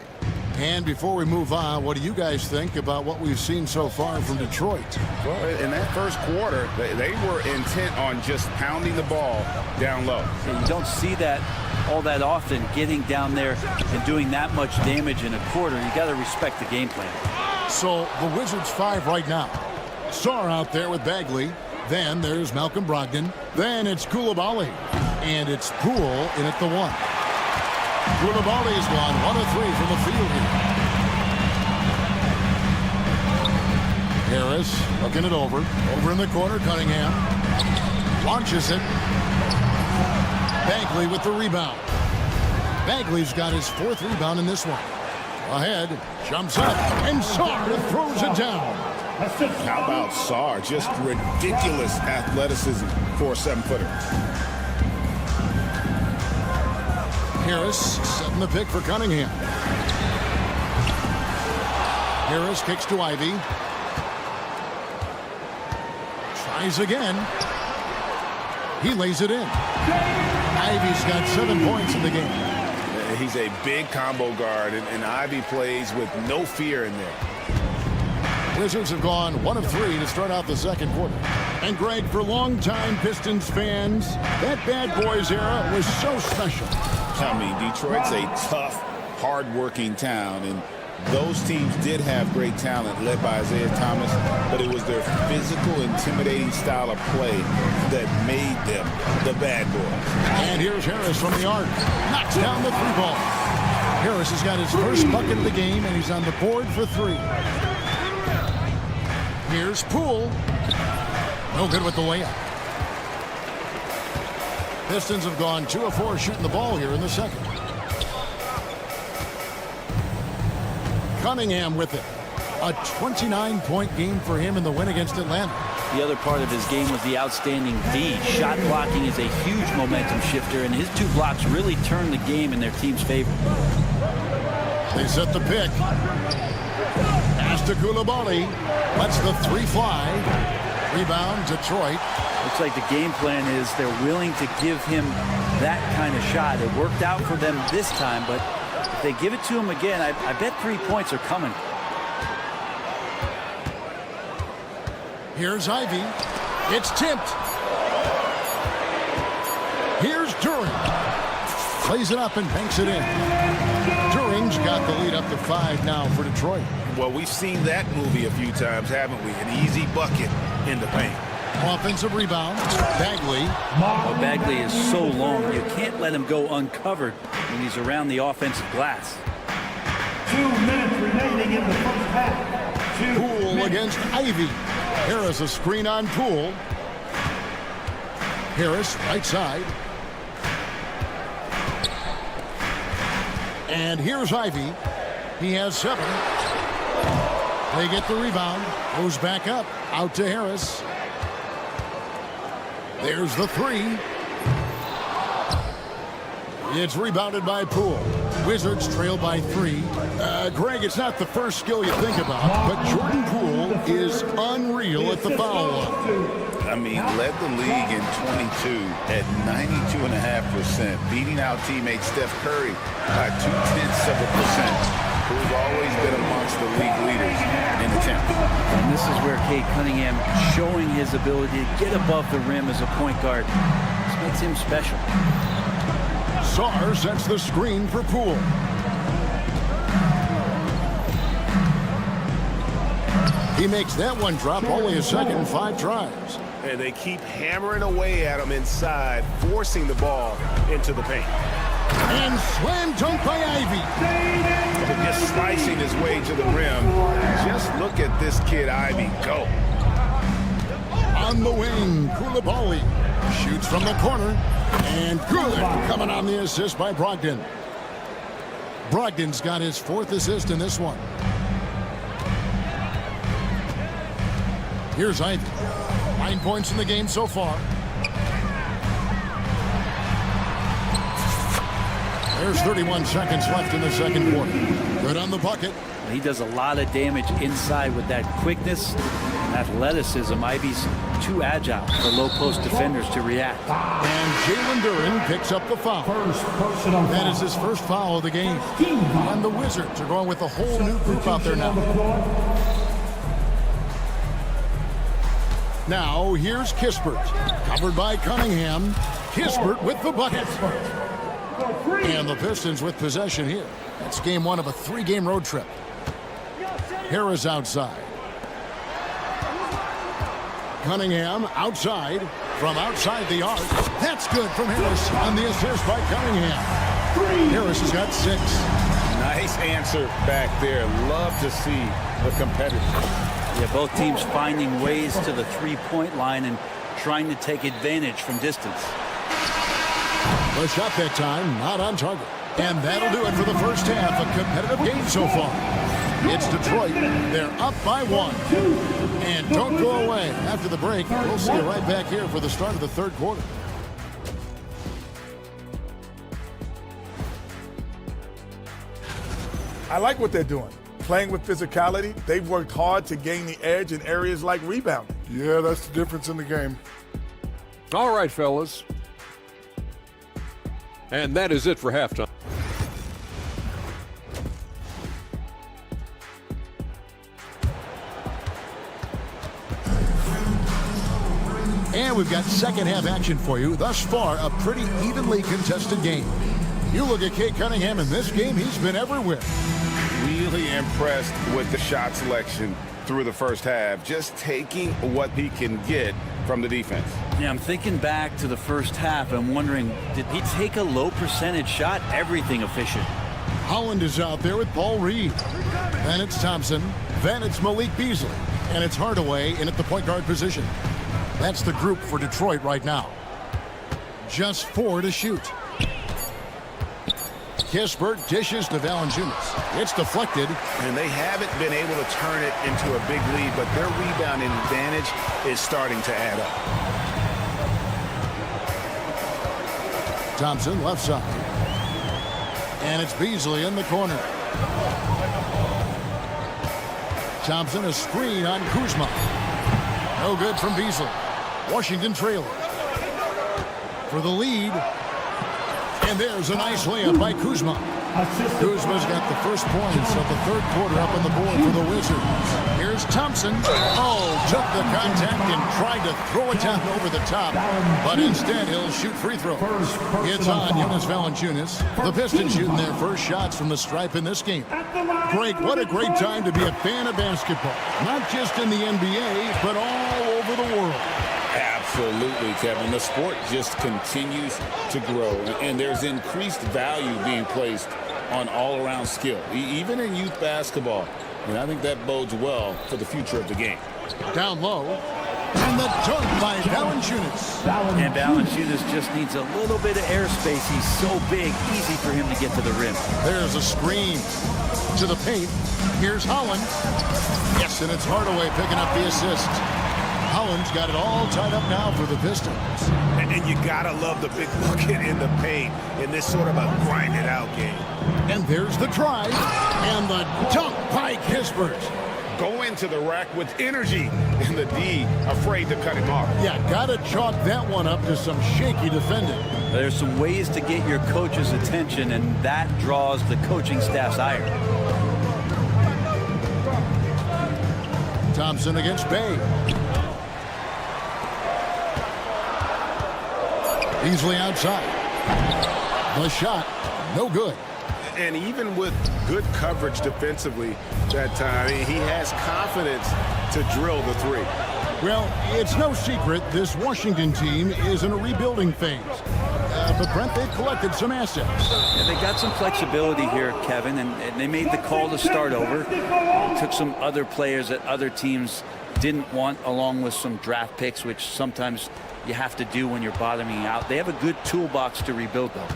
And before we move on, what do you guys think about what we've seen so far from Detroit? Well, in that first quarter, they were intent on just pounding the ball down low. You don't see that all that often, getting down there and doing that much damage in a quarter. You got to respect the game plan. So the Wizards 5 right now. Sarr out there with Bagley. Then there's Malcolm Brogdon. Then it's Koulibaly. And it's Poole in at the 1. Koulibaly's gone 1 of 3 from the field here. Harris looking it over. Over in the corner, Cunningham. Launches it. Bagley with the rebound. Bagley's got his 4th rebound in this one. Ahead, jumps up, and Sarr throws it down. How about Sarr? Just ridiculous athleticism for a 7-footer. Harris setting the pick for Cunningham. Harris kicks to Ivy. Tries again. He lays it in. Ivy's got 7 points in the game. He's a big combo guard, and Ivy plays with no fear in there. Wizards have gone 1 of 3 to start out the second quarter. And Greg, for longtime Pistons fans, that Bad Boys era was so special. I mean, Detroit's a tough, hard-working town, and those teams did have great talent led by Isaiah Thomas, but it was their physical, intimidating style of play that made them the Bad Boys. And here's Harris from the arc. Knocks down the 3 ball. Harris has got his first bucket of the game, and he's on the board for 3. Here's Poole. No good with the layup. Pistons have gone 2 of 4 shooting the ball here in the second. Cunningham with it. A 29-point game for him in the win against Atlanta. The other part of his game was the outstanding D. Shot blocking is a huge momentum shifter, and his 2 blocks really turned the game in their team's favor. They set the pick. Pass to Koulibaly. Lets the 3 fly. Rebound, Detroit. Looks like the game plan is they're willing to give him that kind of shot. It worked out for them this time, but if they give it to him again, I bet 3 points are coming. Here's Ivy. It's tipped. Here's During. Plays it up and banks it in. During's got the lead up to 5 now for Detroit. Well, we've seen that movie a few times, haven't we? An easy bucket in the paint. Offensive rebound. Bagley. Well, Bagley is so long, you can't let him go uncovered when he's around the offensive glass. 2 minutes remaining in the first half. Poole against Ivy. Harris a screen on Poole. Harris right side. And here's Ivy. He has 7. They get the rebound. Goes back up. Out to Harris. There's the 3. It's rebounded by Poole. Wizards trail by 3. Greg, it's not the first skill you think about, but Jordan Poole is unreal at the foul line. I mean, led the league in 22 at 92.5%, beating out teammate Steph Curry by 0.2%. Who's always been amongst the league leaders in attempts. And this is where Cade Cunningham showing his ability to get above the rim as a point guard. This makes him special. Sarr sets the screen for Poole. He makes that one drop, only his second in 5 tries. And they keep hammering away at him inside, forcing the ball into the paint. And slam dunk by Ivy. Just slicing his way to the rim. Just look at this kid Ivy go. On the wing, Koulibaly shoots from the corner. And good coming on the assist by Brogdon. Brogdon's got his 4th assist in this one. Here's Ivy. 9 points in the game so far. There's 31 seconds left in the second quarter. Good on the bucket. He does a lot of damage inside with that quickness and athleticism. Ivy's too agile for low post defenders to react. And Jalen Duren picks up the foul. That is his first foul of the game. And the Wizards are going with a whole new group out there now. Now here's Kispert. Covered by Cunningham. Kispert with the bucket. And the Pistons with possession here. That's game 1 of a 3-game road trip. Harris outside. Cunningham outside. From outside the arc. That's good from Harris on the assist by Cunningham. Harris has got 6. Nice answer back there. Love to see the competitors. Yeah, both teams finding ways to the 3-point line and trying to take advantage from distance. The shot that time, not on target. And that'll do it for the first half. A competitive game so far. It's Detroit. They're up by 1. And don't go away. After the break, we'll see you right back here for the start of the third quarter. I like what they're doing. Playing with physicality, they've worked hard to gain the edge in areas like rebounding. Yeah, that's the difference in the game. All right, fellas. And that is it for halftime. And we've got second half action for you. Thus far, a pretty evenly contested game. You look at Cade Cunningham in this game, he's been everywhere. Really impressed with the shot selection through the first half. Just taking what he can get from the defense. Yeah, I'm thinking back to the first half. I'm wondering, did he take a low percentage shot? Everything efficient. Holland is out there with Paul Reed. Then it's Thompson. Then it's Malik Beasley. And it's Hardaway in at the point guard position. That's the group for Detroit right now. Just 4 to shoot. Kispert dishes to Valanciunas. It's deflected. And they haven't been able to turn it into a big lead, but their rebounding advantage is starting to add up. Thompson left side. And it's Beasley in the corner. Thompson a screen on Kuzma. No good from Beasley. Washington trailing. For the lead. And there's a nice layup by Kuzma. Kuzma's got the first points of the third quarter up on the board for the Wizards. Here's Thompson. Oh, took the contact and tried to throw it down over the top. But instead, he'll shoot free throws. It's on Jonas Valanciunas. The Pistons shooting their first shots from the stripe in this game. Greg, what a great time to be a fan of basketball. Not just in the NBA, but all over the world. Absolutely, Kevin. The sport just continues to grow, and there's increased value being placed on all-around skill, even in youth basketball. And I think that bodes well for the future of the game. Down low, and the dunk by Valanciunas. And Valanciunas just needs a little bit of airspace. He's so big, easy for him to get to the rim. There's a screen to the paint. Here's Holland. Yes, and it's Hardaway picking up the assist. Holland's got it all tied up now for the Pistons. And you gotta love the big bucket in the paint in this sort of a grind-it-out game. And there's the drive and the dunk by Kispert. Go into the rack with energy, and the D afraid to cut him off. Yeah, gotta chalk that one up to some shaky defending. There's some ways to get your coach's attention, and that draws the coaching staff's ire. Thompson against Bay. Beasley outside. The shot, no good. And even with good coverage defensively that time, he has confidence to drill the three. Well, it's no secret this Washington team is in a rebuilding phase. But Brent, they've collected some assets. Yeah, they got some flexibility here, Kevin, and they made the call to start over. Took some other players that other teams didn't want, along with some draft picks, which sometimes you have to do when you're bottoming out. They have a good toolbox to rebuild, though.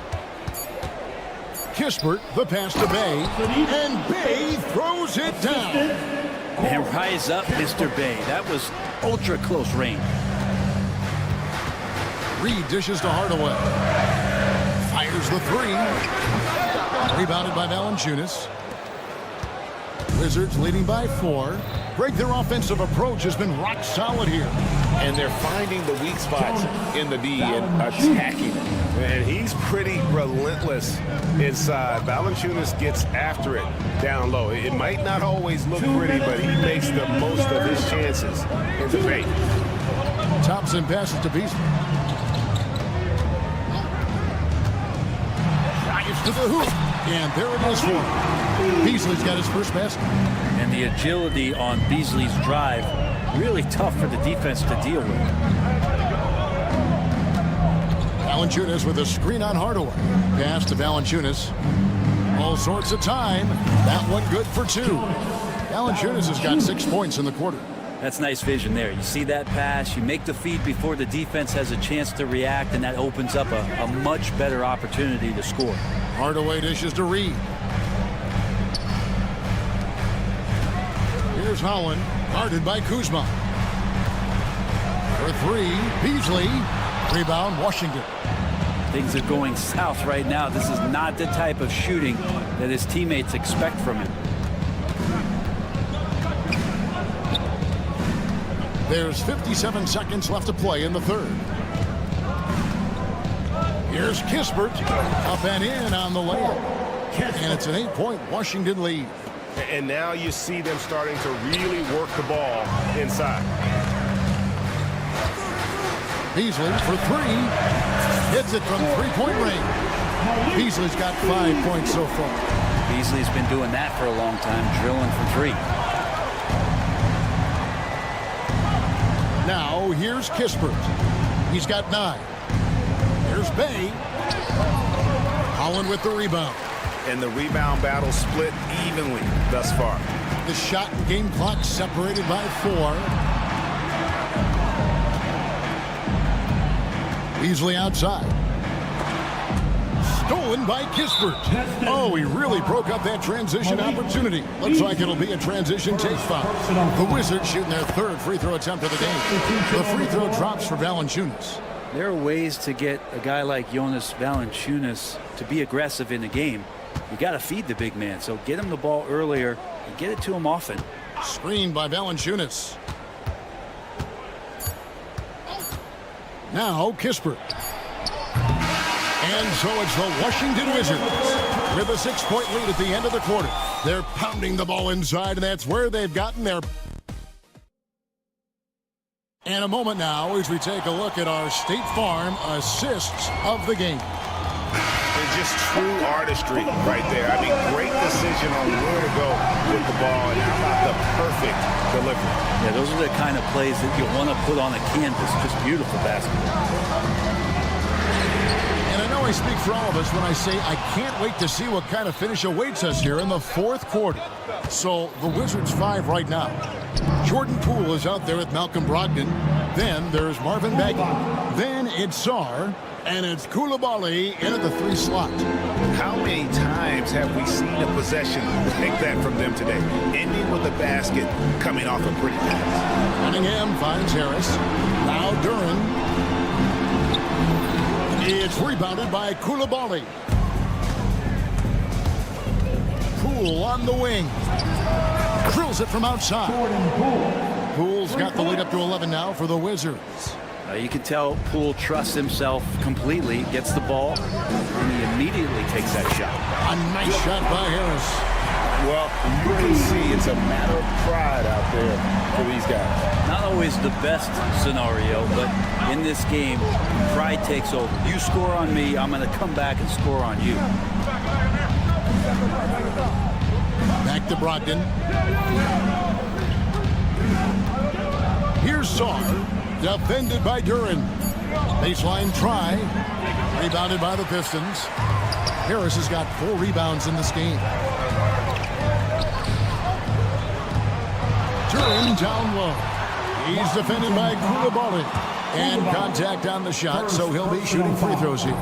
Kispert, the pass to Bay, and Bay throws it down. And rise up, Mr. Bay. That was ultra close range. Reed dishes to Hardaway. Fires the three. Rebounded by Valanciunas. Wizards leading by 4. Greg, their offensive approach has been rock solid here. And they're finding the weak spots in the D and attacking it. And he's pretty relentless inside. Valanciunas gets after it down low. It might not always look pretty, but he makes the most of his chances in the paint. Thompson passes to Beasley. Drives to the hoop. And there it is for him. Beasley's got his first basket. And the agility on Beasley's drive, really tough for the defense to deal with. Valanciunas with a screen on Hardaway. Pass to Valanciunas. All sorts of time. That one good for 2. Valanciunas has got 6 points in the quarter. That's nice vision there. You see that pass, you make the feed before the defense has a chance to react, and that opens up a much better opportunity to score. Hardaway dishes to Reed. Here's Holland, guarded by Kuzma. For 3, Beasley. Rebound, Washington. Things are going south right now. This is not the type of shooting that his teammates expect from him. There's 57 seconds left to play in the third. Here's Kispert, up and in on the layup. And it's an 8-point Washington lead. And now you see them starting to really work the ball inside. Beasley for 3. Hits it from 3-point range. Beasley's got 5 points so far. Beasley's been doing that for a long time, drilling from 3. Now here's Kispert. He's got 9. Here's Bay. Holland with the rebound. and the rebound battle split evenly thus far. The shot and game clock separated by 4. Easily outside. Stolen by Kispert. Oh, he really broke up that transition opportunity. Looks like it'll be a transition take foul. The Wizards shooting their 3rd free throw attempt of the game. The free throw drops for Valanciunas. There are ways to get a guy like Jonas Valanciunas to be aggressive in the game. You got to feed the big man, so get him the ball earlier and get it to him often. Screened by Valanciunas. Now Kispert. And so it's the Washington Wizards with a 6-point lead at the end of the quarter. They're pounding the ball inside, and that's where they've gotten their... And a moment now as we take a look at our State Farm assists of the game. It's just true artistry right there. I mean, great decision on where to go with the ball, and how about the perfect delivery. Yeah, those are the kind of plays that you want to put on a canvas. Just beautiful basketball. And I know I speak for all of us when I say I can't wait to see what kind of finish awaits us here in the 4th quarter. So the Wizards 5 right now. Jordan Poole is out there with Malcolm Brogdon. Then there's Marvin Bagley. Then it's Sarr. And it's Coulibaly in at the 3 slot. How many times have we seen a possession like that from them today? Ending with a basket, coming off a pretty pass. Cunningham finds Harris. Now Duren. It's rebounded by Coulibaly. Poole on the wing. Drills it from outside. Poole's got the lead up to 11 now for the Wizards. You can tell Poole trusts himself completely, gets the ball, and he immediately takes that shot. A nice shot by Harris. Well, you can see it's a matter of pride out there for these guys. Not always the best scenario, but in this game, pride takes over. You score on me, I'm going to come back and score on you. Back to Brogdon. Here's Sarr. Defended by Duren. Baseline try. Rebounded by the Pistons. Harris has got 4 rebounds in this game. Duren down low. He's defended by Coulibaly. And contact on the shot, so he'll be shooting free throws here.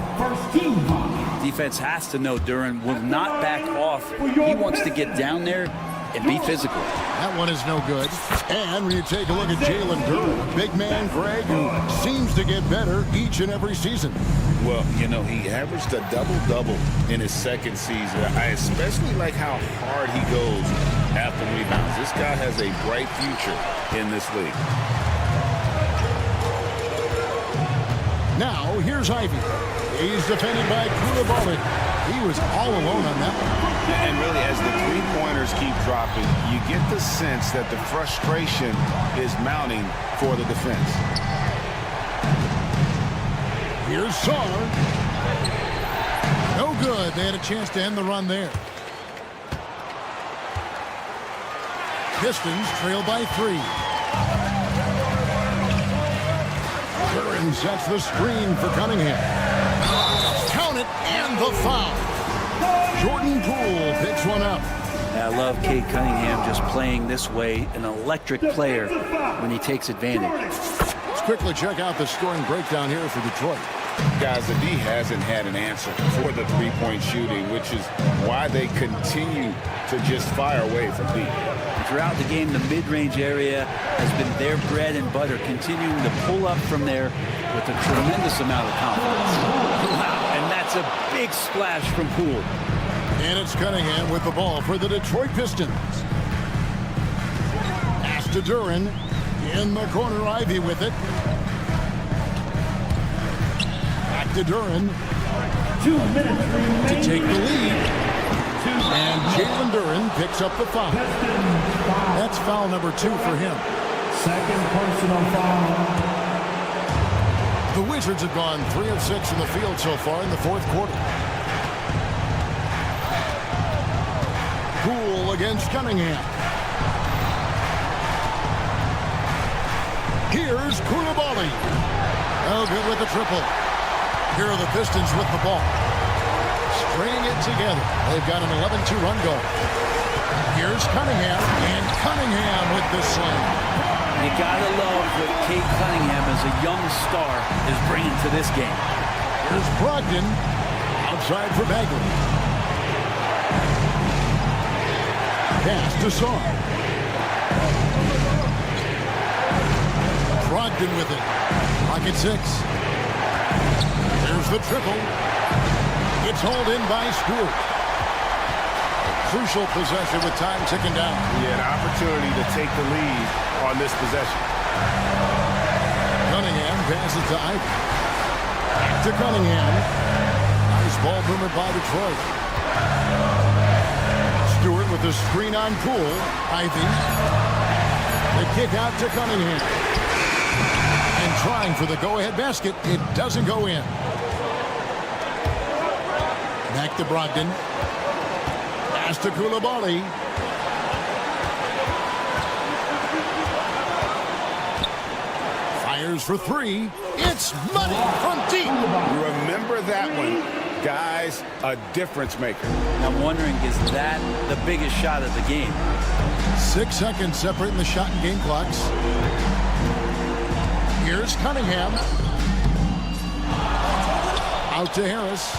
Defense has to know Duren will not back off. He wants to get down there and be physical. That one is no good. And when you take a look at Jalen Duren, big man Greg, who seems to get better each and every season. Well, you know, he averaged a double-double in his 2nd season. I especially like how hard he goes after rebounds. This guy has a bright future in this league. Now, here's Ivy. He's defended by Coulibaly. He was all alone on that one. And really, as the 3-pointers keep dropping, you get the sense that the frustration is mounting for the defense. Here's Sarr. No good. They had a chance to end the run there. Pistons trail by 3. Duren sets the screen for Cunningham. Count it, and the foul. Jordan Poole picks one up. I love Cade Cunningham just playing this way, an electric player when he takes advantage. Let's quickly check out the scoring breakdown here for Detroit. Guys, the D hasn't had an answer for the 3-point shooting, which is why they continue to just fire away from deep. Throughout the game, the mid-range area has been their bread and butter, continuing to pull up from there with a tremendous amount of confidence. Wow, and that's a big splash from Poole. And it's Cunningham with the ball for the Detroit Pistons. Pass to Duren. In the corner, Ivy with it. Back to Duren. 2 minutes remaining. To take the lead. And Jalen Duren picks up the foul. That's foul number 2 for him. 2nd personal foul. The Wizards have gone 3 of 6 in the field so far in the 4th quarter. Poole against Cunningham. Here's Coulibaly. Oh, good with the triple. Here are the Pistons with the ball. Bringing it together. They've got an 11-2 run going. Here's Cunningham, and Cunningham with the slam. You gotta love what Kate Cunningham as a young star is bringing to this game. Here's Brogdon, outside for Bagley. Pass to Saar. Brogdon with it. Pocket 6. There's the triple. It's hauled in by Stewart. Crucial possession with time ticking down. He had an opportunity to take the lead on this possession. Cunningham passes to Ivy. To Cunningham. Nice ball movement by Detroit. Stewart with the screen on Poole. Ivy. The kick out to Cunningham. And trying for the go-ahead basket. It doesn't go in. Back to Brogdon. Pass to Coulibaly. Fires for 3. It's money from deep. Remember that one. Guys, a difference maker. I'm wondering, is that the biggest shot of the game? 6 seconds separating the shot and game clocks. Here's Cunningham. Out to Harris.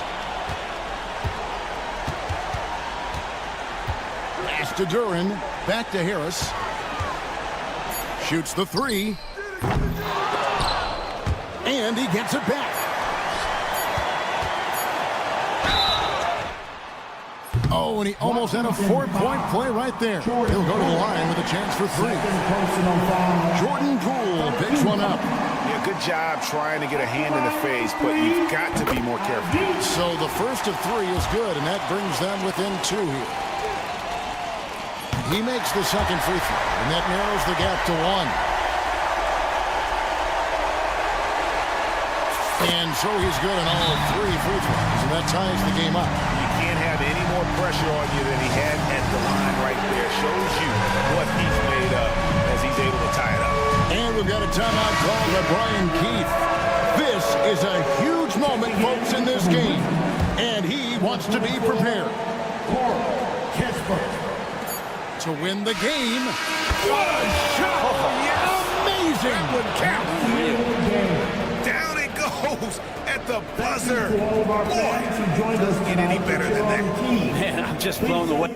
Pass to Duran. Back to Harris. Shoots the 3. And he gets it back. Oh, and he almost had a 4-point play right there. He'll go to the line with a chance for 3. Jordan Poole picks one up. Yeah, good job trying to get a hand in the face, but you've got to be more careful. So the first of 3 is good, and that brings them within 2 here. He makes the second free throw, and that narrows the gap to 1. And so he's good on all 3 free throws, and that ties the game up. You can't have any more pressure on you than he had at the line right there. Shows you what he's made of as he's able to tie it up. And we've got a timeout called by Brian Keith. This is a huge moment, folks, in this game, and he wants to be prepared to win the game. What a shot! Amazing! Down it goes at the buzzer. Boy, doesn't get any better than that. Man, I'm just blown away.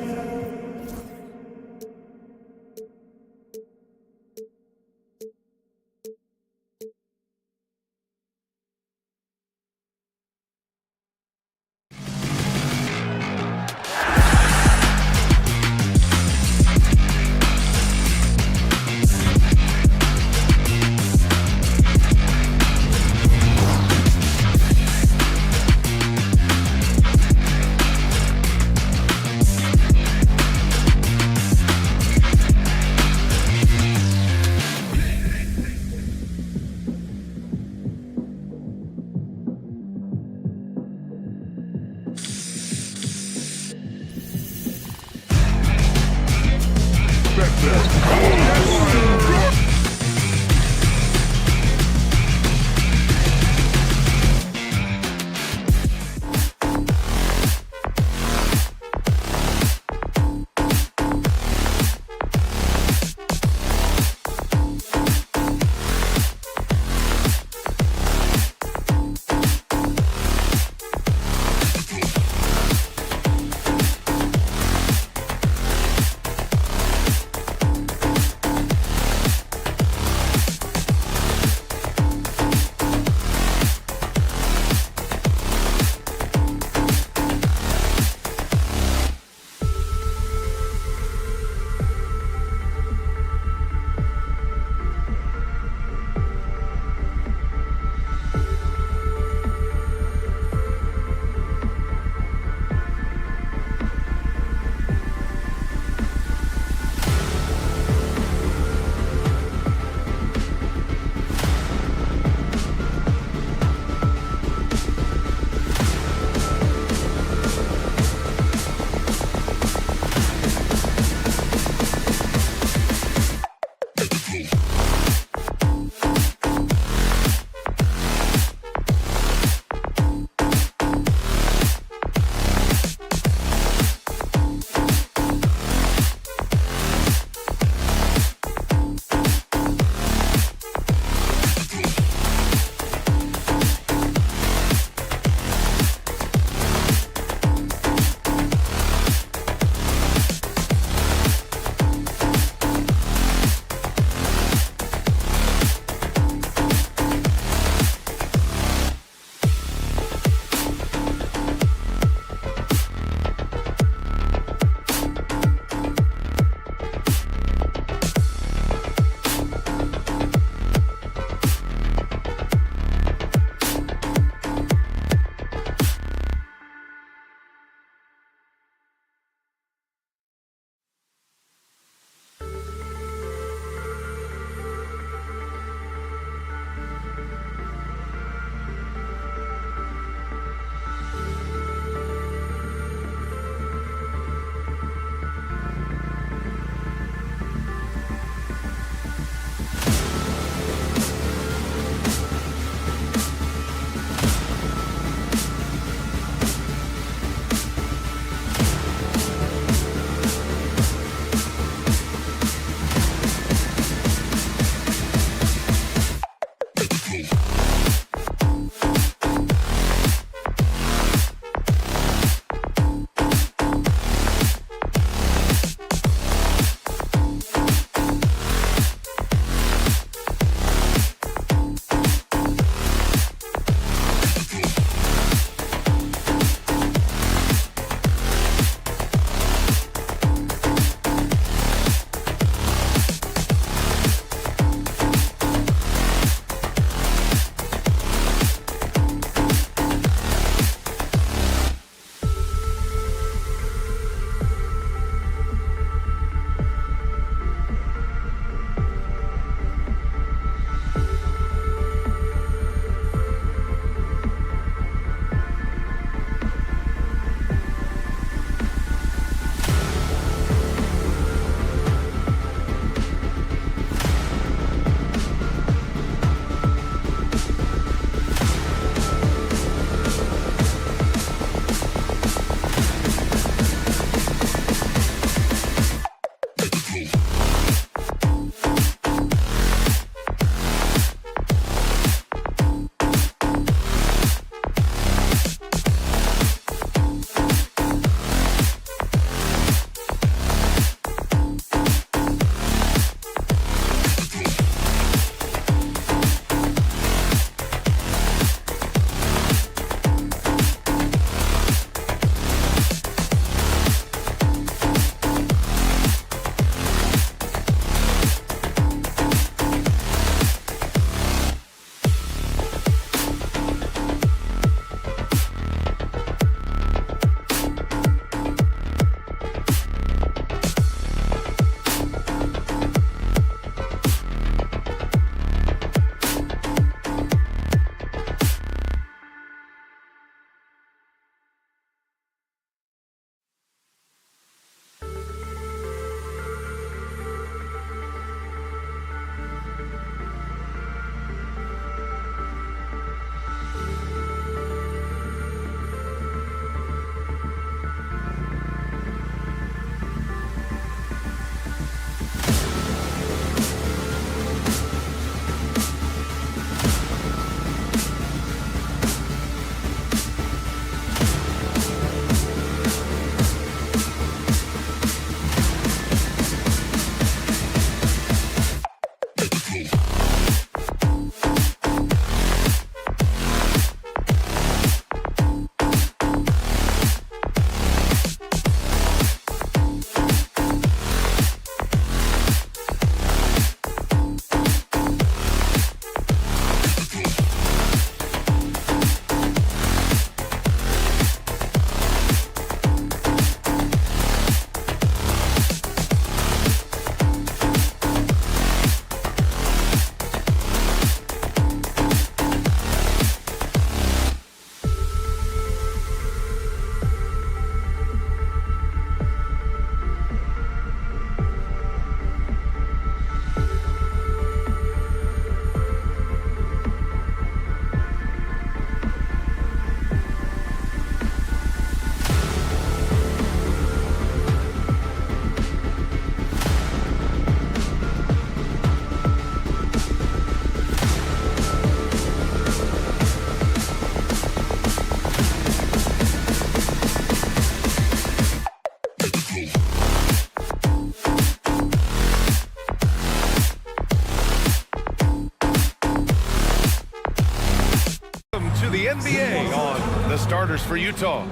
the NBA on the starters for Utah.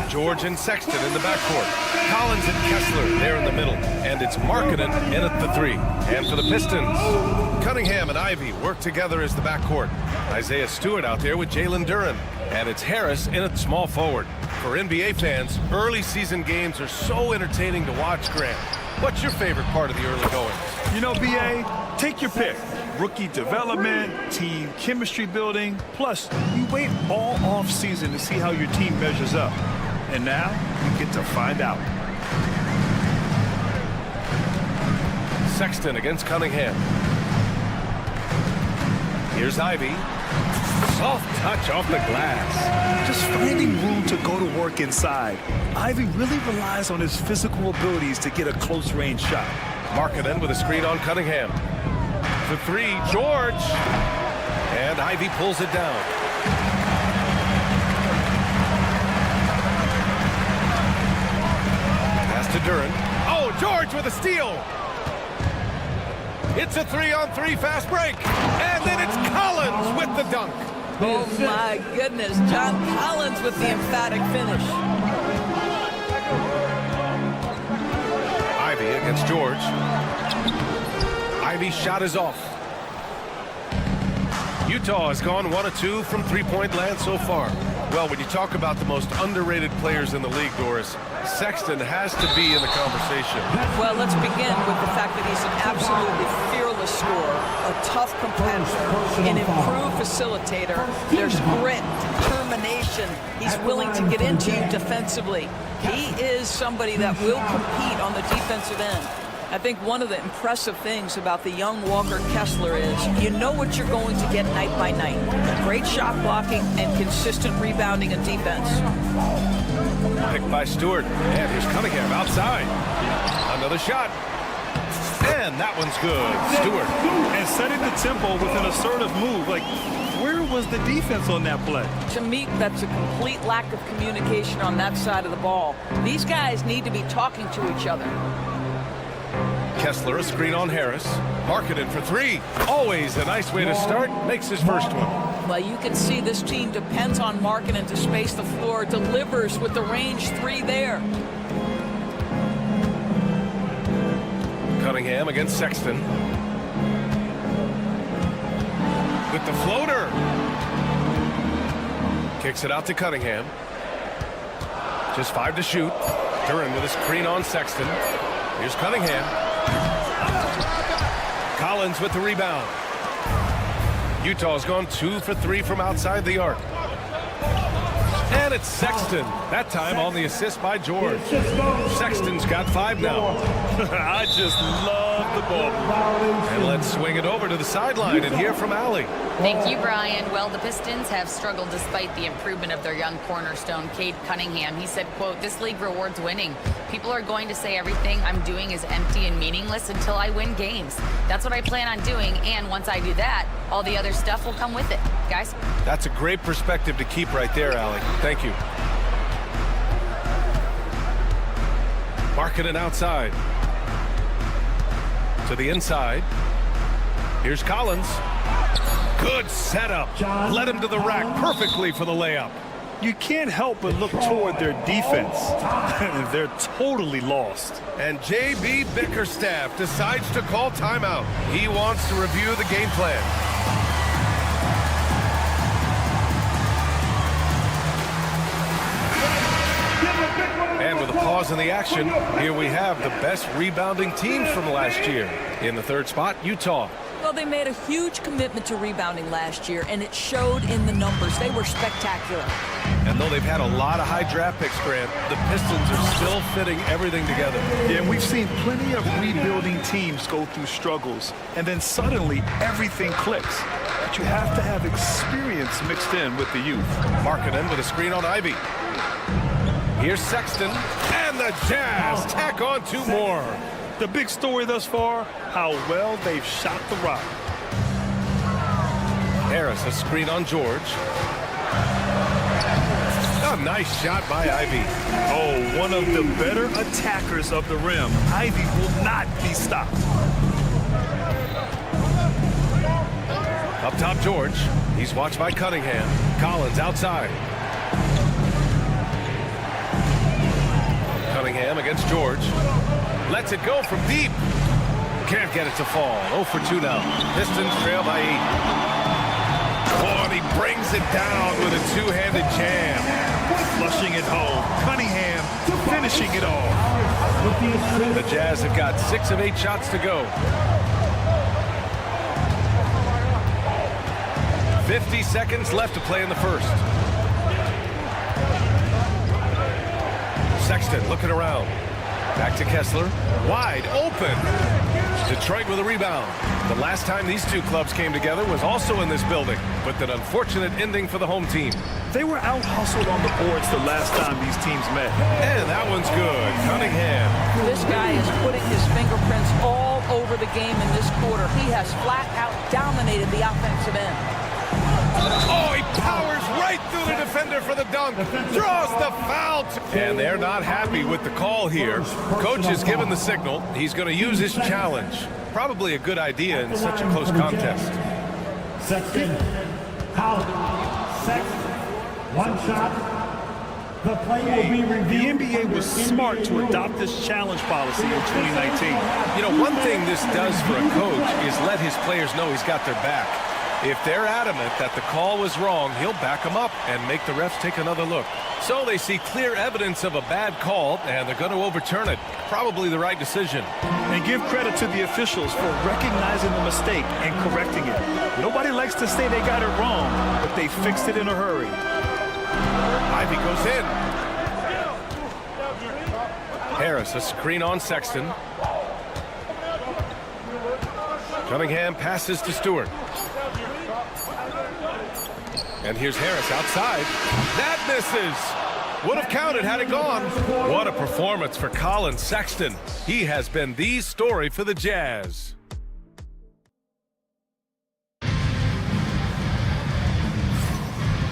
George and Sexton in the backcourt. Collins and Kessler there in the middle. And it's Markkanen in at the 3. And for the Pistons, Cunningham and Ivy work together as the backcourt. Isaiah Stewart out there with Jalen Duren. And it's Harris in at small forward. For NBA fans, early season games are so entertaining to watch, Grant. What's your favorite part of the early goings? You know, BA, take your pick. Rookie development, team chemistry building. Plus, you wait all off season to see how your team measures up. And now, you get to find out. Sexton against Cunningham. Here's Ivy. Soft touch off the glass. Just finding room to go to work inside. Ivy really relies on his physical abilities to get a close-range shot. Markkanen with a screen on Cunningham. The 3, George. And Ivy pulls it down. Pass to Duren. Oh, George with a steal. It's a 3-on-3 fast break. And then it's Collins with the dunk. Oh, my goodness. John Collins with the emphatic finish. Ivy against George. Ivy's shot is off. Utah has gone 1 of 2 from three-point land so far. Well, when you talk about the most underrated players in the league, Doris, Sexton has to be in the conversation. Well, let's begin with the fact that he's an absolutely fearless scorer, a tough competitor, an improved facilitator. There's grit, determination. He's willing to get into you defensively. He is somebody that will compete on the defensive end. I think one of the impressive things about the young Walker Kessler is you know what you're going to get night by night. Great shot blocking and consistent rebounding and defense. Picked by Stewart. And here's Cunningham outside. Another shot. And that one's good. Stewart. And setting the tempo with an assertive move. Like, where was the defense on that play? To me, that's a complete lack of communication on that side of the ball. These guys need to be talking to each other. Kessler, a screen on Harris. Markkanen for 3. Always a nice way to start. Makes his first one. Well, you can see this team depends on Markkanen to space the floor. Delivers with the range 3 there. Cunningham against Sexton. With the floater. Kicks it out to Cunningham. Just 5 to shoot. Duren with a screen on Sexton. Here's Cunningham. Collins with the rebound. Utah's gone 2 for 3 from outside the arc. And it's Sexton. That time on the assist by George. Sexton's got 5 now. I just love the ball. And let's swing it over to the sideline and hear from Allie. Thank you, Brian. Well, the Pistons have struggled despite the improvement of their young cornerstone, Cade Cunningham. He said, quote, "This league rewards winning. People are going to say everything I'm doing is empty and meaningless until I win games. That's what I plan on doing, and once I do that, all the other stuff will come with it." Guys? That's a great perspective to keep right there, Allie. Thank you. Markkanen outside. To the inside. Here's Collins. Good setup. Led him to the rack perfectly for the layup. You can't help but look toward their defense. They're totally lost. And J.B. Bickerstaff decides to call timeout. He wants to review the game plan. And with a pause in the action, here we have the best rebounding teams from last year. In the third spot, Utah. Well, they made a huge commitment to rebounding last year, and it showed in the numbers. They were spectacular. And though they've had a lot of high draft picks, Grant, the Pistons are still fitting everything together. Yeah, and we've seen plenty of rebuilding teams go through struggles, and then suddenly everything clicks. But you have to have experience mixed in with the youth. Markkanen with a screen on Ivy. Here's Sexton, and the Jazz tack on 2 more. The big story thus far, how well they've shot the rock. Harris, a screen on George. A nice shot by Ivy. Oh, one of the better attackers of the rim. Ivy will not be stopped. Up top, George. He's watched by Cunningham. Collins outside. Cunningham against George. Lets it go from deep. Can't get it to fall. 0 for 2 now. Pistons trail by 8. Oh, and he brings it down with a two-handed jam. Flushing it home. Cunningham finishing it off. The Jazz have got 6 of 8 shots to go. 50 seconds left to play in the first. Sexton looking around. Back to Kessler. Wide open. Detroit with a rebound. The last time these two clubs came together was also in this building, with an unfortunate ending for the home team. They were out-hustled on the boards the last time these teams met. And that one's good. Cunningham. This guy is putting his fingerprints all over the game in this quarter. He has flat-out dominated the offensive end. Oh, he powers right through the defender for the dunk. Draws the foul. And they're not happy with the call here. Coach has given the signal. He's going to use his challenge. Probably a good idea in such a close contest. Sexton, Collins, Sexton, 1 shot. The play will be reviewed. The NBA was smart to adopt this challenge policy in 2019. You know, one thing this does for a coach is let his players know he's got their back. If they're adamant that the call was wrong, he'll back them up and make the refs take another look. So they see clear evidence of a bad call, and they're going to overturn it. Probably the right decision. And give credit to the officials for recognizing the mistake and correcting it. Nobody likes to say they got it wrong, but they fixed it in a hurry. Ivy goes in. Harris, a screen on Sexton. Cunningham passes to Stewart. And here's Harris outside. That misses. Would have counted had it gone. What a performance for Colin Sexton. He has been the story for the Jazz.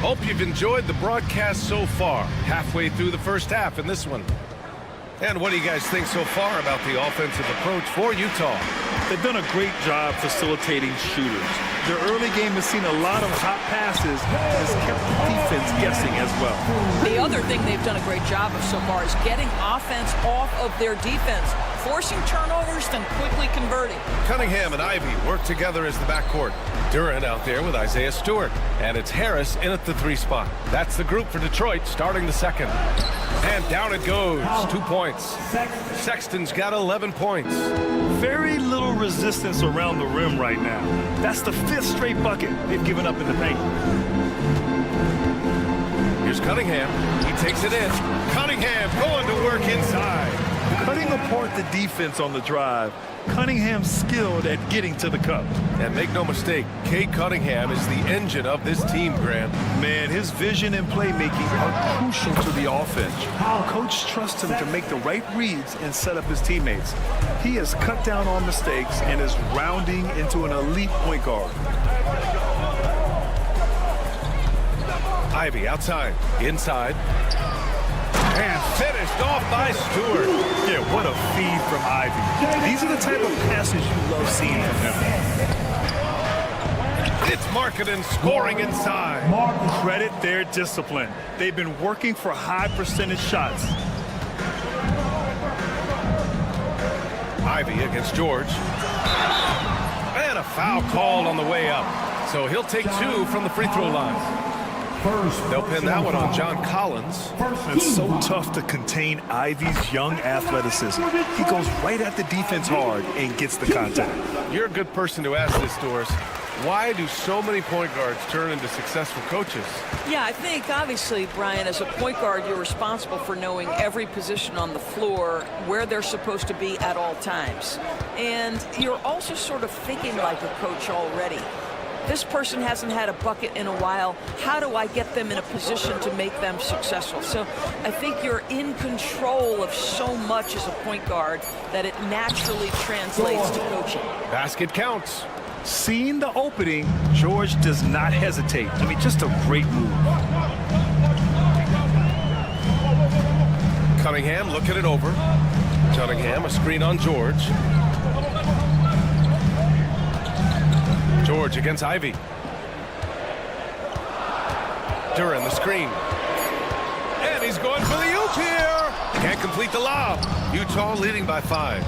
Hope you've enjoyed the broadcast so far. Halfway through the first half in this one. And what do you guys think so far about the offensive approach for Utah? They've done a great job facilitating shooters. Their early game has seen a lot of hot passes and has kept the defense guessing as well. The other thing they've done a great job of so far is getting offense off of their defense, forcing turnovers, then quickly converting. Cunningham and Ivy work together as the backcourt. Durant out there with Isaiah Stewart. And it's Harris in at the 3 spot. That's the group for Detroit starting the second. And down it goes. 2 points. Sexton's got 11 points. Very little resistance around the rim right now. That's the 5th straight bucket they've given up in the paint. Here's Cunningham. He takes it in. Cunningham going to work inside. Cutting apart the defense on the drive. Cunningham's skilled at getting to the cup. And make no mistake, Cade Cunningham is the engine of this team, Grant. Man, his vision and playmaking are crucial to the offense. Coach trusts him to make the right reads and set up his teammates. He has cut down on mistakes and is rounding into an elite point guard. Ivy outside, inside. And finished off by Stewart. Yeah, what a feed from Ivy. These are the type of passes you love seeing from him. It's Markkanen scoring inside. Credit their discipline. They've been working for high percentage shots. Ivy against George. And a foul called on the way up. So he'll take 2 from the free throw line. They'll pin that one on John Collins. It's so tough to contain Ivy's young athleticism. He goes right at the defense hard and gets the contact. You're a good person to ask this, Doris. Why do so many point guards turn into successful coaches? Yeah, I think obviously, Brian, as a point guard, you're responsible for knowing every position on the floor, where they're supposed to be at all times. And you're also sort of thinking like a coach already. This person hasn't had a bucket in a while. How do I get them in a position to make them successful? So I think you're in control of so much as a point guard that it naturally translates to coaching. Basket counts. Seeing the opening, George does not hesitate. I mean, just a great move. Cunningham looking it over. Cunningham, a screen on George. George against Ivy. Duran the screen. And he's going for the oop here. Can't complete the lob. Utah leading by 5.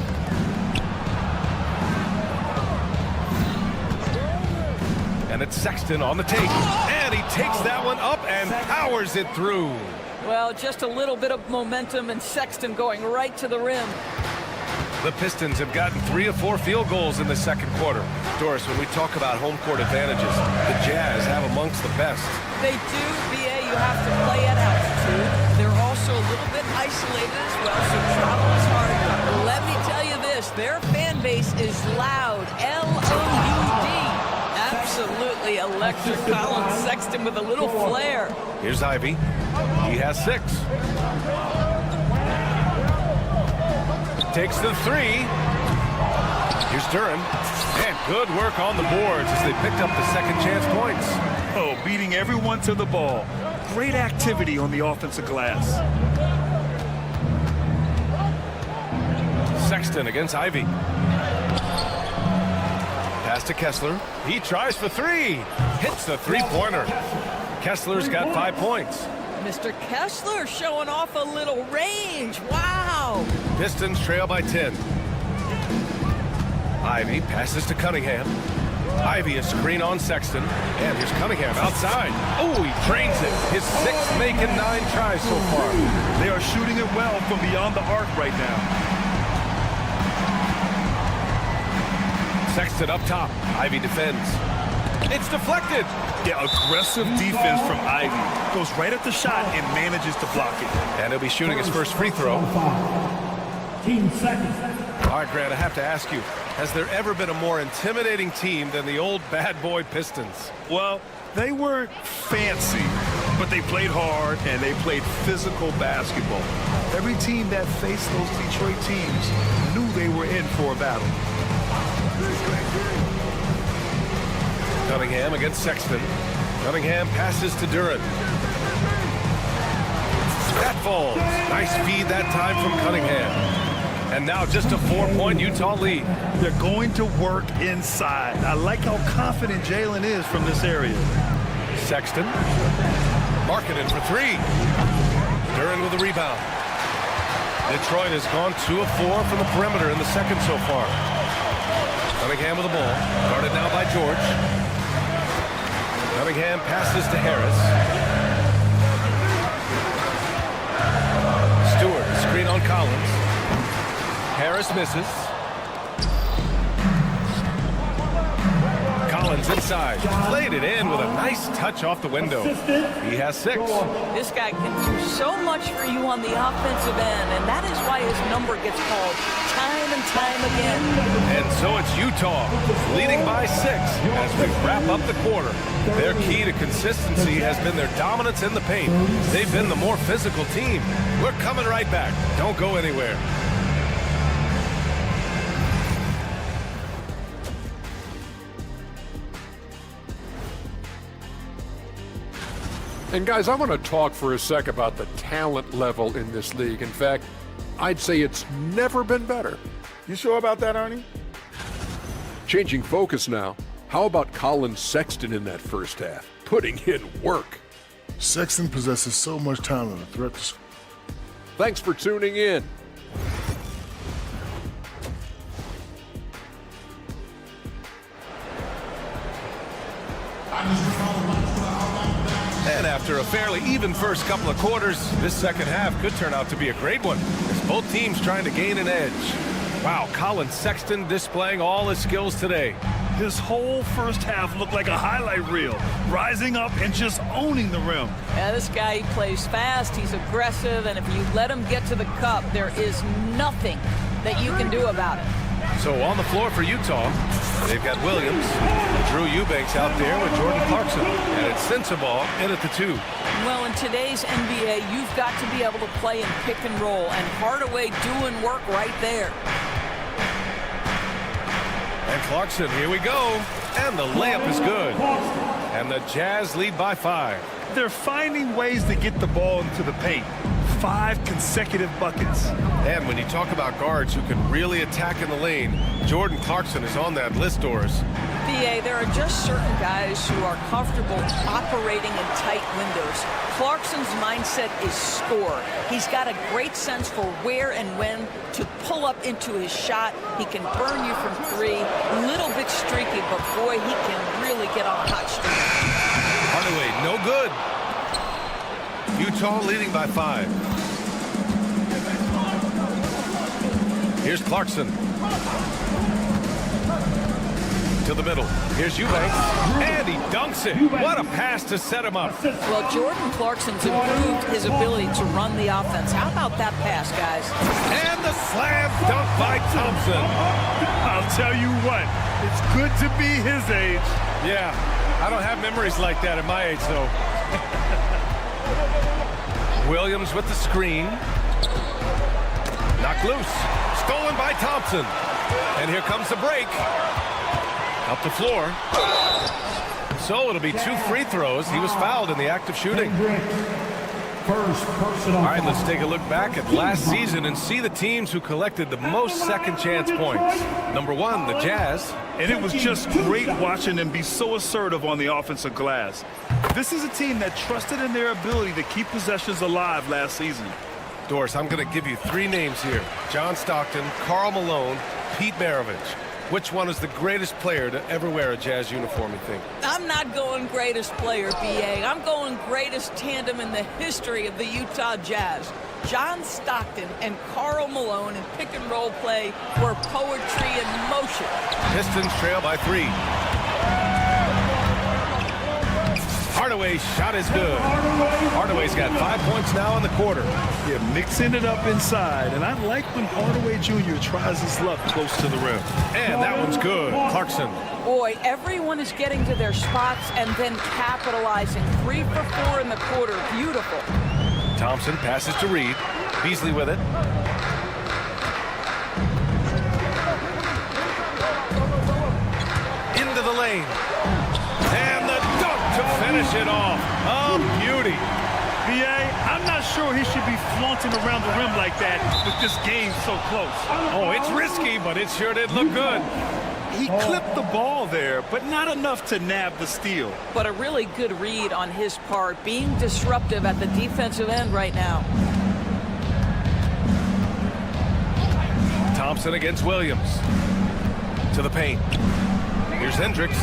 And it's Sexton on the take. And he takes that one up and powers it through. Well, just a little bit of momentum and Sexton going right to the rim. The Pistons have gotten 3 of 4 field goals in the second quarter. Doris, when we talk about home court advantages, the Jazz have amongst the best. They do, BA. You have to play at altitude. They're also a little bit isolated as well, so travel is hard. Let me tell you this, their fan base is loud. L-O-U-D. Absolutely electric. Colin Sexton with a little flair. Here's Ivy. He has 6. Takes the 3. Here's Duran. And good work on the boards as they picked up the second chance points. Oh, beating everyone to the ball. Great activity on the offensive glass. Sexton against Ivy. Pass to Kessler. He tries for 3. Hits the three-pointer. Kessler's got 5 points. Mr. Kessler showing off a little range. Wow. Pistons trail by 10. Ivy passes to Cunningham. Ivy a screen on Sexton. And here's Cunningham outside. Oh, he drains it. His 6th make in 9 tries so far. They are shooting it well from beyond the arc right now. Sexton up top. Ivy defends. It's deflected. Yeah, aggressive defense from Ivy. Goes right at the shot and manages to block it. And he'll be shooting his first free throw. 10 seconds. All right, Grant, I have to ask you, has there ever been a more intimidating team than the old bad boy Pistons? Well, they weren't fancy, but they played hard and they played physical basketball. Every team that faced those Detroit teams knew they were in for a battle. Cunningham against Sexton. Cunningham passes to Duran. That falls. Nice feed that time from Cunningham. And now just a 4-point Utah lead. They're going to work inside. I like how confident Jalen is from this area. Sexton. Markkanen for 3. Duran with a rebound. Detroit has gone 2 of 4 from the perimeter in the second so far. Cunningham with the ball. Guarded now by George. Cunningham passes to Harris. Stewart, screen on Collins. Harris misses. Collins inside. Played it in with a nice touch off the window. He has 6. This guy can do so much for you on the offensive end, and that is why his number gets called time and time again. And so it's Utah leading by 6 as we wrap up the quarter. Their key to consistency has been their dominance in the paint. They've been the more physical team. We're coming right back. Don't go anywhere. And guys, I want to talk for a sec about the talent level in this league. In fact, I'd say it's never been better. You sure about that, Ernie? Changing focus now. How about Colin Sexton in that first half? Putting in work. Sexton possesses so much talent, a threat to score. Thanks for tuning in. And after a fairly even first couple of quarters, this second half could turn out to be a great one, as both teams trying to gain an edge. Wow, Colin Sexton displaying all his skills today. His whole first half looked like a highlight reel, rising up and just owning the rim. Yeah, this guy, he plays fast, he's aggressive, and if you let him get to the cup, there is nothing that you can do about it. So on the floor for Utah, they've got Williams, Drew Eubanks out there with Jordan Clarkson, and it's Sensabaugh in at the 2. Well, in today's NBA, you've got to be able to play in pick and roll, and Hardaway doing work right there. And Clarkson, here we go. And the layup is good. And the Jazz lead by 5. They're finding ways to get the ball into the paint. 5 consecutive buckets. And when you talk about guards who can really attack in the lane, Jordan Clarkson is on that list, Doris. BA, there are just certain guys who are comfortable operating in tight windows. Clarkson's mindset is score. He's got a great sense for where and when to pull up into his shot. He can burn you from three. A little bit streaky, but boy, he can really get on a hot streak. Hardaway, no good. Utah leading by 5. Here's Clarkson. To the middle. Here's Eubanks. And he dunks it. What a pass to set him up. Well, Jordan Clarkson's improved his ability to run the offense. How about that pass, guys? And the slam dunk by Thompson. I'll tell you what, it's good to be his age. Yeah, I don't have memories like that at my age, though. Williams with the screen. Knocked loose. Stolen by Thompson. And here comes the break. Up the floor. So it'll be 2 free throws. He was fouled in the act of shooting. All right, let's take a look back at last season and see the teams who collected the most second chance points. Number 1, the Jazz. And it was just great watching them be so assertive on the offensive glass. This is a team that trusted in their ability to keep possessions alive last season. Doris, I'm going to give you 3 names here. John Stockton, Karl Malone, Pete Maravich. Which one is the greatest player to ever wear a Jazz uniform, you think? I'm not going greatest player, BA. I'm going greatest tandem in the history of the Utah Jazz. John Stockton and Karl Malone in pick-and-roll play were poetry in motion. Pistons trail by 3. Hardaway's shot is good. Hardaway's got 5 points now in the quarter. Yeah, mixing it up inside. And I like when Hardaway Jr. tries his luck close to the rim. And that one's good. Clarkson. Boy, everyone is getting to their spots and then capitalizing. 3 for 4 in the quarter. Beautiful. Thompson passes to Reed. Beasley with it. Into the lane. And the dunk to finish it off. A beauty. BA, I'm not sure he should be flaunting around the rim like that with this game so close. Oh, it's risky, but it sure did look good. He clipped the ball there, but not enough to nab the steal. But a really good read on his part, being disruptive at the defensive end right now. Thompson against Williams. To the paint. Here's Hendricks.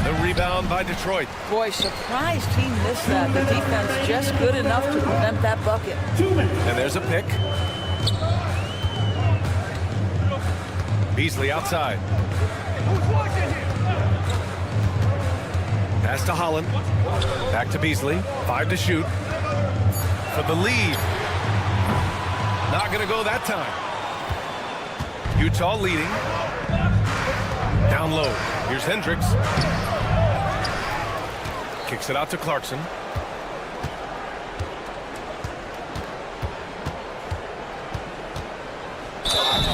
The rebound by Detroit. Boy, surprised he missed that. The defense just good enough to prevent that bucket. And there's a pick. Beasley outside. Pass to Holland. Back to Beasley. 5 to shoot. For the lead. Not going to go that time. Utah leading. Down low. Here's Hendricks. Kicks it out to Clarkson.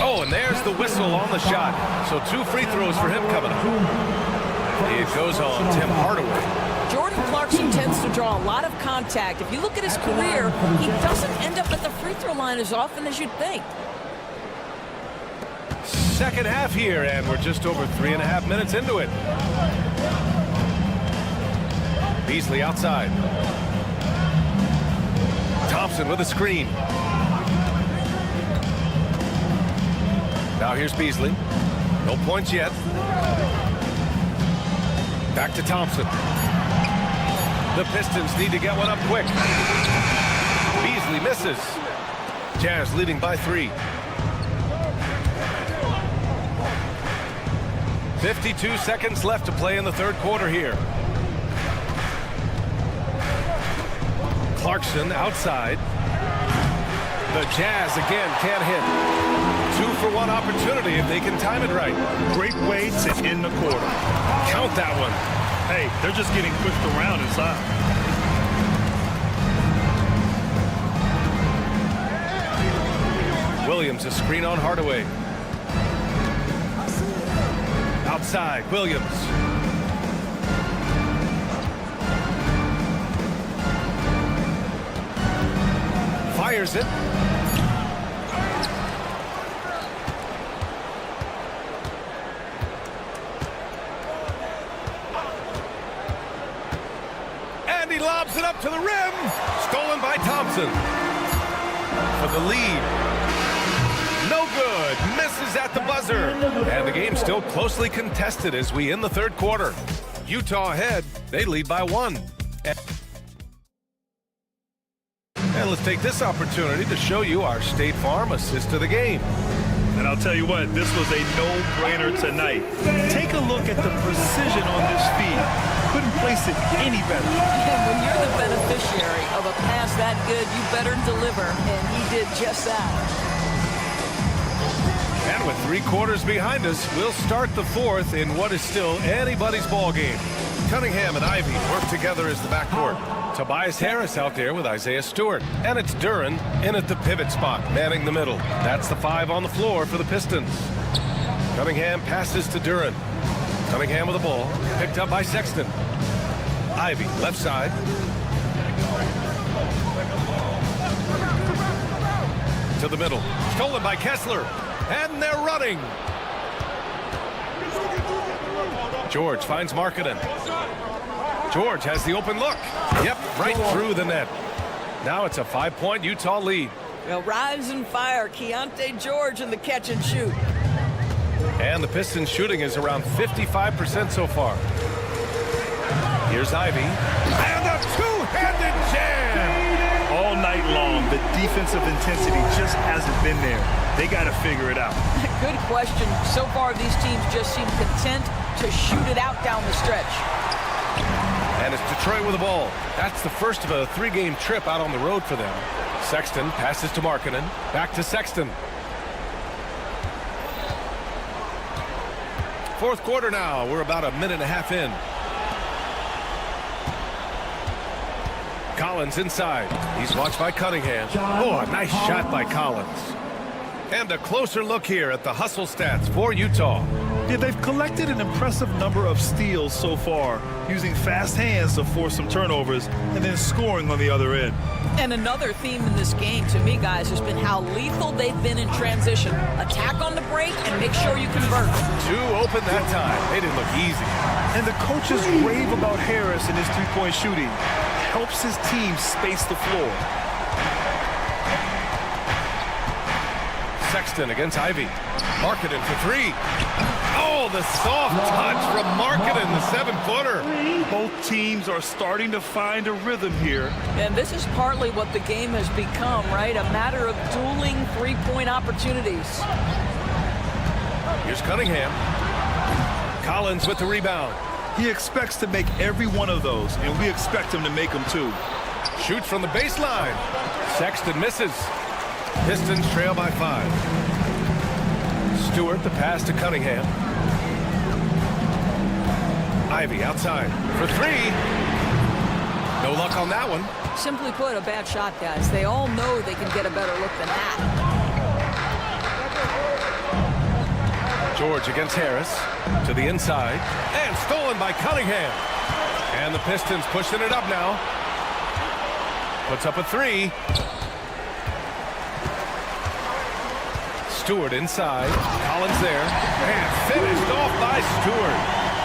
Oh, and there's the whistle on the shot. So 2 free throws for him coming up. It goes on Tim Hardaway. Jordan Clarkson tends to draw a lot of contact. If you look at his career, he doesn't end up at the free throw line as often as you'd think. Second half here, and we're just over 3.5 minutes into it. Beasley outside. Thompson with a screen. Now here's Beasley. No points yet. Back to Thompson. The Pistons need to get one up quick. Beasley misses. Jazz leading by 3. 52 seconds left to play in the third quarter here. Clarkson outside. The Jazz again can't hit. 2-for-1 opportunity if they can time it right. Great way to end the quarter. Count that one. Hey, they're just getting pushed around inside. Williams, a screen on Hardaway. Outside, Williams. Fires it. He lobs it up to the rim. Stolen by Thompson. For the lead. No good. Misses at the buzzer. And the game's still closely contested as we end the third quarter. Utah ahead. They lead by 1. And let's take this opportunity to show you our State Farm assist of the game. And I'll tell you what, this was a no-brainer tonight. Take a look at the precision on this feed. Couldn't place it any better. And when you're the beneficiary of a pass that good, you better deliver, and he did just that. And with 3 quarters behind us, we'll start the fourth in what is still anybody's ball game. Cunningham and Ivy work together as the backcourt. Tobias Harris out there with Isaiah Stewart. And it's Duren in at the pivot spot, manning the middle. That's the 5 on the floor for the Pistons. Cunningham passes to Duren. Cunningham with the ball, picked up by Sexton. Ivy, left side. To the middle, stolen by Kessler. And they're running. George finds Markkanen. George has the open look. Yep, right through the net. Now it's a 5-point Utah lead. Well, rise and fire. Keontae George in the catch and shoot. And the Pistons shooting is around 55% so far. Here's Ivy. And a two-handed jam! All night long, the defensive intensity just hasn't been there. They got to figure it out. Good question. So far, these teams just seem content to shoot it out down the stretch. And it's Detroit with the ball. That's the first of a 3-game trip out on the road for them. Sexton passes to Markkanen. Back to Sexton. Fourth quarter now. We're about a minute and a half in. Collins inside. He's watched by Cunningham. Oh, a nice shot by Collins. And a closer look here at the hustle stats for Utah. Yeah, they've collected an impressive number of steals so far, using fast hands to force some turnovers and then scoring on the other end. And another theme in this game, to me, guys, has been how lethal they've been in transition. Attack on the break and make sure you convert. 2 open that time. They didn't look easy. And the coaches rave about Harris and his 3-point shooting. Helps his team space the floor. Sexton against Ivy. Markkanen for 3. Oh, the soft touch from Markkanen, the 7-footer. Both teams are starting to find a rhythm here. And this is partly what the game has become, right? A matter of dueling 3-point opportunities. Here's Cunningham. Collins with the rebound. He expects to make every one of those, and we expect him to make them too. Shoots from the baseline. Sexton misses. Pistons trail by 5. Stewart, the pass to Cunningham. Ivy outside for 3. No luck on that one. Simply put, a bad shot, guys. They all know they can get a better look than that. George against Harris to the inside. And stolen by Cunningham. And the Pistons pushing it up now. Puts up a 3. Stewart inside. Collins there. And finished off by Stewart.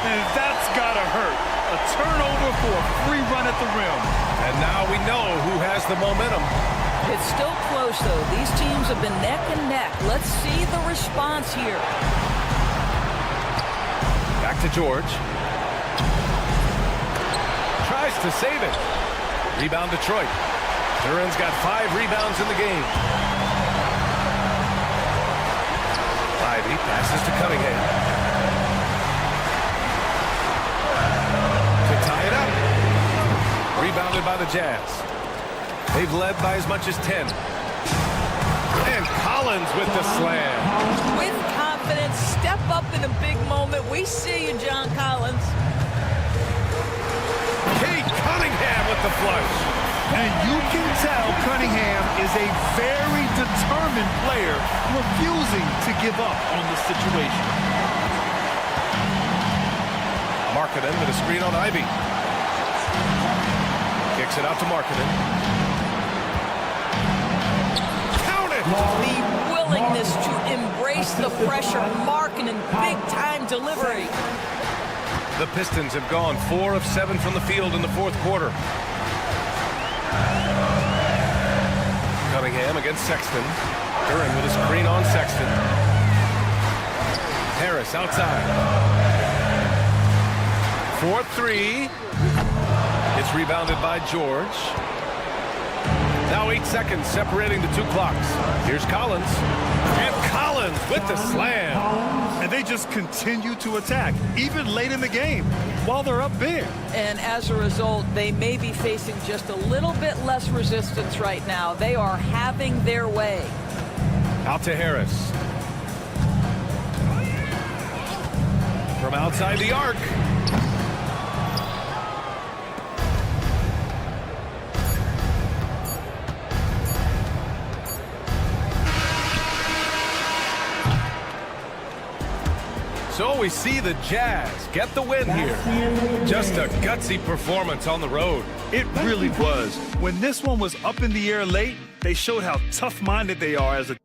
And that's got to hurt. A turnover for a free run at the rim. And now we know who has the momentum. It's still close, though. These teams have been neck and neck. Let's see the response here. Back to George. Tries to save it. Rebound Detroit. Duren's got 5 rebounds in the game. Ivy passes to Cunningham. To tie it up. Rebounded by the Jazz. They've led by as much as 10. And Collins with the slam. With confidence, step up in a big moment. We see you, John Collins. Kate Cunningham with the flush. And you can tell Cunningham is a very determined player, refusing to give up on the situation. Markkanen with a screen on Ivy. Kicks it out to Markkanen. Count it! The willingness to embrace the pressure, Markkanen, big-time delivery. The Pistons have gone 4 of 7 from the field in the fourth quarter. Cunningham against Sexton. Duran with a screen on Sexton. Harris outside. 4-3. It's rebounded by George. Now 8 seconds separating the two clocks. Here's Collins. And Collins with the slam. And they just continue to attack, even late in the game, while they're up big. And as a result, they may be facing just a little bit less resistance right now. They are having their way. Out to Harris. From outside the arc. So we see the Jazz get the win here. Just a gutsy performance on the road. It really was. When this one was up in the air late, they showed how tough-minded they are as a